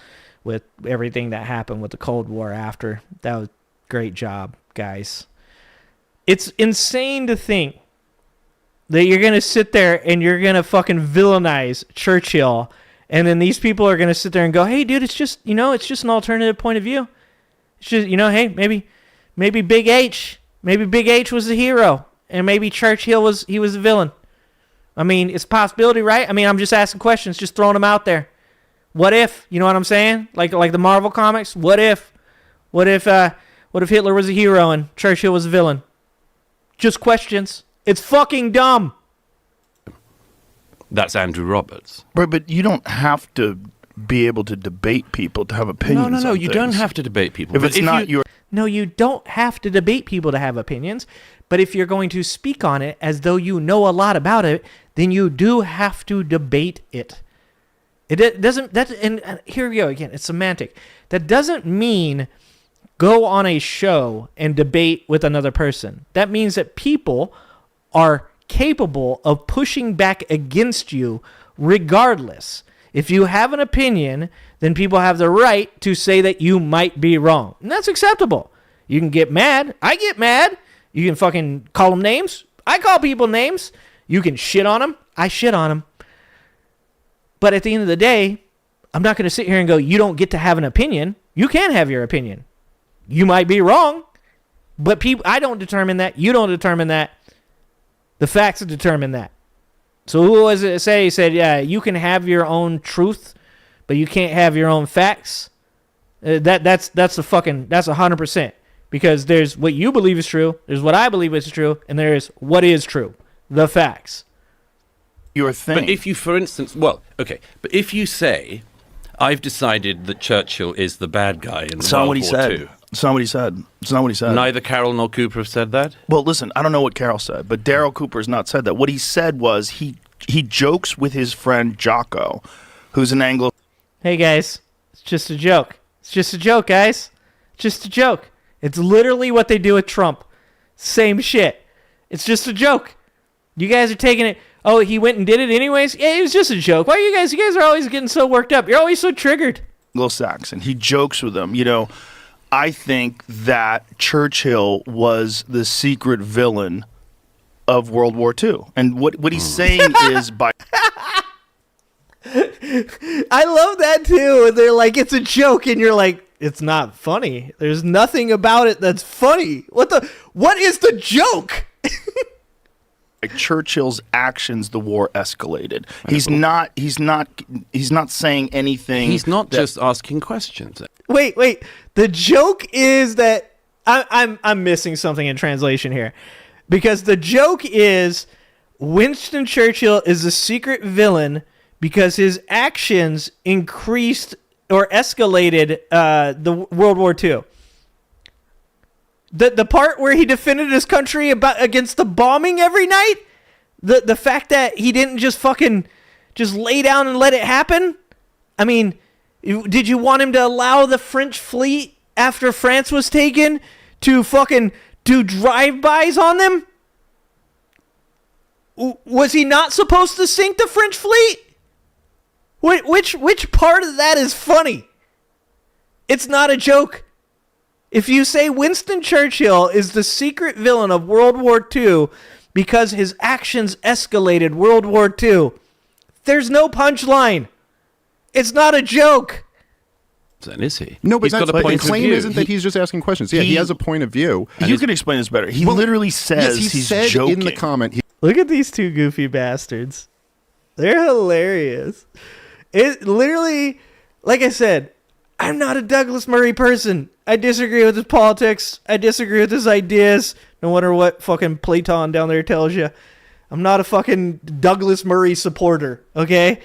with everything that happened with the Cold War after. That was a great job, guys. It's insane to think that you're going to sit there and you're going to fucking villainize Churchill, and then these people are going to sit there and go, hey, dude, it's just, it's just an alternative point of view. It's just, hey, maybe Big H was the hero, and maybe Churchill was the villain. I mean, it's a possibility, right? I mean, I'm just asking questions, just throwing them out there. What if? You know what I'm saying? Like the Marvel comics. What if Hitler was a hero and Churchill was a villain? Just questions. It's fucking dumb. That's Andrew Roberts. But you don't have to be able to debate people to have opinions. No. on You things. don't have to debate people. If it's not your... No, you don't have to debate people to have opinions. But if you're going to speak on it as though you know a lot about it, then you do have to debate it. It doesn't, and here we go again, it's semantic. That doesn't mean go on a show and debate with another person. That means that people are capable of pushing back against you regardless. If you have an opinion, then people have the right to say that you might be wrong. And that's acceptable. You can get mad. I get mad. You can fucking call them names. I call people names. You can shit on them. I shit on them. But at the end of the day, I'm not going to sit here and go, you don't get to have an opinion. You can have your opinion. You might be wrong, but I don't determine that. You don't determine that. The facts determine that. So who was it say? He said, yeah, you can have your own truth, but you can't have your own facts. That's 100%. Because there's what you believe is true, there's what I believe is true, and there's what is true. The facts. Your thing. But if you, for instance, but if you say, I've decided that Churchill is the bad guy in World War II. It's not what he said. It's not what he said. Neither Carroll nor Cooper have said that? Well, listen, I don't know what Carroll said, but Daryl Cooper has not said that. What he said was he jokes with his friend Jocko, who's an Anglo... Hey, guys, it's just a joke. It's just a joke, guys. It's just a joke. It's literally what they do with Trump. Same shit. It's just a joke. You guys are taking it... Oh, he went and did it anyways? Yeah, it was just a joke. Why are you guys are always getting so worked up. You're always so triggered. Anglo-Saxon. He jokes with them. I think that Churchill was the secret villain of World War II. And what he's saying is by... I love that too. They're like, it's a joke. And you're like, it's not funny. There's nothing about it that's funny. What is the joke? Churchill's actions, the war escalated. He's not saying anything. He's not just asking questions. Wait. The joke is that I'm missing something in translation here, because the joke is Winston Churchill is the secret villain because his actions increased or escalated the World War II. The part where he defended his country against the bombing every night, the fact that he didn't just fucking just lay down and let it happen. I mean, did you want him to allow the French fleet after France was taken to fucking do drive-bys on them? Was he not supposed to sink the French fleet? Which part of that is funny? It's not a joke. If you say Winston Churchill is the secret villain of World War II because his actions escalated World War II, there's no punchline. It's not a joke. Then is he? No, but he's got a the point claim of view. isn't that he's just asking questions. Yeah, he has a point of view. You can explain this better. He literally says yes, he he's said joking. in the comment. Look at these two goofy bastards. They're hilarious. It literally, like I said, I'm not a Douglas Murray person. I disagree with his politics. I disagree with his ideas. No wonder what fucking Platon down there tells you. I'm not a fucking Douglas Murray supporter, okay?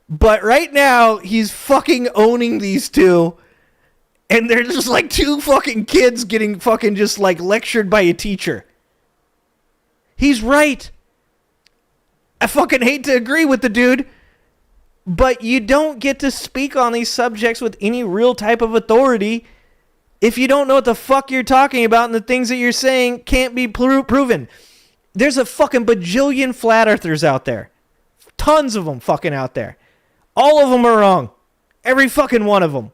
But right now, he's fucking owning these two. And they're just like two fucking kids getting fucking just like lectured by a teacher. He's right. I fucking hate to agree with the dude. But you don't get to speak on these subjects with any real type of authority if you don't know what the fuck you're talking about and the things that you're saying can't be proven. There's a fucking bajillion flat earthers out there. Tons of them fucking out there. All of them are wrong. Every fucking one of them.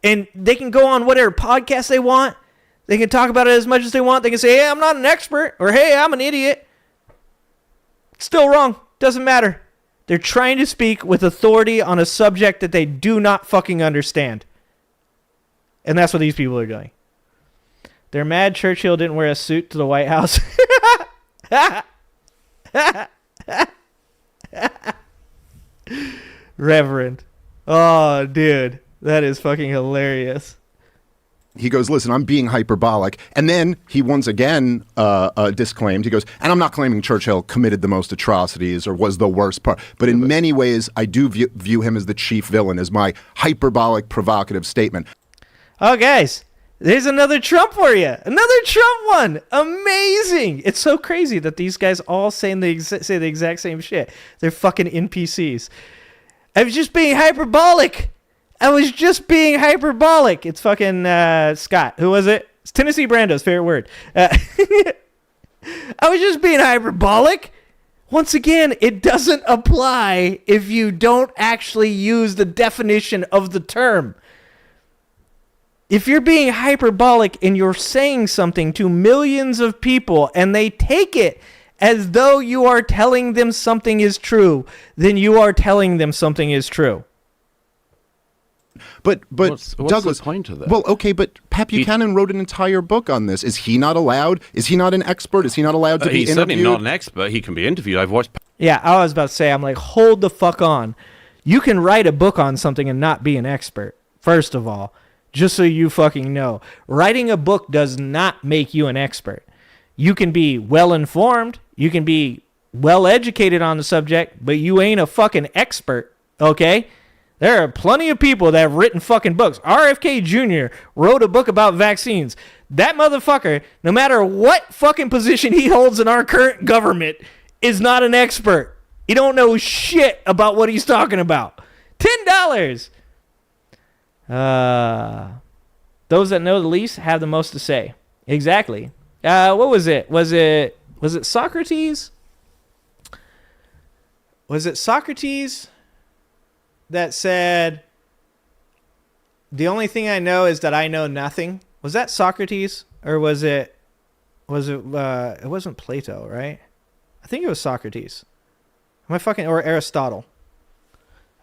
And they can go on whatever podcast they want. They can talk about it as much as they want. They can say, hey, I'm not an expert. Or, hey, I'm an idiot. Still wrong. Doesn't matter. They're trying to speak with authority on a subject that they do not fucking understand. And that's what these people are doing. They're mad Churchill didn't wear a suit to the White House. Reverend. Oh, dude. That is fucking hilarious. He goes, listen, I'm being hyperbolic. And then he once again disclaimed. He goes, and I'm not claiming Churchill committed the most atrocities or was the worst part. But in many ways, I do view him as the chief villain, as my hyperbolic, provocative statement. Oh, guys, there's another Trump for you. Another Trump one. Amazing. It's so crazy that these guys all say the exact same shit. They're fucking NPCs. I was just being hyperbolic. It's fucking Scott. Who was it? It's Tennessee Brando's favorite word. I was just being hyperbolic. Once again, it doesn't apply if you don't actually use the definition of the term. If you're being hyperbolic and you're saying something to millions of people and they take it as though you are telling them something is true, then you are telling them something is true. But what's Douglas, the point of that? Well, okay, but Pat Buchanan wrote an entire book on this. Is he not allowed? Is he not an expert? Is he not allowed to be he's interviewed? certainly not an expert. He can be interviewed. I've watched. Yeah, I was about to say, I'm like, hold the fuck on. You can write a book on something and not be an expert, first of all, just so you fucking know. Writing a book does not make you an expert. You can be well-informed, you can be well-educated on the subject, but you ain't a fucking expert, okay? There are plenty of people that have written fucking books. RFK Jr. wrote a book about vaccines. That motherfucker, no matter what fucking position he holds in our current government, is not an expert. He don't know shit about what he's talking about. $10. Those that know the least have the most to say. Exactly. What was it? Was it Socrates? Was it Socrates that said, the only thing I know is that I know nothing? Was that Socrates? Or was it it wasn't Plato, right? I think it was Socrates. Or Aristotle.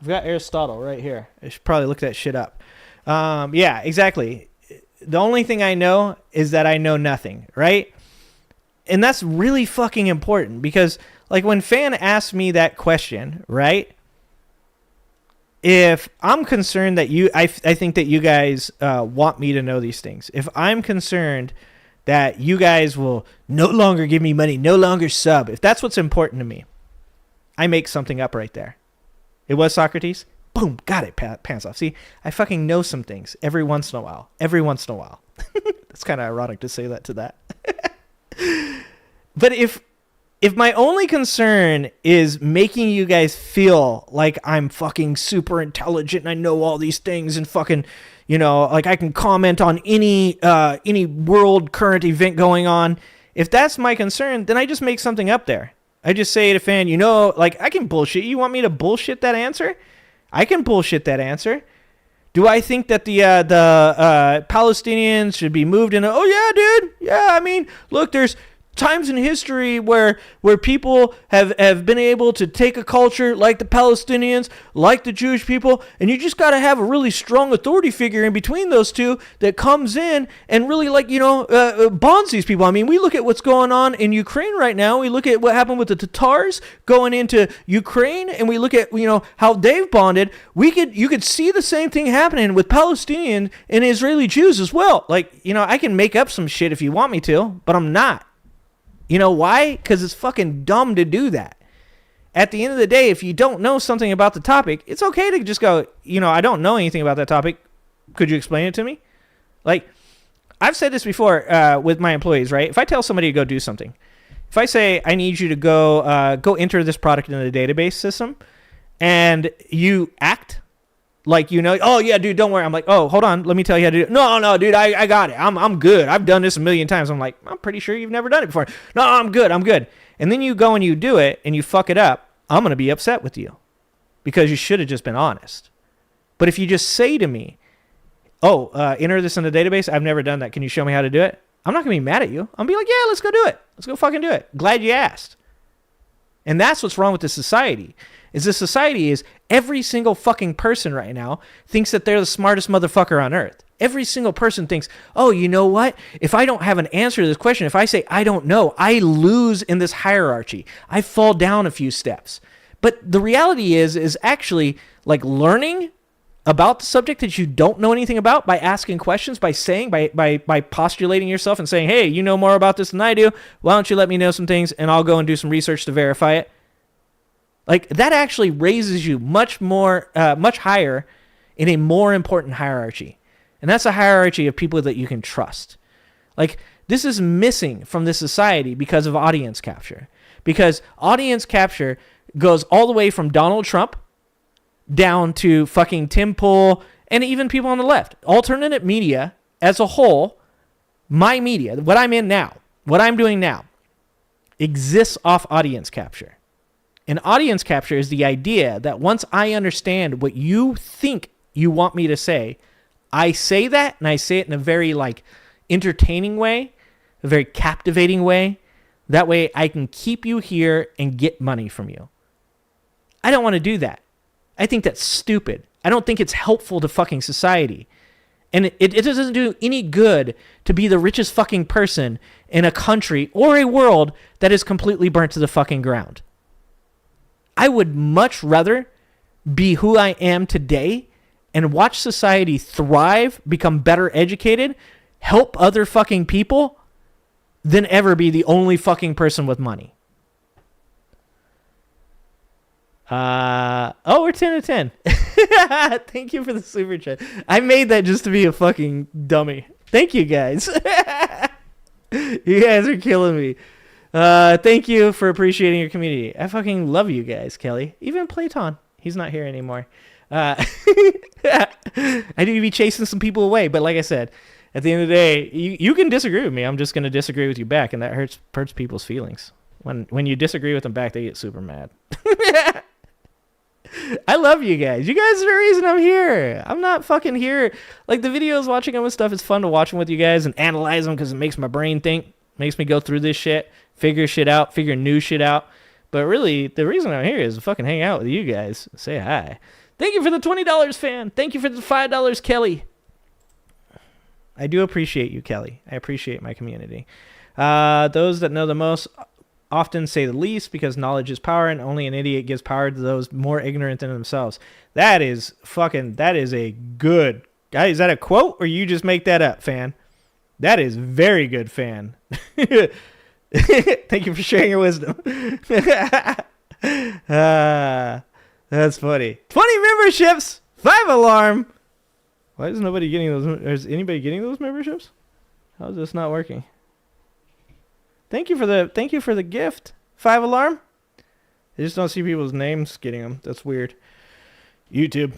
I've got Aristotle right here. I should probably look that shit up. Yeah, exactly. The only thing I know is that I know nothing, right? And that's really fucking important because, like, when Fan asked me that question, right? If I'm concerned that I think that you guys want me to know these things. If I'm concerned that you guys will no longer give me money, no longer sub, if that's what's important to me, I make something up right there. It was Socrates. Boom, got it, pants off. See, I fucking know some things every once in a while. It's kind of ironic to say that to that. But if my only concern is making you guys feel like I'm fucking super intelligent and I know all these things and fucking, you know, like I can comment on any world current event going on, if that's my concern, then I just make something up there. I just say to Fan, you know, like, I can bullshit. You want me to bullshit that answer? I can bullshit that answer. Do I think that the Palestinians should be moved in? Oh, yeah, dude. Yeah, I mean, look, there's times in history where people have been able to take a culture like the Palestinians, like the Jewish people, and you just got to have a really strong authority figure in between those two that comes in and really, like, you know, bonds these people. I mean, we look at what's going on in Ukraine right now. We look at what happened with the Tatars going into Ukraine, and we look at, you know, how they've bonded. You could see the same thing happening with Palestinian and Israeli Jews as well. Like, you know, I can make up some shit if you want me to, but I'm not. You know why? Because it's fucking dumb to do that. at the end of the day, if you don't know something about the topic, it's okay to just go, I don't know anything about that topic. Could you explain it to me? Like, I've said this before with my employees, right? If I tell somebody to go do something, if I say, I need you to go enter this product in the database system, and you act like oh, yeah, dude, don't worry. I'm like, oh, hold on. Let me tell you how to do it. No, dude, I got it. I'm good. I've done this a million times. I'm like, I'm pretty sure you've never done it before. No, I'm good. And then you go and you do it, and you fuck it up. I'm going to be upset with you because you should have just been honest. But if you just say to me, oh, enter this in the database, I've never done that. Can you show me how to do it? I'm not going to be mad at you. I'm going to be like, yeah, let's go do it. Let's go fucking do it. Glad you asked. And that's what's wrong with this society. This society is every single fucking person right now thinks that they're the smartest motherfucker on earth. Every single person thinks, oh, you know what? If I don't have an answer to this question, if I say I don't know, I lose in this hierarchy. I fall down a few steps. But the reality is actually like learning about the subject that you don't know anything about by asking questions, by saying, by postulating yourself and saying, hey, you know more about this than I do. Why don't you let me know some things and I'll go and do some research to verify it? Like that actually raises you much higher in a more important hierarchy. And that's a hierarchy of people that you can trust. Like this is missing from this society because of audience capture. Because audience capture goes all the way from Donald Trump down to fucking Tim Pool and even people on the left. Alternative media as a whole, my media, what I'm in now, what I'm doing now, exists off audience capture. And audience capture is the idea that once I understand what you think you want me to say, I say that, and I say it in a very like entertaining way, a very captivating way. That way I can keep you here and get money from you. I don't want to do that. I think that's stupid. I don't think it's helpful to fucking society. And it doesn't do any good to be the richest fucking person in a country or a world that is completely burnt to the fucking ground. I would much rather be who I am today and watch society thrive, become better educated, help other fucking people than ever be the only fucking person with money. We're 10 to 10. Thank you for the super chat. I made that just to be a fucking dummy. Thank you guys. You guys are killing me. Thank you for appreciating your community. I fucking love you guys, Kelly. Even Platon. He's not here anymore. I need to be chasing some people away, but like I said, at the end of the day, you can disagree with me. I'm just going to disagree with you back, and that hurts people's feelings. When you disagree with them back, they get super mad. I love you guys. You guys are the reason I'm here. I'm not fucking here. Like the videos, watching them and stuff, it's fun to watch them with you guys and analyze them because it makes my brain think. Makes me go through this shit, figure shit out, figure new shit out. But really, the reason I'm here is to fucking hang out with you guys. Say hi. Thank you for the $20, fan. Thank you for the $5, Kelly. I do appreciate you, Kelly. I appreciate my community. Those that know the most often say the least because knowledge is power and only an idiot gives power to those more ignorant than themselves. That is a good... Is that a quote or you just make that up, fan? That is very good, fan. Thank you for sharing your wisdom. That's funny. 20 memberships, 5 alarm. Why is nobody getting those? Is anybody getting those memberships? How is this not working? Thank you for the gift, 5 alarm. I just don't see people's names getting them. That's weird. YouTube.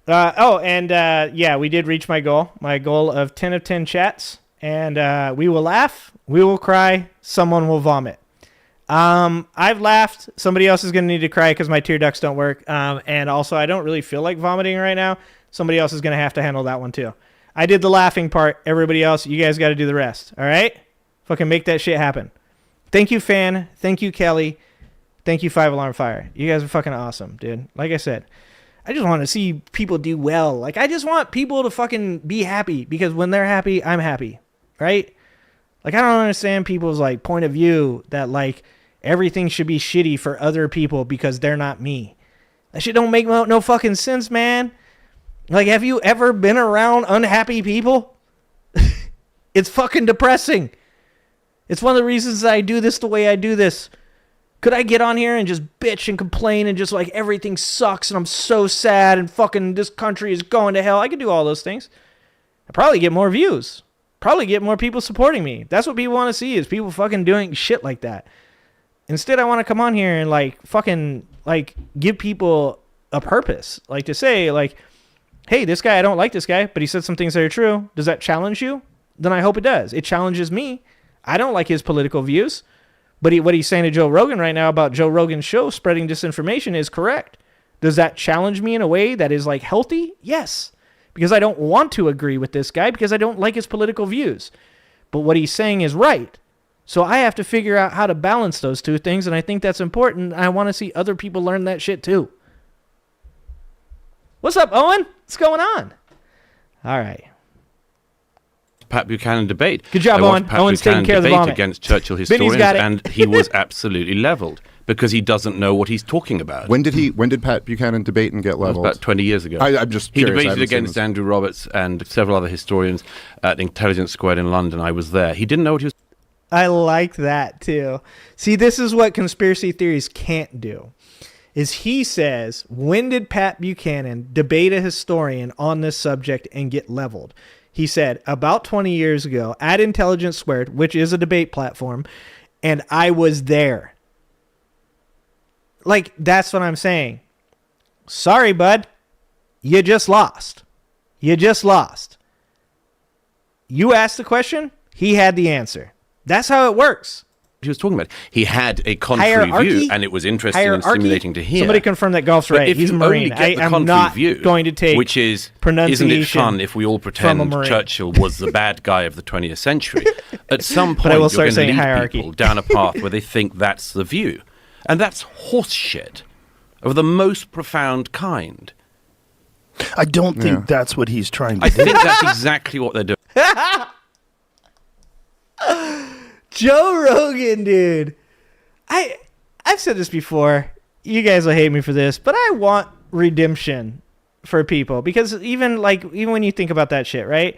Yeah, we did reach my goal of 10 of 10 chats. And we will laugh, we will cry, someone will vomit. I've laughed. Somebody else is going to need to cry because my tear ducts don't work. And also, I don't really feel like vomiting right now. Somebody else is going to have to handle that one too. I did the laughing part. Everybody else, you guys got to do the rest. All right? Fucking make that shit happen. Thank you, fan. Thank you, Kelly. Thank you, 5 Alarm Fire. You guys are fucking awesome, dude. Like I said, I just want to see people do well. Like, I just want people to fucking be happy because when they're happy, I'm happy. Right? Like, I don't understand people's, like, point of view that, like, everything should be shitty for other people because they're not me. That shit don't make no fucking sense, man. Like, have you ever been around unhappy people? It's fucking depressing. It's one of the reasons that I do this the way I do this. Could I get on here and just bitch and complain and just like everything sucks and I'm so sad and fucking this country is going to hell? I could do all those things. I'd probably get more views. Probably get more people supporting me. That's what people want to see, is people fucking doing shit like that. Instead, I want to come on here and like fucking like give people a purpose. Like to say like, hey, this guy, I don't like this guy, but he said some things that are true. Does that challenge you? Then I hope it does. It challenges me. I don't like his political views. But what he's saying to Joe Rogan right now about Joe Rogan's show spreading disinformation is correct. Does that challenge me in a way that is like healthy? Yes. Because I don't want to agree with this guy because I don't like his political views. But what he's saying is right. So I have to figure out how to balance those two things, and I think that's important. I want to see other people learn that shit too. What's up, Owen? What's going on? All right. Pat Buchanan debate. Good job, I watched Owen. Pat Owen's Buchanan taking care of the debate vomit. against Churchill Vinny's historians, got it. and he was absolutely leveled because he doesn't know what he's talking about. When did Pat Buchanan debate and get leveled? About 20 years ago. I'm just He curious. debated against Andrew Roberts and several other historians at Intelligence Squared in London. I was there. He didn't know what he was. I like that too. See, this is what conspiracy theories can't do. Is he says, when did Pat Buchanan debate a historian on this subject and get leveled? He said, about 20 years ago at Intelligence Squared, which is a debate platform, and I was there. Like, that's what I'm saying. Sorry, bud. You just lost. You just lost. You asked the question, he had the answer. That's how it works. He was talking about. He had a contrary view, and it was interesting and stimulating to hear. Somebody confirm that Golf's right. He's a Marine. I am not going to take which is pronunciation. Isn't it fun if we all pretend Churchill was the bad guy of the 20th century? At some point, you're going to lead people down a path where they think that's the view, and that's horse shit of the most profound kind. I don't think that's what he's trying to do. I think that's exactly what they're doing. Joe Rogan, dude. I've said this before. You guys will hate me for this, but I want redemption for people because even when you think about that shit, right?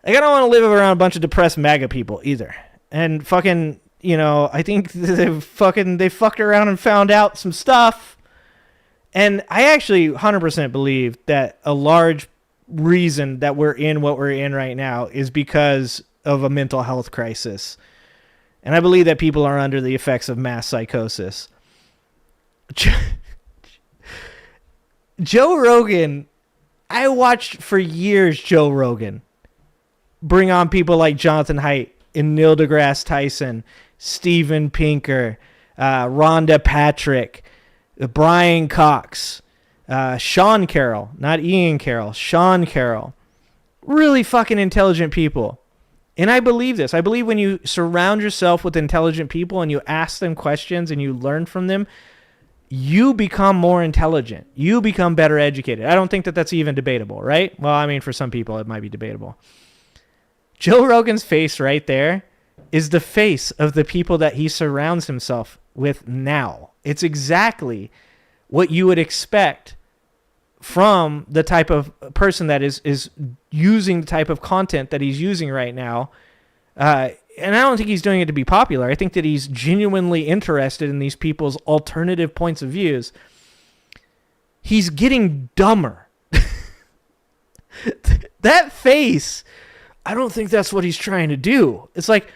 Like, I don't want to live around a bunch of depressed MAGA people either. And fucking, I think they fucked around and found out some stuff. And I actually 100% believe that a large reason that we're in what we're in right now is because of a mental health crisis. And I believe that people are under the effects of mass psychosis. Joe Rogan, I watched for years Joe Rogan bring on people like Jonathan Haidt and Neil deGrasse Tyson, Steven Pinker, Rhonda Patrick, Brian Cox, Sean Carroll, not Ian Carroll, Sean Carroll. Really fucking intelligent people. And I believe this. I believe when you surround yourself with intelligent people and you ask them questions and you learn from them, you become more intelligent. You become better educated. I don't think that that's even debatable, right? Well, I mean, for some people, it might be debatable. Joe Rogan's face right there is the face of the people that he surrounds himself with now. It's exactly what you would expect from the type of person that is using the type of content that he's using right now. And I don't think he's doing it to be popular. I think that he's genuinely interested in these people's alternative points of views. He's getting dumber. That face, I don't think that's what he's trying to do. It's like,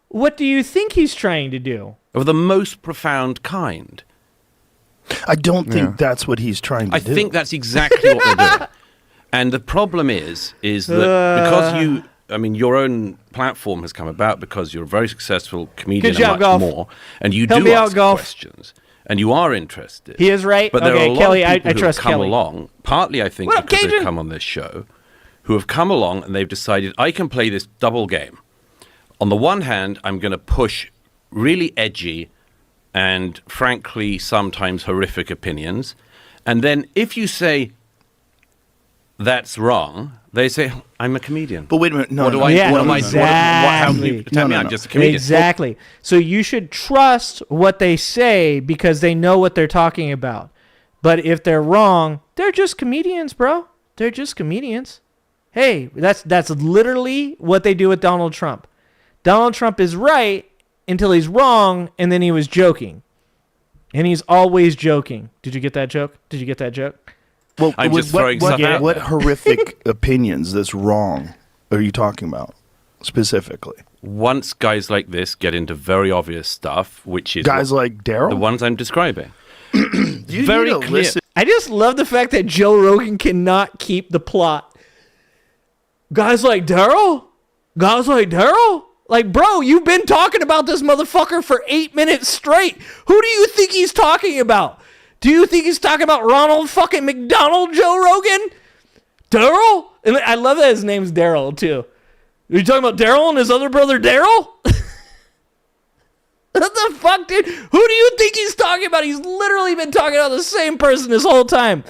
what do you think he's trying to do? Of the most profound kind. I don't think that's what he's trying to do. I think that's exactly what they're doing. And the problem is that because your own platform has come about because you're a very successful comedian and much more, and you do ask questions, and you are interested. He is right. But there are a lot Kelly, of people who have come Kelly along, partly I think because they've come on this show, who have come along and they've decided, I can play this double game. On the one hand, I'm going to push really edgy and frankly sometimes horrific opinions. And then if you say that's wrong, they say, I'm a comedian. But wait a minute. How can you pretend I'm just a comedian? Exactly. So you should trust what they say because they know what they're talking about. But if they're wrong, they're just comedians, bro. They're just comedians. Hey, that's literally what they do with Donald Trump. Donald Trump is right until he's wrong, and then he was joking. And he's always joking. Did you get that joke? Did you get that joke? Well, I'm just throwing stuff out what there. horrific opinions that's wrong are you talking about specifically? Once guys like this get into very obvious stuff, which is Guys like Daryl? the ones I'm describing. You very need to clear. listen. I just love the fact that Joe Rogan cannot keep the plot. Guys like Daryl? Guys like Daryl? Like, bro, you've been talking about this motherfucker for 8 minutes straight. Who do you think he's talking about? Do you think he's talking about Ronald fucking McDonald, Joe Rogan? Daryl? And I love that his name's Daryl, too. Are you talking about Daryl and his other brother, Daryl? What the fuck, dude? Who do you think he's talking about? He's literally been talking about the same person this whole time.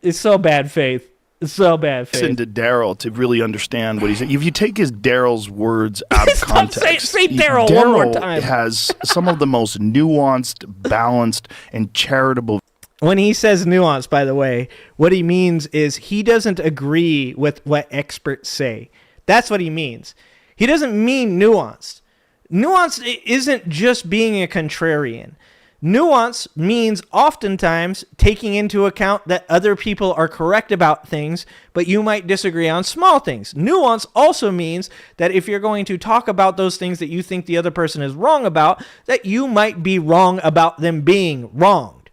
It's so bad faith. It's so bad faith. Listen to Daryl to really understand what he's saying. If you take Daryl's words out of Stop context, say Daryl one more time. Has some of the most nuanced, balanced, and charitable. When he says nuance, by the way, what he means is he doesn't agree with what experts say. That's what he means. He doesn't mean nuanced. Nuance isn't just being a contrarian. Nuance means oftentimes taking into account that other people are correct about things, but you might disagree on small things. Nuance also means that if you're going to talk about those things that you think the other person is wrong about, that you might be wrong about them being wronged.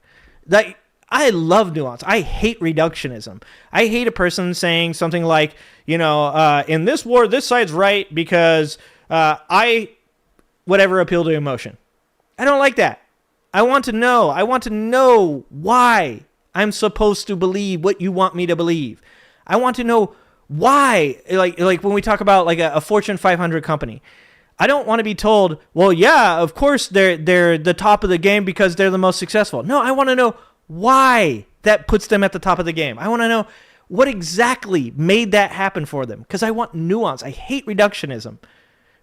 That I love nuance. I hate reductionism. I hate a person saying something like, in this war, this side's right because whatever appeal to emotion. I don't like that. I want to know why I'm supposed to believe what you want me to believe. I want to know why, like when we talk about like a Fortune 500 company, I don't want to be told, well, yeah, of course they're the top of the game because they're the most successful. No, I want to know why that puts them at the top of the game. I want to know what exactly made that happen for them because I want nuance. I hate reductionism.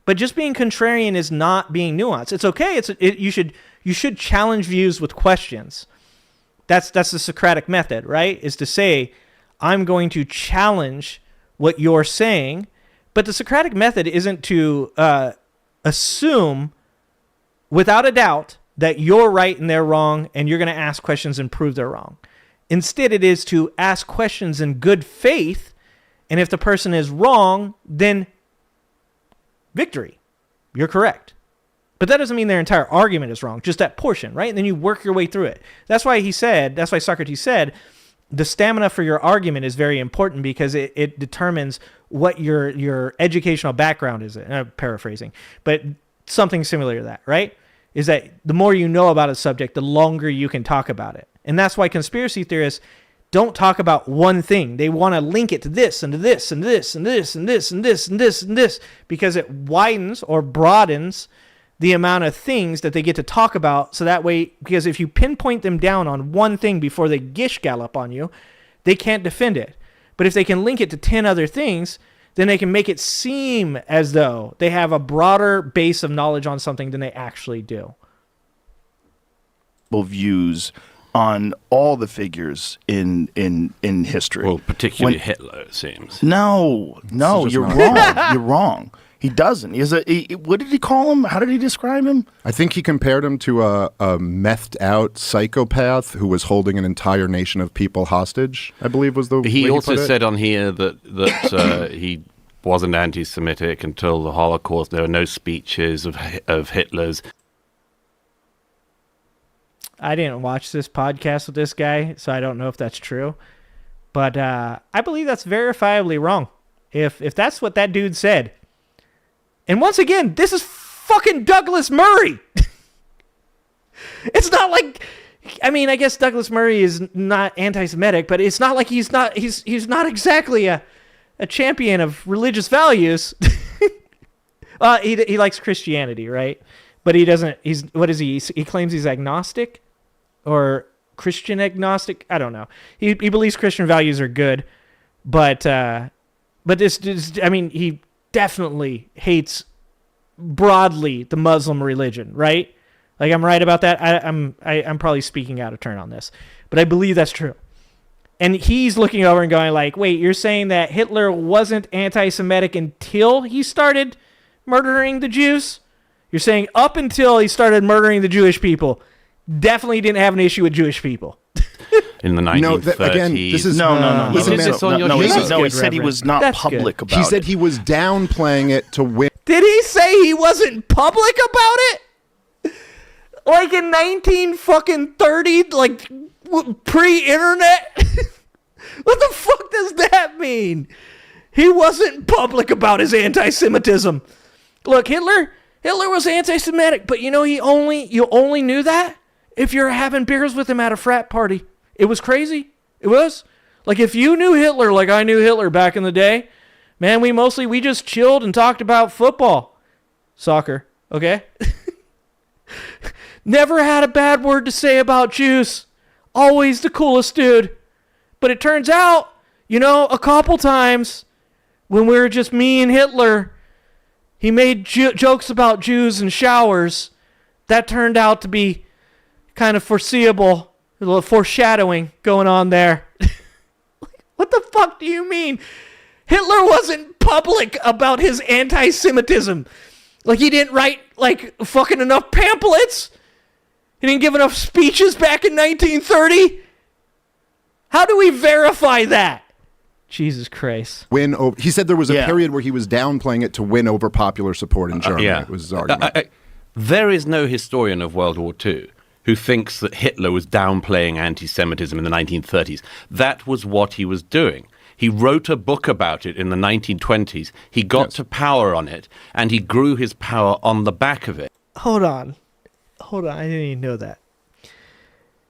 But just being contrarian is not being nuanced. It's okay. You should challenge views with questions. That's the Socratic method, right? Is to say, I'm going to challenge what you're saying. But the Socratic method isn't to assume without a doubt that you're right and they're wrong, and you're going to ask questions and prove they're wrong. Instead, it is to ask questions in good faith, and if the person is wrong, then victory. You're correct. But that doesn't mean their entire argument is wrong, just that portion, right? And then you work your way through it. That's why Socrates said, the stamina for your argument is very important because it determines what your educational background is. Paraphrasing, but something similar to that, right? Is that the more you know about a subject, the longer you can talk about it. And that's why conspiracy theorists don't talk about one thing. They want to link it to this and to this and this and this and this and this and this and this because it widens or broadens the amount of things that they get to talk about. So that way, because if you pinpoint them down on one thing before they gish gallop on you, they can't defend it. But if they can link it to 10 other things, then they can make it seem as though they have a broader base of knowledge on something than they actually do. Views on all the figures in history. Well, particularly Hitler, it seems. No, you're wrong. You're wrong. He doesn't. What did he call him? How did he describe him? I think he compared him to a methed out psychopath who was holding an entire nation of people hostage, I believe was the way He also put it. said on here that he wasn't anti-Semitic until the Holocaust. There were no speeches of Hitler's. I didn't watch this podcast with this guy, so I don't know if that's true. But I believe that's verifiably wrong. If that's what that dude said. And once again, this is fucking Douglas Murray. It's not like, I mean, I guess Douglas Murray is not anti-Semitic, but it's not like he's not exactly a champion of religious values. He likes Christianity, right? But he doesn't. What is he? He claims he's agnostic or Christian agnostic. I don't know. He believes Christian values are good, but this I mean, he definitely hates broadly the Muslim religion, right? Like, I'm right about that. I'm probably speaking out of turn on this, but I believe that's true. And he's looking over and going like, wait, you're saying that Hitler wasn't anti-Semitic until he started murdering the Jews? You're saying up until he started murdering the Jewish people, definitely didn't have an issue with Jewish people. In the 1930s. No, again, this is No. Listen, this on your He show. said he was not That's public good. about he said it. he was downplaying it to win. Did he say he wasn't public about it? Like in 1930, like pre-internet? What the fuck does that mean? He wasn't public about his anti-Semitism. Look, Hitler was anti-Semitic, but you only knew that if you're having beers with him at a frat party. It was crazy. It was. Like if you knew Hitler like I knew Hitler back in the day, man, we just chilled and talked about football. Soccer, okay? Never had a bad word to say about Jews. Always the coolest dude. But it turns out, a couple times when we were just me and Hitler, he made jokes about Jews in showers. That turned out to be kind of foreseeable. A little foreshadowing going on there. What the fuck do you mean? Hitler wasn't public about his anti-Semitism. Like he didn't write fucking enough pamphlets. He didn't give enough speeches back in 1930. How do we verify that? Jesus Christ. He said there was a period where he was downplaying it to win over popular support in Germany. Yeah. It was his argument. There is no historian of World War II who thinks that Hitler was downplaying anti-Semitism in the 1930s. That was what he was doing. He wrote a book about it in the 1920s. He got to power on it, and he grew his power on the back of it. Hold on. I didn't even know that.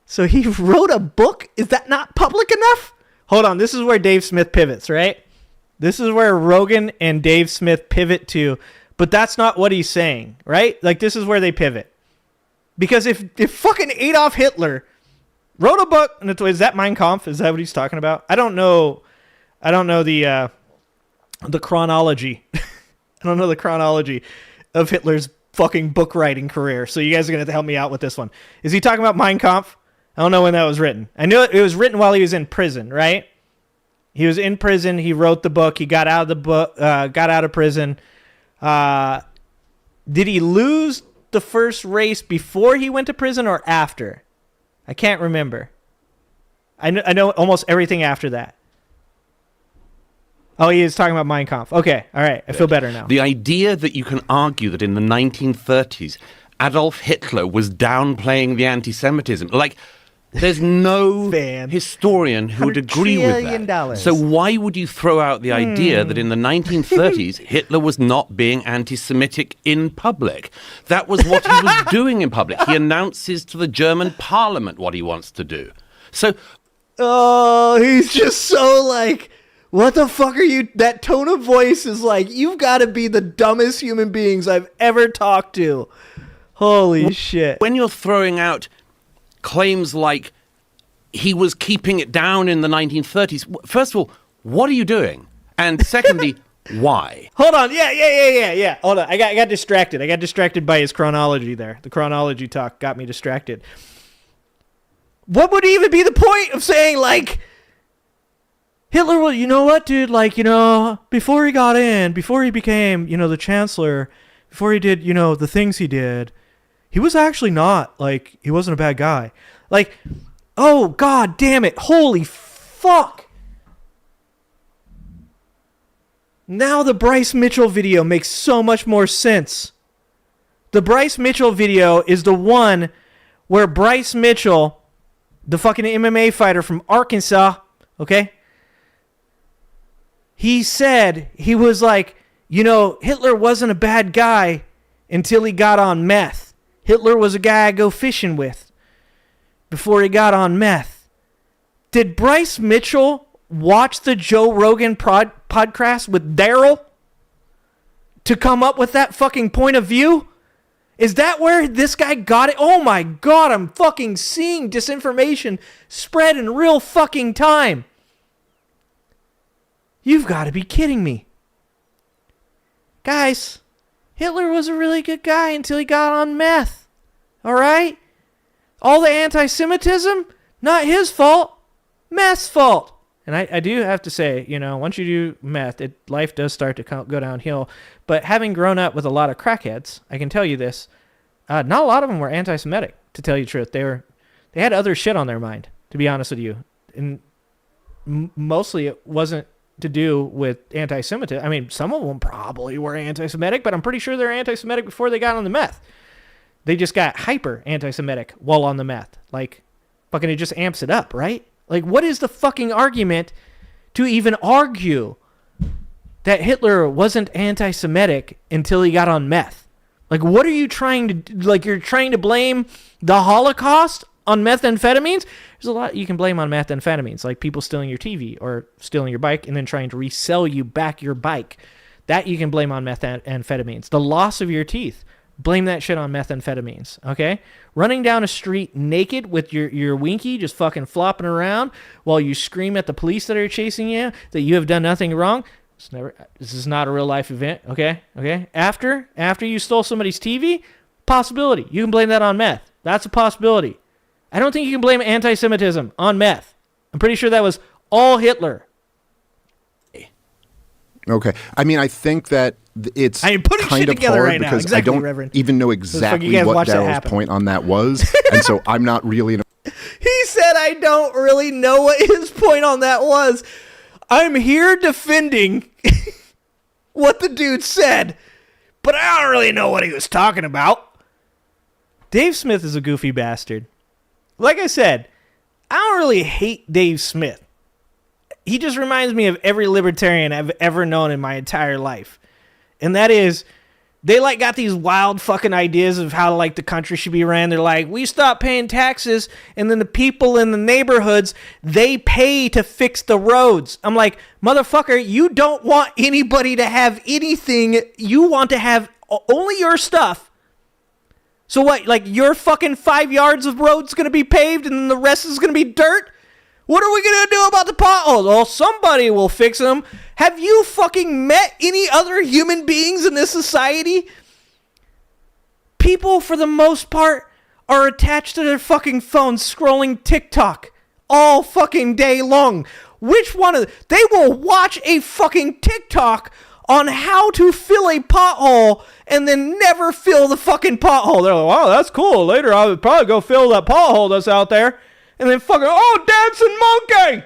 So he wrote a book? Is that not public enough? Hold on. This is where Dave Smith pivots, right? This is where Rogan and Dave Smith pivot to, but that's not what he's saying, right? Like, this is where they pivot. Because if fucking Adolf Hitler wrote a book, and is that Mein Kampf? Is that what he's talking about? I don't know the chronology. I don't know the chronology of Hitler's fucking book writing career. So you guys are going to have to help me out with this one. Is he talking about Mein Kampf? I don't know when that was written. I knew it was written while he was in prison, right? He was in prison. He wrote the book. He got out of the book. Got out of prison. Did he lose the first race before he went to prison or after? I can't remember. I know almost everything after that. Oh, he is talking about Mein Kampf. Okay, all right. I feel better now. The idea that you can argue that in the 1930s, Adolf Hitler was downplaying the anti-Semitism, like, there's no historian who would agree with that. So why would you throw out the idea that in the 1930s, Hitler was not being anti-Semitic in public? That was what he was doing in public. He announces to the German parliament what he wants to do. So... Oh, he's just so like... What the fuck are you... That tone of voice is like, you've got to be the dumbest human beings I've ever talked to. Holy shit. When you're throwing out claims like he was keeping it down in the 1930s, first of all, what are you doing? And secondly, why? Hold on. Yeah. Hold on. I got distracted. I got distracted by his chronology there. The chronology talk got me distracted. What would even be the point of saying, like... Hitler, well, you know what, dude? Like, before he got in, before he became, the chancellor, before he did, the things he did, he was actually not, like, he wasn't a bad guy. Like, oh, god damn it. Holy fuck. Now the Bryce Mitchell video makes so much more sense. The Bryce Mitchell video is the one where Bryce Mitchell, the fucking MMA fighter from Arkansas, okay? He said, he was like, Hitler wasn't a bad guy until he got on meth. Hitler was a guy I go fishing with before he got on meth. Did Bryce Mitchell watch the Joe Rogan podcast with Daryl to come up with that fucking point of view? Is that where this guy got it? Oh my god, I'm fucking seeing disinformation spread in real fucking time. You've got to be kidding me. Guys, Hitler was a really good guy until he got on meth. All right? All the anti-Semitism, not his fault, meth's fault. And I do have to say, once you do meth, life does start to go downhill. But having grown up with a lot of crackheads, I can tell you this, not a lot of them were anti-Semitic. to tell you the truth. They had other shit on their mind, to be honest with you. And mostly it wasn't to do with anti-Semitism. I mean, some of them probably were anti-Semitic, but I'm pretty sure they're anti-Semitic before they got on the meth. They just got hyper anti-Semitic while on the meth. Like, fucking it just amps it up, right? Like, what is the fucking argument to even argue that Hitler wasn't anti-Semitic until he got on meth? Like, what are you trying to do? Like, you're trying to blame the Holocaust on methamphetamines? There's a lot you can blame on methamphetamines, like people stealing your TV or stealing your bike and then trying to resell you back your bike. That you can blame on methamphetamines. The loss of your teeth, blame that shit on methamphetamines, okay? Running down a street naked with your winky just fucking flopping around while you scream at the police that are chasing you that you have done nothing wrong. This is not a real life event, okay? Okay. After you stole somebody's TV, possibility. You can blame that on meth. That's a possibility. I don't think you can blame anti-Semitism on meth. I'm pretty sure that was all Hitler. Okay. I mean, I think that it's I am putting kind shit of together hard right now. because Exactly, I don't Reverend. even know exactly guys what watch that Daryl's happen. point on that was, and so I'm not really in a He said I don't really know what his point on that was. I'm here defending what the dude said, but I don't really know what he was talking about. Dave Smith is a goofy bastard. Like I said, I don't really hate Dave Smith. He just reminds me of every libertarian I've ever known in my entire life. And that is, they like got these wild fucking ideas of how like the country should be ran. They're like, we stop paying taxes, and then the people in the neighborhoods, they pay to fix the roads. I'm like, motherfucker, you don't want anybody to have anything. You want to have only your stuff. So what, like your fucking 5 yards of road's going to be paved and then the rest is going to be dirt? What are we going to do about the potholes? Well, somebody will fix them. Have you fucking met any other human beings in this society? People, for the most part, are attached to their fucking phones scrolling TikTok all fucking day long. Which one of they will watch a fucking TikTok on how to fill a pothole and then never fill the fucking pothole. They're like, wow, that's cool. Later, I would probably go fill that pothole that's out there. And then fucking, oh, dancing monkey!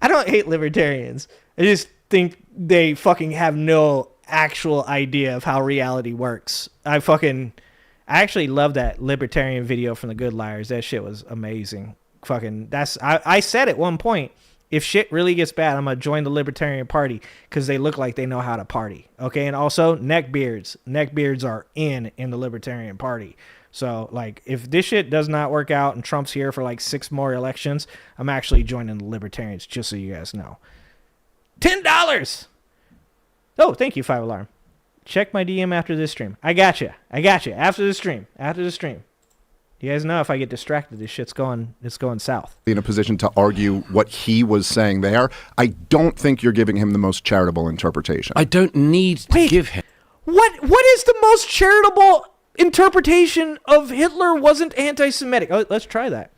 I don't hate libertarians. I just think they fucking have no actual idea of how reality works. I actually love that libertarian video from the Good Liars. That shit was amazing. Fucking, I said at one point, if shit really gets bad, I'm going to join the Libertarian Party because they look like they know how to party. Okay, and also neckbeards. Neckbeards are in the Libertarian Party. So, like, if this shit does not work out and Trump's here for, like, 6 more elections, I'm actually joining the Libertarians, just so you guys know. $10! Oh, thank you, 5 Alarm. Check my DM after this stream. I got you. After the stream. You guys know if I get distracted, this shit's it's going south. In a position to argue what he was saying there, I don't think you're giving him the most charitable interpretation. I don't need to give him. What is the most charitable interpretation of Hitler wasn't anti-Semitic? Oh, let's try that.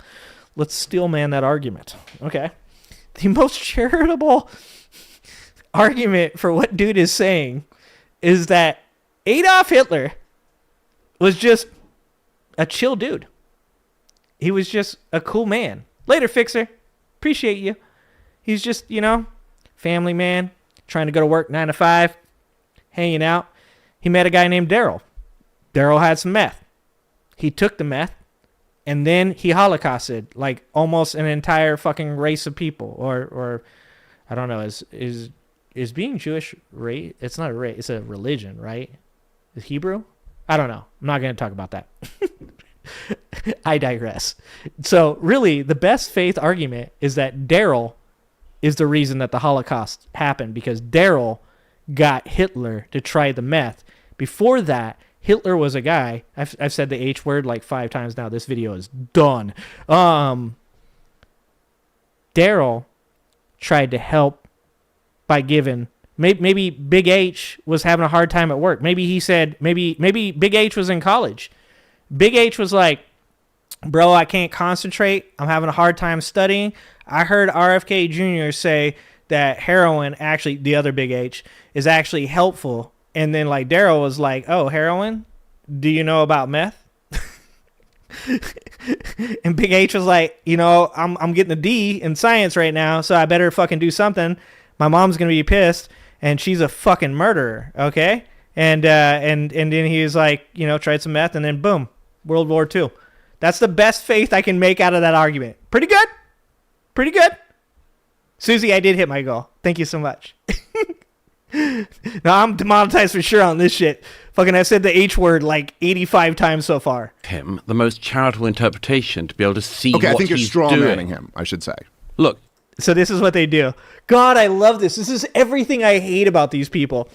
Let's steel man that argument. Okay. The most charitable argument for what dude is saying is that Adolf Hitler was just a chill dude. He was just a cool man. Later, Fixer. Appreciate you. He's just, family man, trying to go to work 9 to 5, hanging out. He met a guy named Daryl. Daryl had some meth. He took the meth, and then he holocausted like almost an entire fucking race of people. Or I don't know, is being Jewish race? It's not a race, it's a religion, right? Is Hebrew? I don't know. I'm not going to talk about that. I digress. So really, the best faith argument is that Daryl is the reason that the Holocaust happened, because Daryl got Hitler to try the meth. Before that, Hitler was a guy. I've said the H word like 5 times now. This video is done. Daryl tried to help by giving. Maybe Big H was having a hard time at work. Maybe he said, maybe Big H was in college. Big H was like, bro, I can't concentrate. I'm having a hard time studying. I heard RFK Jr. say that heroin, actually, the other Big H, is actually helpful. And then like Daryl was like, oh, heroin? do you know about meth? And Big H was like, you know, I'm getting a D in science right now, so I better fucking do something. My mom's gonna be pissed, and she's a fucking murderer, okay? And then he was like, you know, tried some meth, and then boom, World War II. That's the best faith I can make out of that argument. Pretty good. Pretty good. Susie, I did hit my goal. Thank you so much. No, I'm demonetized for sure on this shit. Fucking, I said the H word like 85 times so far. Him the most charitable interpretation to be able to see Okay, what I think you're he's straw doing. manning him, I should say. Look, So this is what they do. God, I love this. This is everything I hate about these people.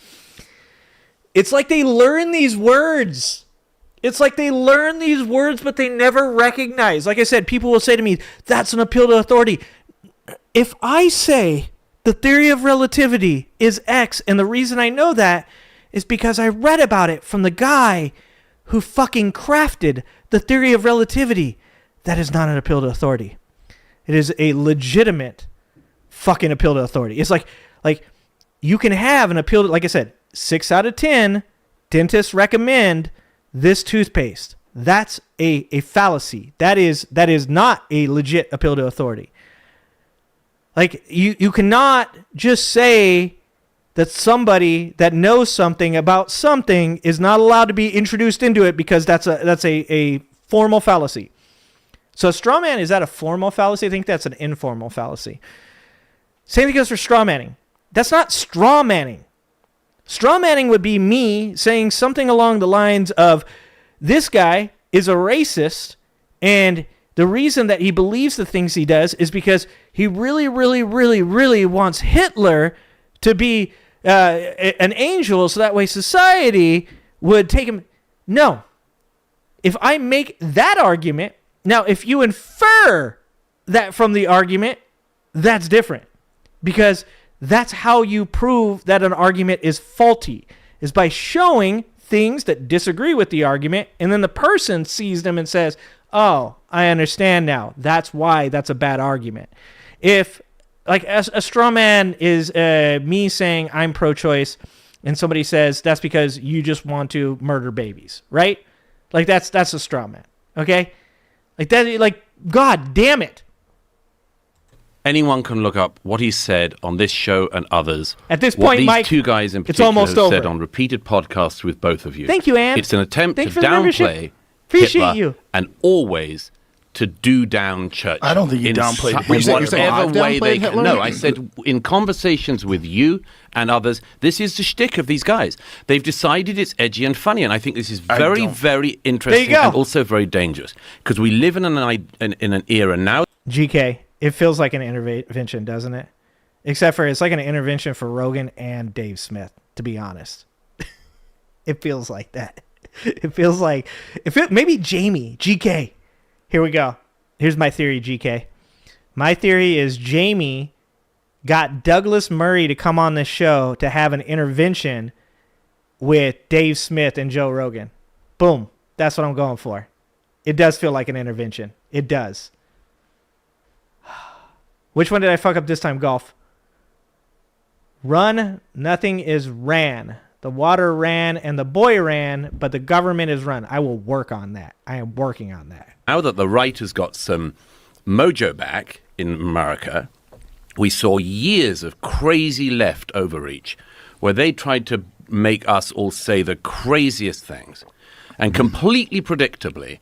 It's like they learn these words. It's like they learn these words, but they never recognize. Like I said, people will say to me, that's an appeal to authority. If I say the theory of relativity is X, and the reason I know that is because I read about it from the guy who fucking crafted the theory of relativity, that is not an appeal to authority. It is a legitimate fucking appeal to authority. It's like you can have an appeal to, like I said, 6 out of 10 dentists recommend this toothpaste. That's a fallacy. That is not a legit appeal to authority. Like you cannot just say that somebody that knows something about something is not allowed to be introduced into it because that's a formal fallacy. So a straw man, is that a formal fallacy? I think that's an informal fallacy. Same thing goes for straw manning. That's not straw manning. Straw manning would be me saying something along the lines of, this guy is a racist, and the reason that he believes the things he does is because he really, really, really, really wants Hitler to be an angel, so that way society would take him. No. If I make that argument, now if you infer that from the argument, that's different. Because that's how you prove that an argument is faulty, is by showing things that disagree with the argument, and then the person sees them and says, oh, I understand now. That's why that's a bad argument. If, like, a straw man is me saying I'm pro-choice, and somebody says that's because you just want to murder babies, right? Like, that's a straw man, okay? Like, that, like, God damn it. anyone can look up what he said on this show and others. At this what point, these Mike, two guys in it's particular almost have said over. on repeated podcasts with both of you. Thank you, Ann. It's an attempt Thanks to for the membership. downplay Appreciate Hitler you. and always to do down church. I don't think you downplayed Hitler. You're saying whatever I've way they downplayed can. Hitler? No, I said in conversations with you and others, this is the shtick of these guys. They've decided it's edgy and funny, and I think this is very, very interesting and also very dangerous because we live in an era now. GK, it feels like an intervention, doesn't it? Except for it's like an intervention for Rogan and Dave Smith, to be honest. It feels like that. It feels like maybe Jamie, GK. Here we go. Here's my theory, GK. My theory is Jamie got Douglas Murray to come on this show to have an intervention with Dave Smith and Joe Rogan. Boom. That's what I'm going for. It does feel like an intervention. It does. Which one did I fuck up this time, Golf? Run, nothing is ran. The water ran and the boy ran, but the government is run. I will work on that. I am working on that. Now that the right has got some mojo back in America, we saw years of crazy left overreach where they tried to make us all say the craziest things. And completely predictably,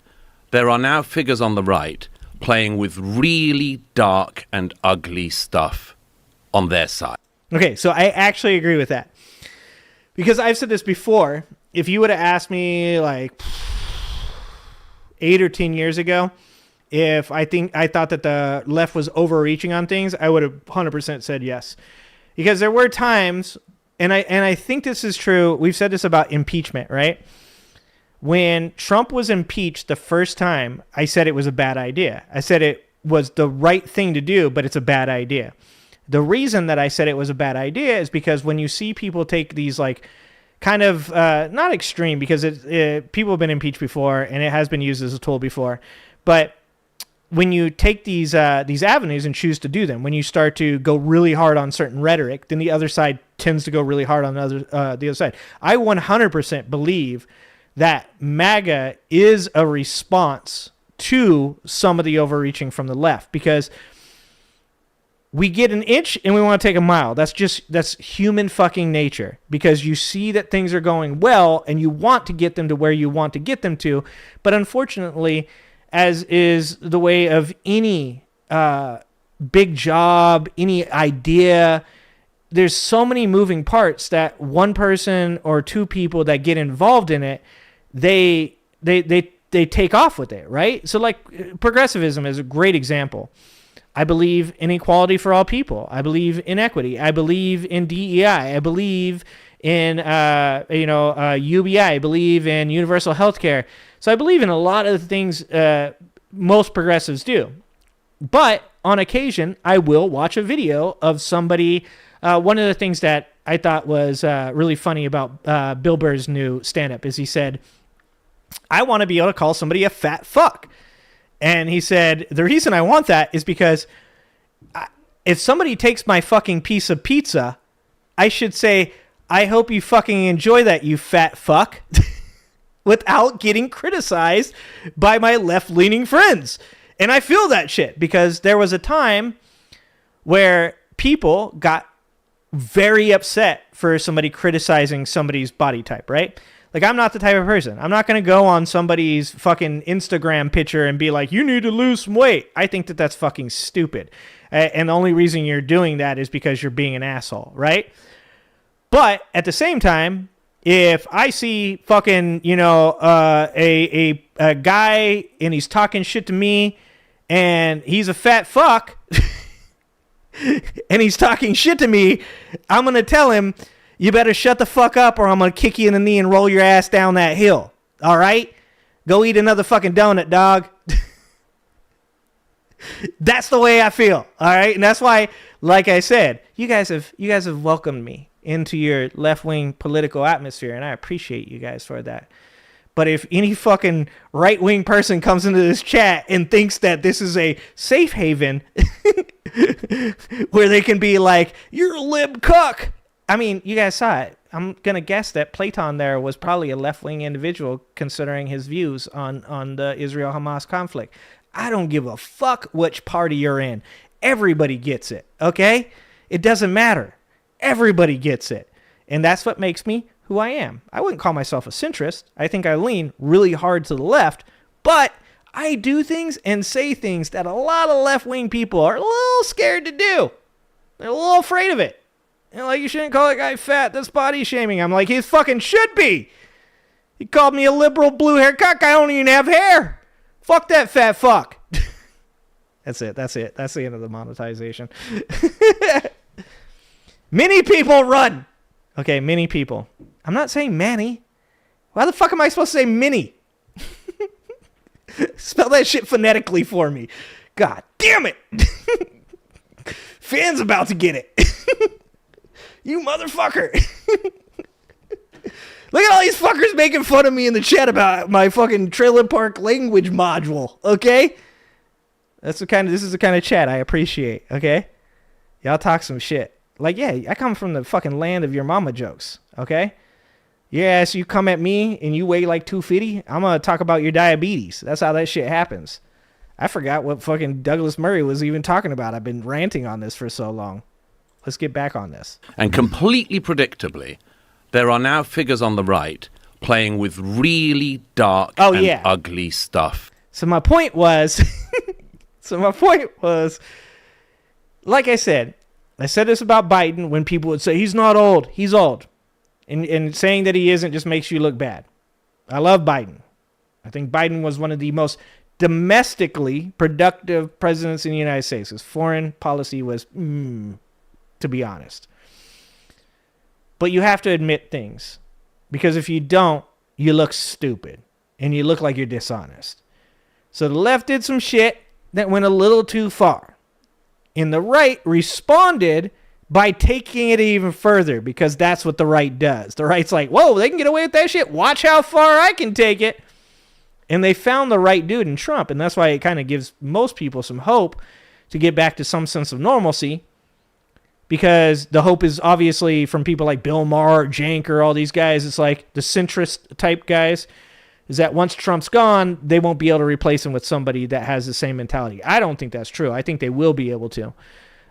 there are now figures on the right playing with really dark and ugly stuff on their side. Okay, so I actually agree with that. Because I've said this before, if you would have asked me like 8 or 10 years ago, if I thought that the left was overreaching on things, I would have 100% said yes. Because there were times, and I think this is true, we've said this about impeachment, right? When Trump was impeached the first time, I said it was a bad idea. I said it was the right thing to do, but it's a bad idea. The reason that I said it was a bad idea is because when you see people take these like kind of not extreme, because people have been impeached before and it has been used as a tool before, but when you take these avenues and choose to do them, when you start to go really hard on certain rhetoric, then the other side tends to go really hard on the other side. I 100% believe that MAGA is a response to some of the overreaching from the left, because we get an inch and we want to take a mile. That's human fucking nature, because you see that things are going well and you want to get them to where you want to get them to. But unfortunately, as is the way of any big job, any idea, there's so many moving parts that one person or two people that get involved in it, they take off with it, right? So like progressivism is a great example. I believe in equality for all people. I believe in equity. I believe in DEI. I believe in UBI. I believe in universal health care. So I believe in a lot of the things most progressives do. But on occasion, I will watch a video of somebody. One of the things that I thought was really funny about Bill Burr's new stand-up is he said, I want to be able to call somebody a fat fuck. And he said, the reason I want that is because if somebody takes my fucking piece of pizza, I should say, I hope you fucking enjoy that, you fat fuck, without getting criticized by my left-leaning friends. And I feel that shit, because there was a time where people got very upset for somebody criticizing somebody's body type, right? Like, I'm not the type of person. I'm not going to go on somebody's fucking Instagram picture and be like, you need to lose some weight. I think that that's fucking stupid. And the only reason you're doing that is because you're being an asshole, right? But at the same time, if I see fucking, a guy and he's talking shit to me and he's a fat fuck and he's talking shit to me, I'm going to tell him, you better shut the fuck up or I'm going to kick you in the knee and roll your ass down that hill. All right? Go eat another fucking donut, dog. That's the way I feel. All right? And that's why, like I said, you guys have welcomed me into your left-wing political atmosphere, and I appreciate you guys for that. But if any fucking right-wing person comes into this chat and thinks that this is a safe haven where they can be like, you're a lib cuck. I mean, you guys saw it. I'm going to guess that Platon there was probably a left-wing individual considering his views on the Israel-Hamas conflict. I don't give a fuck which party you're in. Everybody gets it, okay? It doesn't matter. Everybody gets it. And that's what makes me who I am. I wouldn't call myself a centrist. I think I lean really hard to the left, but I do things and say things that a lot of left-wing people are a little scared to do. They're a little afraid of it. Like, you shouldn't call that guy fat. That's body shaming. I'm like, he fucking should be. He called me a liberal blue hair cuck. I don't even have hair. Fuck that fat fuck. That's it. That's the end of the monetization. Many people run. Okay, many people. I'm not saying Manny. Why the fuck am I supposed to say mini? Spell that shit phonetically for me. God damn it. Fans about to get it. You motherfucker. Look at all these fuckers making fun of me in the chat about my fucking trailer park language module, okay? This is the kind of chat I appreciate, okay? Y'all talk some shit. Like, yeah, I come from the fucking land of your mama jokes, okay? Yeah, so you come at me and you weigh like 250, I'm going to talk about your diabetes. That's how that shit happens. I forgot what fucking Douglas Murray was even talking about. I've been ranting on this for so long. Let's get back on this. And completely predictably, there are now figures on the right playing with really dark and ugly stuff. So my point was, like I said this about Biden when people would say, he's not old, he's old. And saying that he isn't just makes you look bad. I love Biden. I think Biden was one of the most domestically productive presidents in the United States. His foreign policy was, to be honest. But you have to admit things. Because if you don't, you look stupid. And you look like you're dishonest. So the left did some shit that went a little too far. And the right responded by taking it even further. Because that's what the right does. The right's like, whoa, they can get away with that shit. Watch how far I can take it. And they found the right dude in Trump. And that's why it kind of gives most people some hope to get back to some sense of normalcy. Because the hope is obviously from people like Bill Maher, Jank, or all these guys. It's like the centrist type guys is that once Trump's gone, they won't be able to replace him with somebody that has the same mentality. I don't think that's true. I think they will be able to.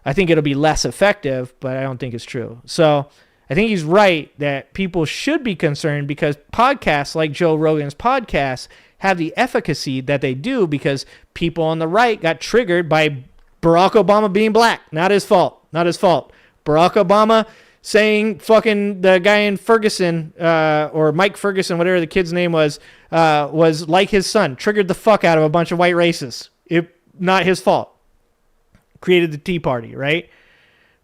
I think it'll be less effective, but I don't think it's true. So I think he's right that people should be concerned because podcasts like Joe Rogan's podcast have the efficacy that they do because people on the right got triggered by Barack Obama being black. Not his fault. Not his fault. Barack Obama saying fucking the guy in Ferguson or Mike Ferguson, whatever the kid's name was like his son. Triggered the fuck out of a bunch of white racists. Not his fault. Created the Tea Party, right?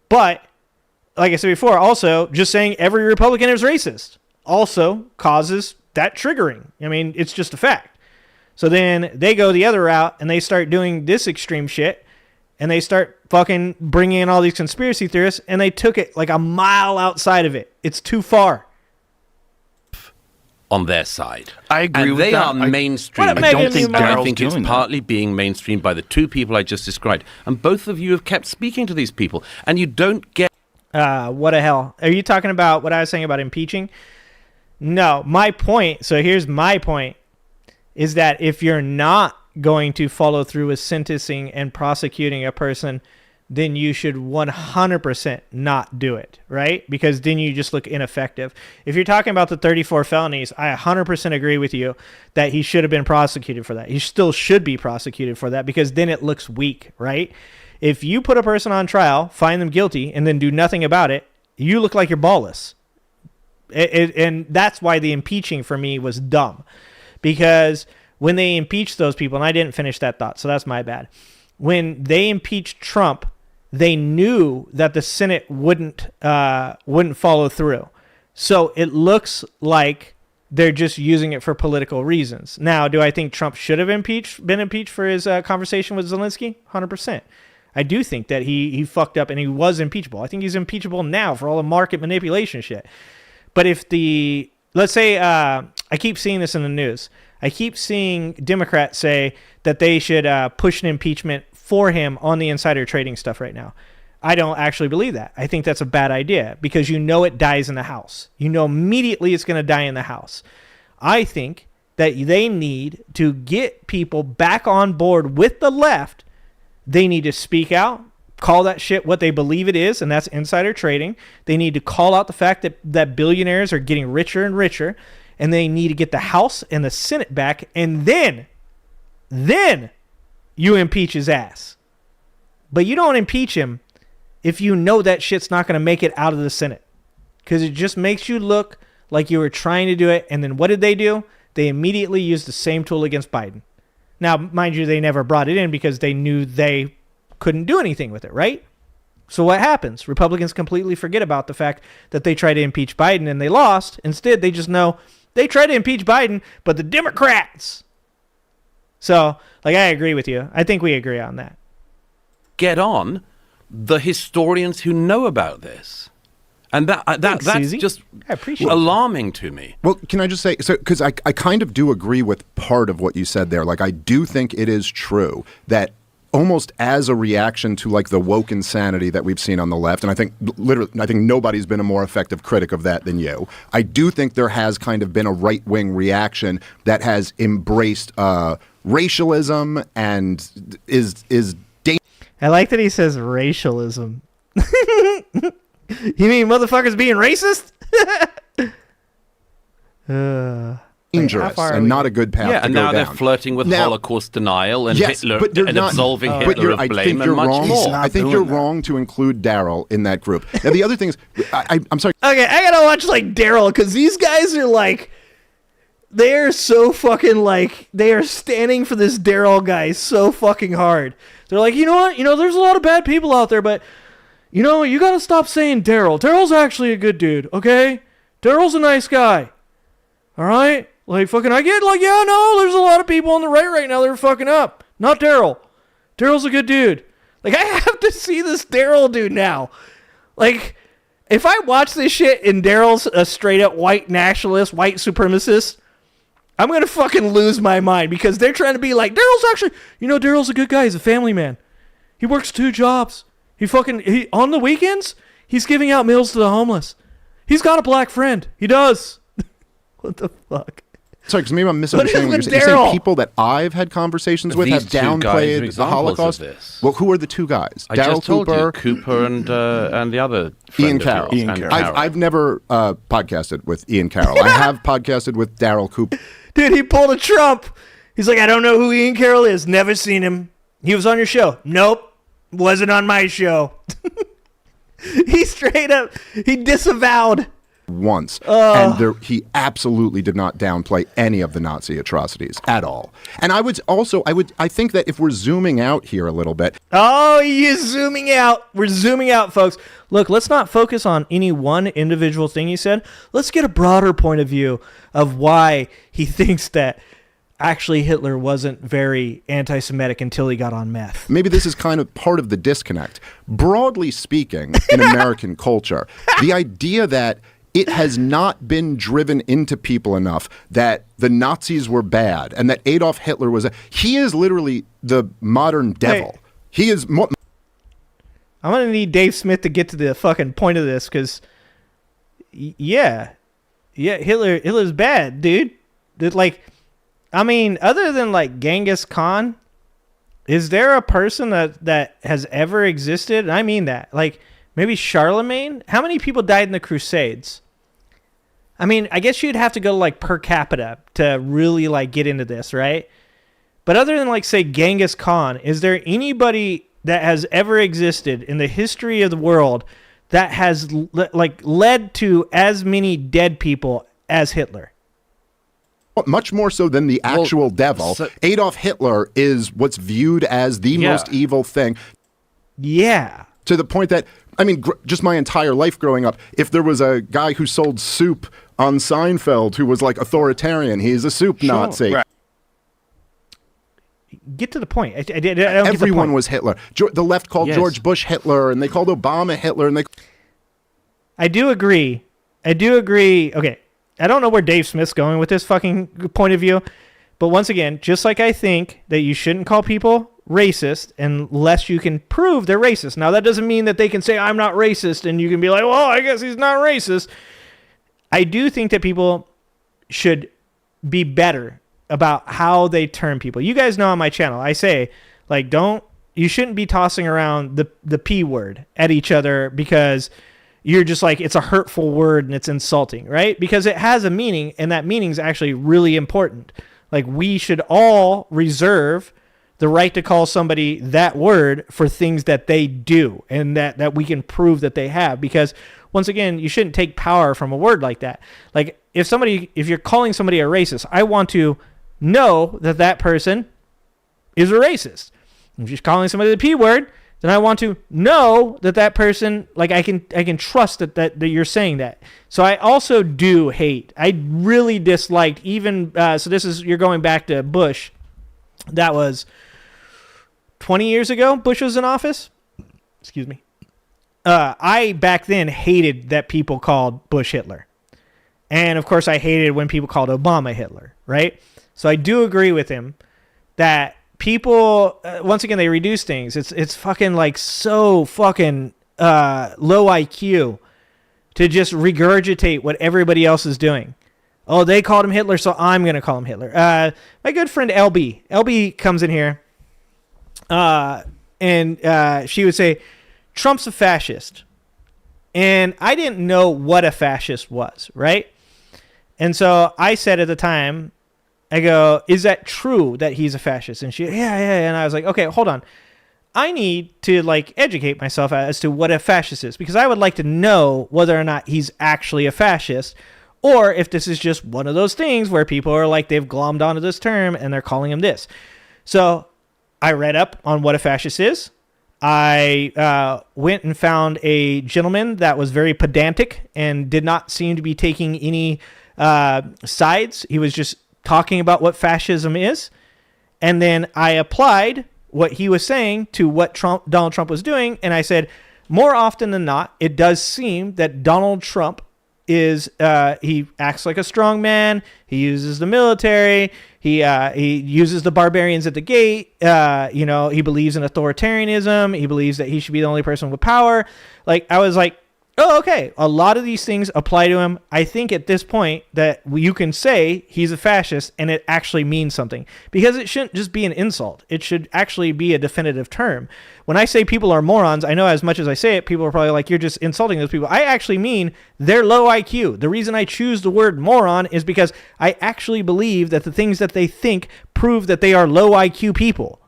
But, like I said before, also, just saying every Republican is racist also causes that triggering. I mean, it's just a fact. So then they go the other route and they start doing this extreme shit and they start fucking bringing in all these conspiracy theorists and they took it like a mile outside of it. It's too far. On their side. I agree with that. They that. are mainstream. I don't think and I Daryl's think it's doing that. partly being mainstreamed by the two people I just described. And both of you have kept speaking to these people. And you don't get... What the hell? Are you talking about what I was saying about impeaching? No, my point, so here's my point, is that if you're not going to follow through with sentencing and prosecuting a person, then you should 100% not do it, right? Because then you just look ineffective. If you're talking about the 34 felonies, I 100% agree with you that he should have been prosecuted for that. He still should be prosecuted for that because then it looks weak, right? If you put a person on trial, find them guilty, and then do nothing about it, you look like you're ballless. And that's why the impeaching for me was dumb. Because when they impeached those people, and I didn't finish that thought, so that's my bad. When they impeached Trump, they knew that the Senate wouldn't follow through. So it looks like they're just using it for political reasons. Now, do I think Trump should have been impeached for his conversation with Zelensky? 100%. I do think that he fucked up and he was impeachable. I think he's impeachable now for all the market manipulation shit. But if let's say, I keep seeing this in the news. I keep seeing Democrats say that they should push an impeachment for him on the insider trading stuff right now. I don't actually believe that. I think that's a bad idea because you know it dies in the House. You know immediately it's going to die in the House. I think that they need to get people back on board with the left. They need to speak out, call that shit what they believe it is, and that's insider trading. They need to call out the fact that billionaires are getting richer and richer, and they need to get the House and the Senate back, and then you impeach his ass. But you don't impeach him if you know that shit's not going to make it out of the Senate, because it just makes you look like you were trying to do it, and then what did they do? They immediately used the same tool against Biden. Now, mind you, they never brought it in because they knew they couldn't do anything with it, right? So what happens? Republicans completely forget about the fact that they tried to impeach Biden and they lost. Instead, they just know they tried to impeach Biden, but the Democrats. So, I agree with you. I think we agree on that. Get on the historians who know about this. And that's Susie. just I appreciate alarming to me. Well, can I just say, so because I kind of do agree with part of what you said there. I do think it is true that almost as a reaction to the woke insanity that we've seen on the left, and I think nobody's been a more effective critic of that than you. I do think there has kind of been a right-wing reaction that has embraced racialism and is dangerous. I like that he says racialism. You mean motherfuckers being racist? Dangerous and not a good path to go down. And now they're flirting with Holocaust denial and yes, Hitler but and absolving Hitler of blame and much more. I think you're wrong to include Daryl in that group. Now, the other thing is, I'm sorry. Okay, I gotta watch Daryl because these guys are they're so fucking they are standing for this Daryl guy so fucking hard. They're like, you know what? There's a lot of bad people out there, but you gotta stop saying Daryl. Daryl's actually a good dude, okay? Daryl's a nice guy. All right? I get yeah, no, there's a lot of people on the right now that are fucking up. Not Daryl. Daryl's a good dude. I have to see this Daryl dude now. If I watch this shit and Daryl's a straight up white nationalist, white supremacist, I'm going to fucking lose my mind because they're trying to be like, Daryl's actually, Daryl's a good guy. He's a family man. He works 2 jobs. He on the weekends, he's giving out meals to the homeless. He's got a black friend. He does. What the fuck? Sorry, because maybe I'm misunderstanding what you're saying. You're saying people that I've had conversations with have downplayed the Holocaust. Well, who are the two guys? Daryl Cooper, Cooper, and the other Ian Carroll. I've never podcasted with Ian Carroll. I have podcasted with Daryl Cooper. Dude, he pulled a Trump. He's like, I don't know who Ian Carroll is. Never seen him. He was on your show. Nope, wasn't on my show. He straight up, he disavowed. Once, and he absolutely did not downplay any of the Nazi atrocities at all. And I think that if we're zooming out here a little bit. Oh, you're zooming out. We're zooming out, folks. Look, let's not focus on any one individual thing he said. Let's get a broader point of view of why he thinks that actually Hitler wasn't very anti-Semitic until he got on meth. Maybe this is kind of part of the disconnect. Broadly speaking, in American culture, the idea that it has not been driven into people enough that the Nazis were bad and that Adolf Hitler he is literally the modern devil. Hey, he is. I'm going to need Dave Smith to get to the fucking point of this because, Hitler's bad, dude. Other than like Genghis Khan, is there a person that has ever existed? And I mean that. Like maybe Charlemagne? How many people died in the Crusades? I mean, I guess you'd have to go like per capita to really like get into this, right? But other than like say Genghis Khan, is there anybody that has ever existed in the history of the world that has led to as many dead people as Hitler? Much more so than the actual devil. Adolf Hitler is what's viewed as the most evil thing. Yeah. To the point that, I mean, just my entire life growing up, if there was a guy who sold soup on Seinfeld who was like authoritarian, he's a soup Nazi. Right. Get to the point. Everyone was Hitler. The left called George Bush Hitler, and they called Obama Hitler, and I do agree. Okay, I don't know where Dave Smith's going with this fucking point of view, but once again, just like I think that you shouldn't call people racist unless you can prove they're racist. Now, that doesn't mean that they can say, I'm not racist, and you can be like, well, I guess he's not racist. I do think that people should be better about how they term people. You guys know on my channel, I say, like, you shouldn't be tossing around the P word at each other because you're just like, it's a hurtful word and it's insulting, right? Because it has a meaning, and that meaning is actually really important. Like, we should all reserve the right to call somebody that word for things that they do and that we can prove that they have. Because once again, you shouldn't take power from a word like that. Like if you're calling somebody a racist, I want to know that person is a racist. If you're calling somebody the P word, then I want to know that person, like I can trust that you're saying that. So I also do hate. I really disliked even, you're going back to Bush. That was 20 years ago, Bush was in office. Excuse me. I back then hated that people called Bush Hitler. And of course I hated when people called Obama Hitler, right? So I do agree with him that people, once again, they reduce things. It's fucking like so fucking low IQ to just regurgitate what everybody else is doing. Oh, they called him Hitler, so I'm going to call him Hitler. My good friend LB. LB comes in here, and she would say, Trump's a fascist. And I didn't know what a fascist was, right? And so I said at the time, I go, is that true that he's a fascist? And she, yeah. And I was like, okay, hold on. I need to like educate myself as to what a fascist is, because I would like to know whether or not he's actually a fascist, or if this is just one of those things where people are like, they've glommed onto this term and they're calling him this. So I read up on what a fascist is. I went and found a gentleman that was very pedantic and did not seem to be taking any sides. He was just talking about what fascism is. And then I applied what he was saying to what Donald Trump was doing. And I said, more often than not, it does seem that Donald Trump is, he acts like a strong man. He uses the military. He uses the barbarians at the gate. He believes in authoritarianism. He believes that he should be the only person with power. Like, I was like, Oh, okay. A lot of these things apply to him. I think at this point that you can say he's a fascist and it actually means something, because it shouldn't just be an insult. It should actually be a definitive term. When I say people are morons, I know as much as I say it, people are probably like, you're just insulting those people. I actually mean they're low IQ. The reason I choose the word moron is because I actually believe that the things that they think prove that they are low IQ people.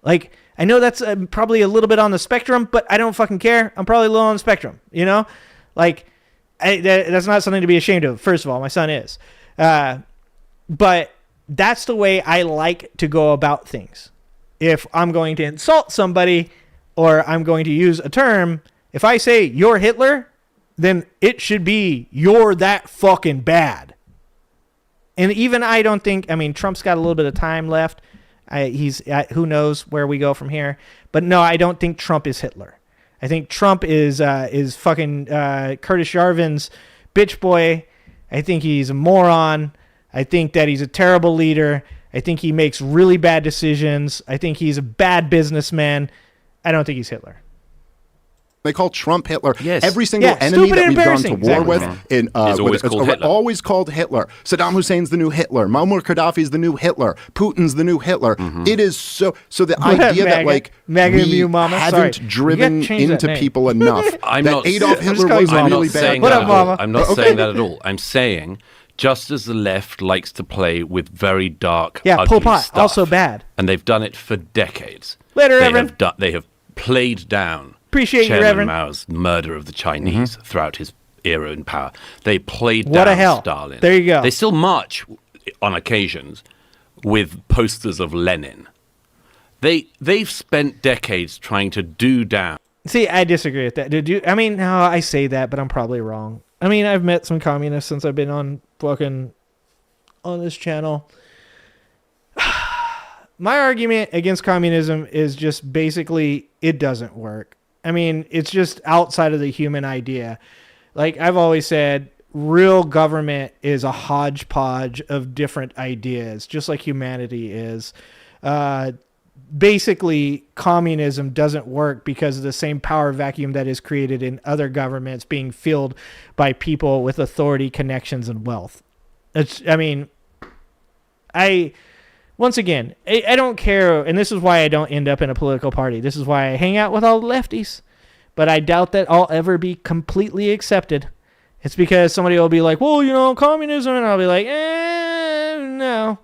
Like, I know that's probably a little bit on the spectrum, but I don't fucking care. I'm probably low on the spectrum, you know? Like, that's not something to be ashamed of. First of all, my son is. But that's the way I like to go about things. If I'm going to insult somebody or I'm going to use a term, if I say you're Hitler, then it should be you're that fucking bad. And even I don't think, I mean, Trump's got a little bit of time left. Who knows where we go from here. But no, I don't think Trump is Hitler. I think Trump is fucking Curtis Yarvin's bitch boy. I think he's a moron. I think that he's a terrible leader. I think he makes really bad decisions. I think he's a bad businessman. I don't think he's Hitler. They call Trump Hitler. Yes. Every single enemy that we've gone to war with is always called Hitler. Saddam Hussein's the new Hitler. Muammar Gaddafi's the new Hitler. Putin's the new Hitler. It is so the idea that like we haven't driven into people enough that Adolf Hitler was really bad. I'm not saying that at all. I'm saying just as the left likes to play with very dark, ugly Pol Pot, stuff, also bad. And they've done it for decades. Later, Reverend. They have played down Appreciate Chairman you, Reverend. Mao's murder of the Chinese throughout his era in power. They played What a down hell. Stalin. There you go. They still march on occasions with posters of Lenin. They've spent decades trying to do down. See, I disagree with that. No, I say that, but I'm probably wrong. I mean, I've met some communists since I've been on this channel. My argument against communism is just basically it doesn't work. I mean, it's just outside of the human idea. Like I've always said, real government is a hodgepodge of different ideas, just like humanity is. Basically, communism doesn't work because of the same power vacuum that is created in other governments being filled by people with authority, connections, and wealth. Once again, I don't care, and this is why I don't end up in a political party. This is why I hang out with all the lefties. But I doubt that I'll ever be completely accepted. It's because somebody will be like, well, communism, and I'll be like, no.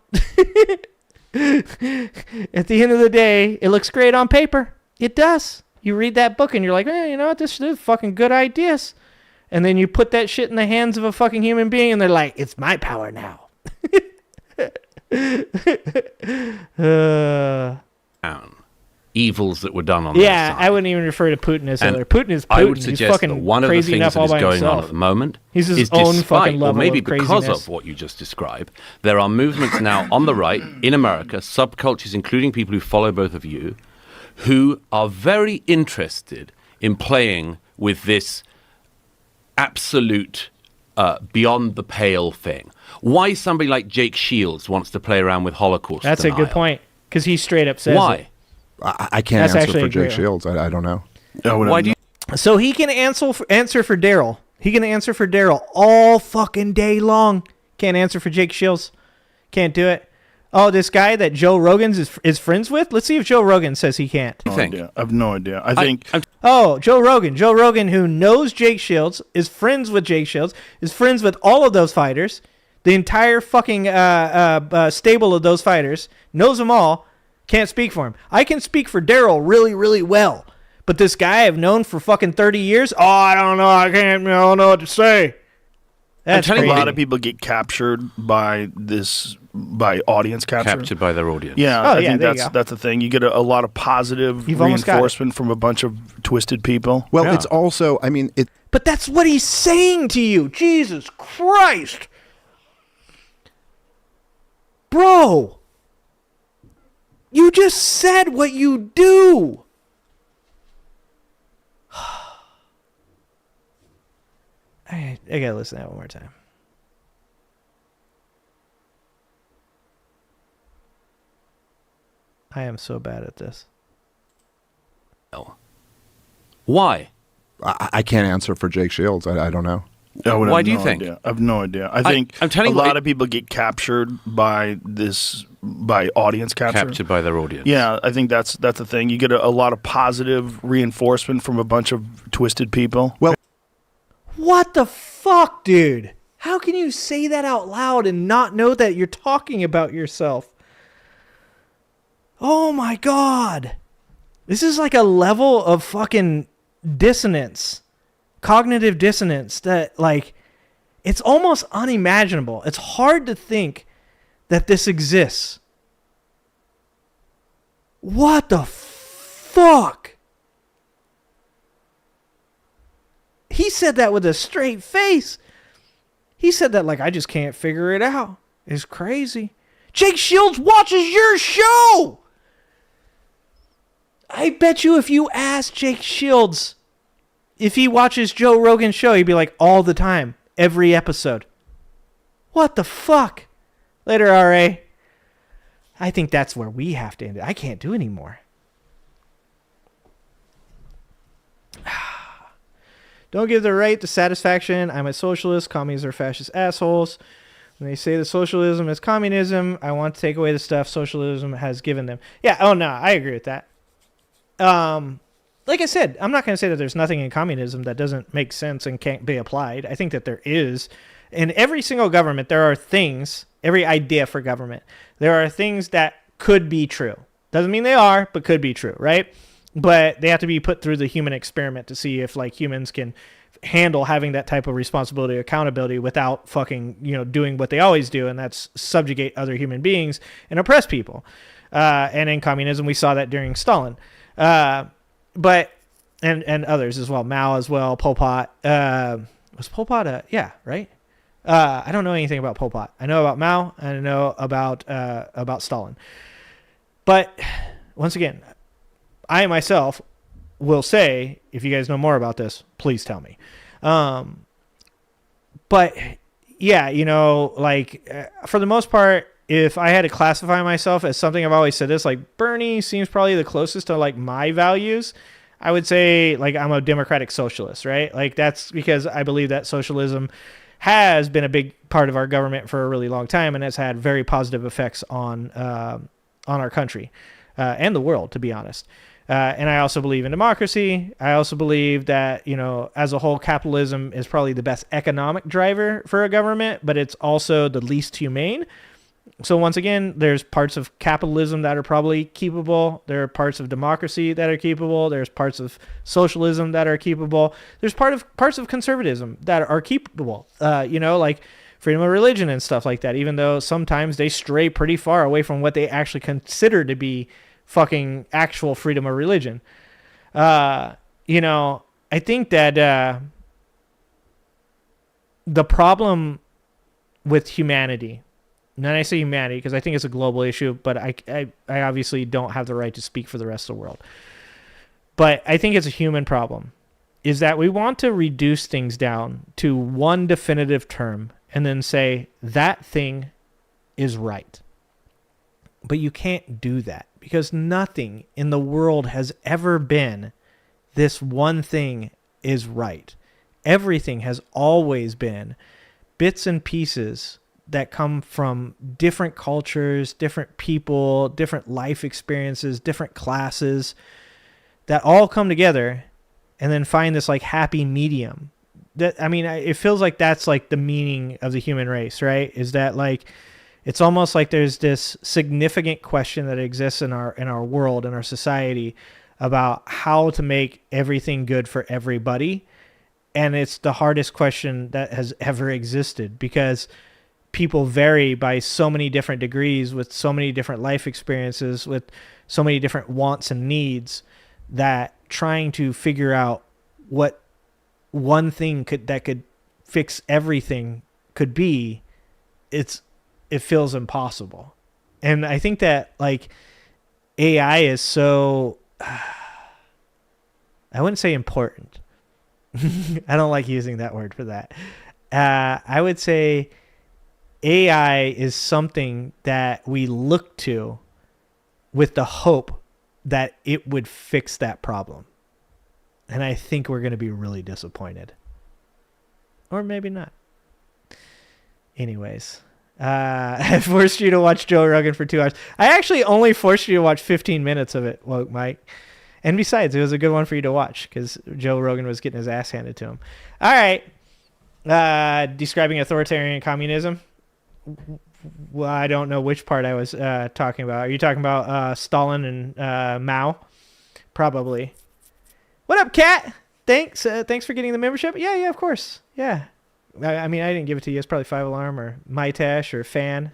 At the end of the day, it looks great on paper. It does. You read that book and you're like, you know what, this is fucking good ideas. And then you put that shit in the hands of a fucking human being and they're like, it's my power now. Evils that were done on their side. I wouldn't even refer to Putin as Hitler. Putin is Putin. I would suggest that one of the things that is going on at the moment He's his is own despite, fucking level or maybe of because craziness. of what you just described, there are movements now on the right in America, subcultures, including people who follow both of you, who are very interested in playing with this absolute beyond the pale thing. Why somebody like Jake Shields wants to play around with Holocaust That's denial. a good point, because he straight up says Why? it. I can't answer for Jake Shields. I don't know. Why do you? So he can answer for Daryl. He can answer for Daryl all fucking day long. Can't answer for Jake Shields. Can't do it. Oh, this guy that Joe Rogan is friends with? Let's see if Joe Rogan says he can't. I have no idea. I think... Joe Rogan. Joe Rogan, who knows Jake Shields, is friends with Jake Shields, is friends with all of those fighters, the entire fucking stable of those fighters, knows them all, can't speak for him. I can speak for Daryl really, really well. But this guy I've known for fucking 30 years, I don't know. I don't know what to say. That's a crazy. lot of people get captured by audience capture. Captured by their audience. Yeah, I think that's the thing. You get a lot of positive reinforcement from a bunch of twisted people. Well, it's also, But that's what he's saying to you. Jesus Christ. Bro. You just said what you do. I gotta listen to that one more time. I am so bad at this. Why? I can't answer for Jake Shields. I don't know. Why do you think? Idea. I have no idea. I think I'm telling a lot of people get captured by audience capture. Captured by their audience. Yeah, I think that's the thing. You get a lot of positive reinforcement from a bunch of twisted people. Well, What the fuck, dude? How can you say that out loud and not know that you're talking about yourself? Oh my God. This is like a level of fucking dissonance, cognitive dissonance that, like, it's almost unimaginable. It's hard to think that this exists. What the fuck? He said that with a straight face. He said that like, I just can't figure it out. It's crazy. Jake Shields watches your show. I bet you if you asked Jake Shields if he watches Joe Rogan's show, he'd be like, all the time, every episode. What the fuck? Later, RA. I think that's where we have to end it. I can't do anymore. Don't give the right to satisfaction. I'm a socialist. Communists are fascist assholes. When they say that socialism is communism, I want to take away the stuff socialism has given them. Yeah, oh no, I agree with that. Like I said, I'm not going to say that there's nothing in communism that doesn't make sense and can't be applied. I think that there is. In every single government, there are things, every idea for government, there are things that could be true. Doesn't mean they are, but could be true, right? But they have to be put through the human experiment to see if like humans can handle having that type of responsibility, accountability without fucking, doing what they always do. And that's subjugate other human beings and oppress people. And in communism, we saw that during Stalin. But, and others as well, Mao as well, Pol Pot, was Pol Pot, yeah, right? I don't know anything about Pol Pot. I know about Mao and I know about Stalin. But once again, I myself will say, if you guys know more about this, please tell me. But yeah, for the most part, if I had to classify myself as something, I've always said this, like Bernie seems probably the closest to like my values. I would say like I'm a democratic socialist, right? Like that's because I believe that socialism has been a big part of our government for a really long time and has had very positive effects on our country and the world, to be honest. And I also believe in democracy. I also believe that, as a whole, capitalism is probably the best economic driver for a government, but it's also the least humane. So once again, there's parts of capitalism that are probably keepable. There are parts of democracy that are keepable. There's parts of socialism that are keepable. There's parts of conservatism that are keepable. Like freedom of religion and stuff like that, even though sometimes they stray pretty far away from what they actually consider to be fucking actual freedom of religion. I think that the problem with humanity, and I say humanity because I think it's a global issue, but I obviously don't have the right to speak for the rest of the world. But I think it's a human problem, is that we want to reduce things down to one definitive term and then say that thing is right. But you can't do that because nothing in the world has ever been this one thing is right. Everything has always been bits and pieces that come from different cultures, different people, different life experiences, different classes that all come together and then find this like happy medium. It feels like that's like the meaning of the human race, right? Is that like, it's almost like there's this significant question that exists in our world, in our society, about how to make everything good for everybody. And it's the hardest question that has ever existed because people vary by so many different degrees with so many different life experiences, with so many different wants and needs, that trying to figure out what one thing that could fix everything could be, it feels impossible. And I think that like AI is so, I wouldn't say important. I don't like using that word for that. I would say AI is something that we look to with the hope that it would fix that problem. And I think we're going to be really disappointed. Or maybe not. Anyways, I forced you to watch Joe Rogan for 2 hours. I actually only forced you to watch 15 minutes of it, Woke Mike. And besides, it was a good one for you to watch because Joe Rogan was getting his ass handed to him. All right. Describing authoritarian communism. Well, I don't know which part I was talking about. Are you talking about Stalin and Mao? Probably. What up, Kat? Thanks for getting the membership. Yeah, of course. Yeah. I mean, I didn't give it to you. It's probably 5 Alarm or Mytash or Fan.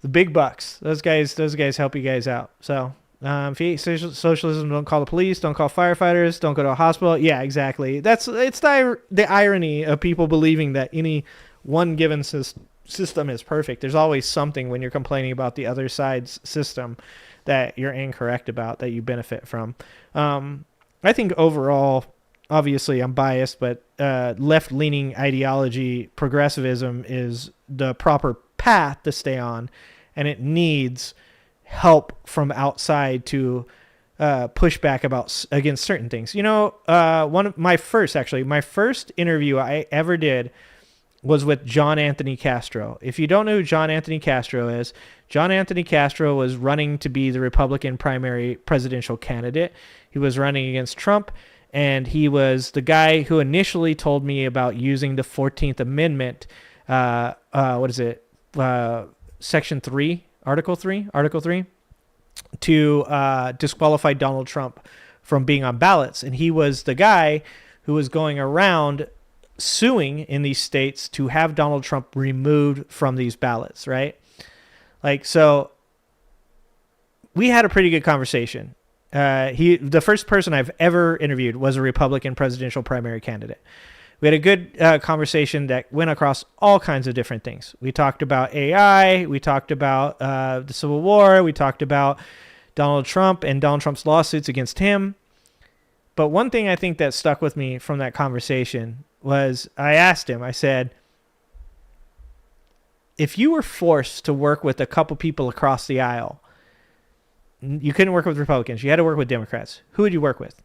The big bucks. Those guys help you guys out. So if you hate socialism, don't call the police. Don't call firefighters. Don't go to a hospital. Yeah, exactly. It's the irony of people believing that any one given system is perfect. There's always something when you're complaining about the other side's system that you're incorrect about, that you benefit from. I think overall, obviously I'm biased, but left-leaning ideology, progressivism is the proper path to stay on, and it needs help from outside to push back against certain things. You know, one of my first interview I ever did was with John Anthony Castro. If you don't know who John Anthony Castro is, John Anthony Castro was running to be the Republican primary presidential candidate. He was running against Trump, and he was the guy who initially told me about using the 14th Amendment, Section 3, Article 3, to disqualify Donald Trump from being on ballots. And he was the guy who was going around suing in these states to have Donald Trump removed from these ballots, right? Like, so we had a pretty good conversation. The first person I've ever interviewed was a Republican presidential primary candidate. We had a good conversation that went across all kinds of different things. We talked about AI. We talked about the Civil War. We talked about Donald Trump and Donald Trump's lawsuits against him. But one thing I think that stuck with me from that conversation was I asked him, I said, if you were forced to work with a couple people across the aisle, you couldn't work with Republicans, you had to work with Democrats, who would you work with?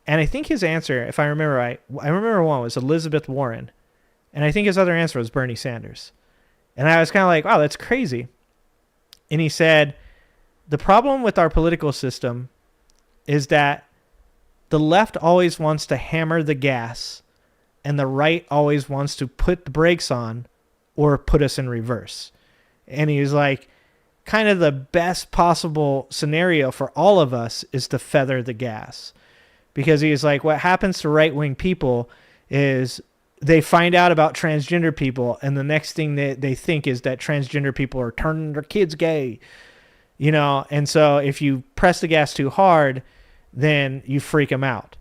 And I think his answer, if I remember right, I remember one was Elizabeth Warren. And I think his other answer was Bernie Sanders. And I was kind of like, wow, that's crazy. And he said, the problem with our political system is that the left always wants to hammer the gas and the right always wants to put the brakes on or put us in reverse. And he was like, kind of the best possible scenario for all of us is to feather the gas. Because he was like, what happens to right-wing people is they find out about transgender people, and the next thing they think is that transgender people are turning their kids gay. You know, and so if you press the gas too hard, then you freak them out.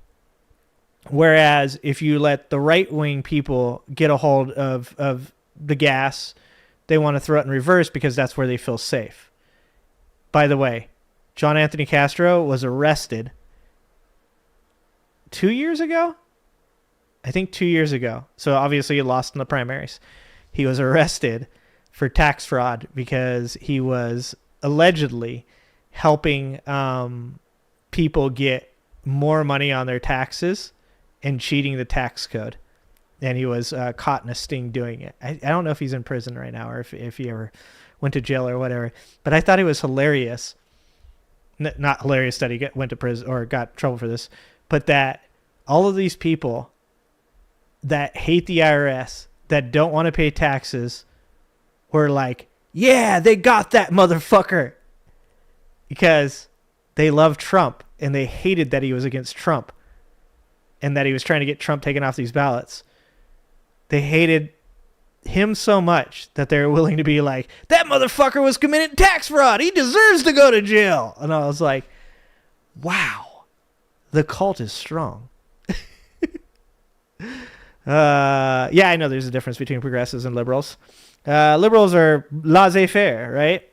Whereas if you let the right-wing people get a hold of the gas, they want to throw it in reverse because that's where they feel safe. By the way, John Anthony Castro was arrested 2 years ago? I think 2 years ago. So obviously he lost in the primaries. He was arrested for tax fraud because he was allegedly helping people get more money on their taxes and cheating the tax code. And he was caught in a sting doing it. I don't know if he's in prison right now or if he ever went to jail or whatever. But I thought it was hilarious. Not hilarious that he went to prison or got in trouble for this, but that all of these people that hate the IRS, that don't want to pay taxes, were like, yeah, they got that motherfucker. Because they love Trump and they hated that he was against Trump and that he was trying to get Trump taken off these ballots. They hated him so much that they were willing to be like, that motherfucker was committing tax fraud. He deserves to go to jail. And I was like, wow, the cult is strong. Yeah, I know there's a difference between progressives and liberals. Liberals are laissez-faire, right?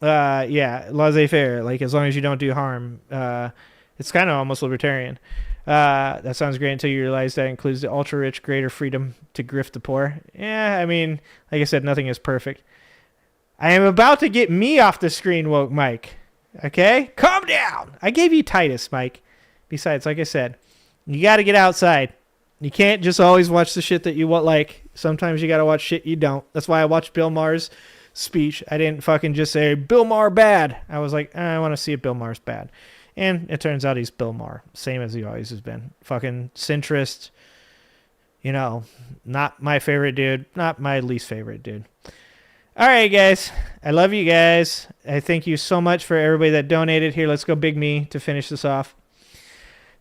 Yeah, laissez-faire. Like, as long as you don't do harm. It's kind of almost libertarian. That sounds great until you realize that includes the ultra-rich greater freedom to grift the poor. Yeah, I mean, like I said, nothing is perfect. I am about to get me off the screen, Woke Mike. Okay? Calm down. I gave you Titus, Mike. Besides, like I said, You got to get outside. You can't just always watch the shit that you like. Sometimes you got to watch shit you don't. That's why I watched Bill Maher's speech. I didn't fucking just say, Bill Maher bad. I was like, I want to see if Bill Maher's bad. And it turns out he's Bill Maher. Same as he always has been. Fucking centrist. You know, not my favorite dude. Not my least favorite dude. All right, guys. I love you guys. I thank you so much for everybody that donated. Here, let's go Big Me to finish this off.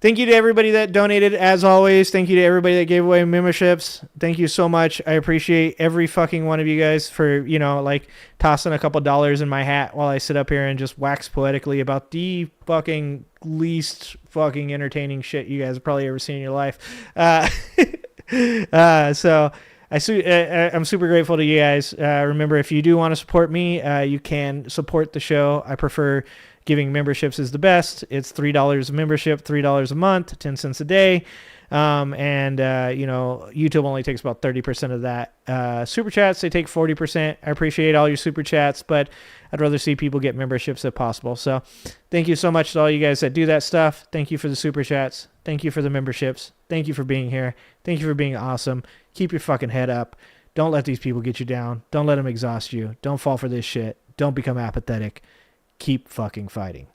Thank you to everybody that donated, as always. Thank you to everybody that gave away memberships. Thank you so much. I appreciate every fucking one of you guys for, tossing a couple dollars in my hat while I sit up here and just wax poetically about the fucking least fucking entertaining shit you guys have probably ever seen in your life. So I'm super grateful to you guys. Remember, if you do want to support me, you can support the show. I prefer giving memberships is the best. It's $3 a membership, $3 a month, 10 cents a day. YouTube only takes about 30% of that. Super chats, they take 40%. I appreciate all your super chats, but I'd rather see people get memberships if possible. So thank you so much to all you guys that do that stuff. Thank you for the super chats. Thank you for the memberships. Thank you for being here. Thank you for being awesome. Keep your fucking head up. Don't let these people get you down. Don't let them exhaust you. Don't fall for this shit. Don't become apathetic. Keep fucking fighting.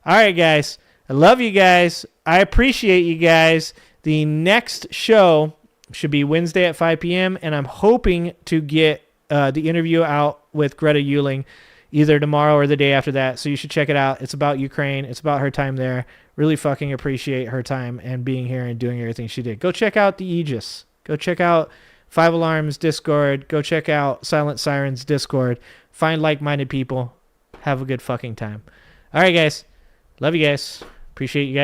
All right, guys. I love you guys. I appreciate you guys. The next show should be Wednesday at 5 p.m., and I'm hoping to get the interview out with Greta Euling either tomorrow or the day after that, so you should check it out. It's about Ukraine. It's about her time there. Really fucking appreciate her time and being here and doing everything she did. Go check out the Aegis. Go check out 5 Alarms Discord. Go check out Silent Sirens Discord. Find like-minded people. Have a good fucking time. All right, guys. Love you guys. Appreciate you guys.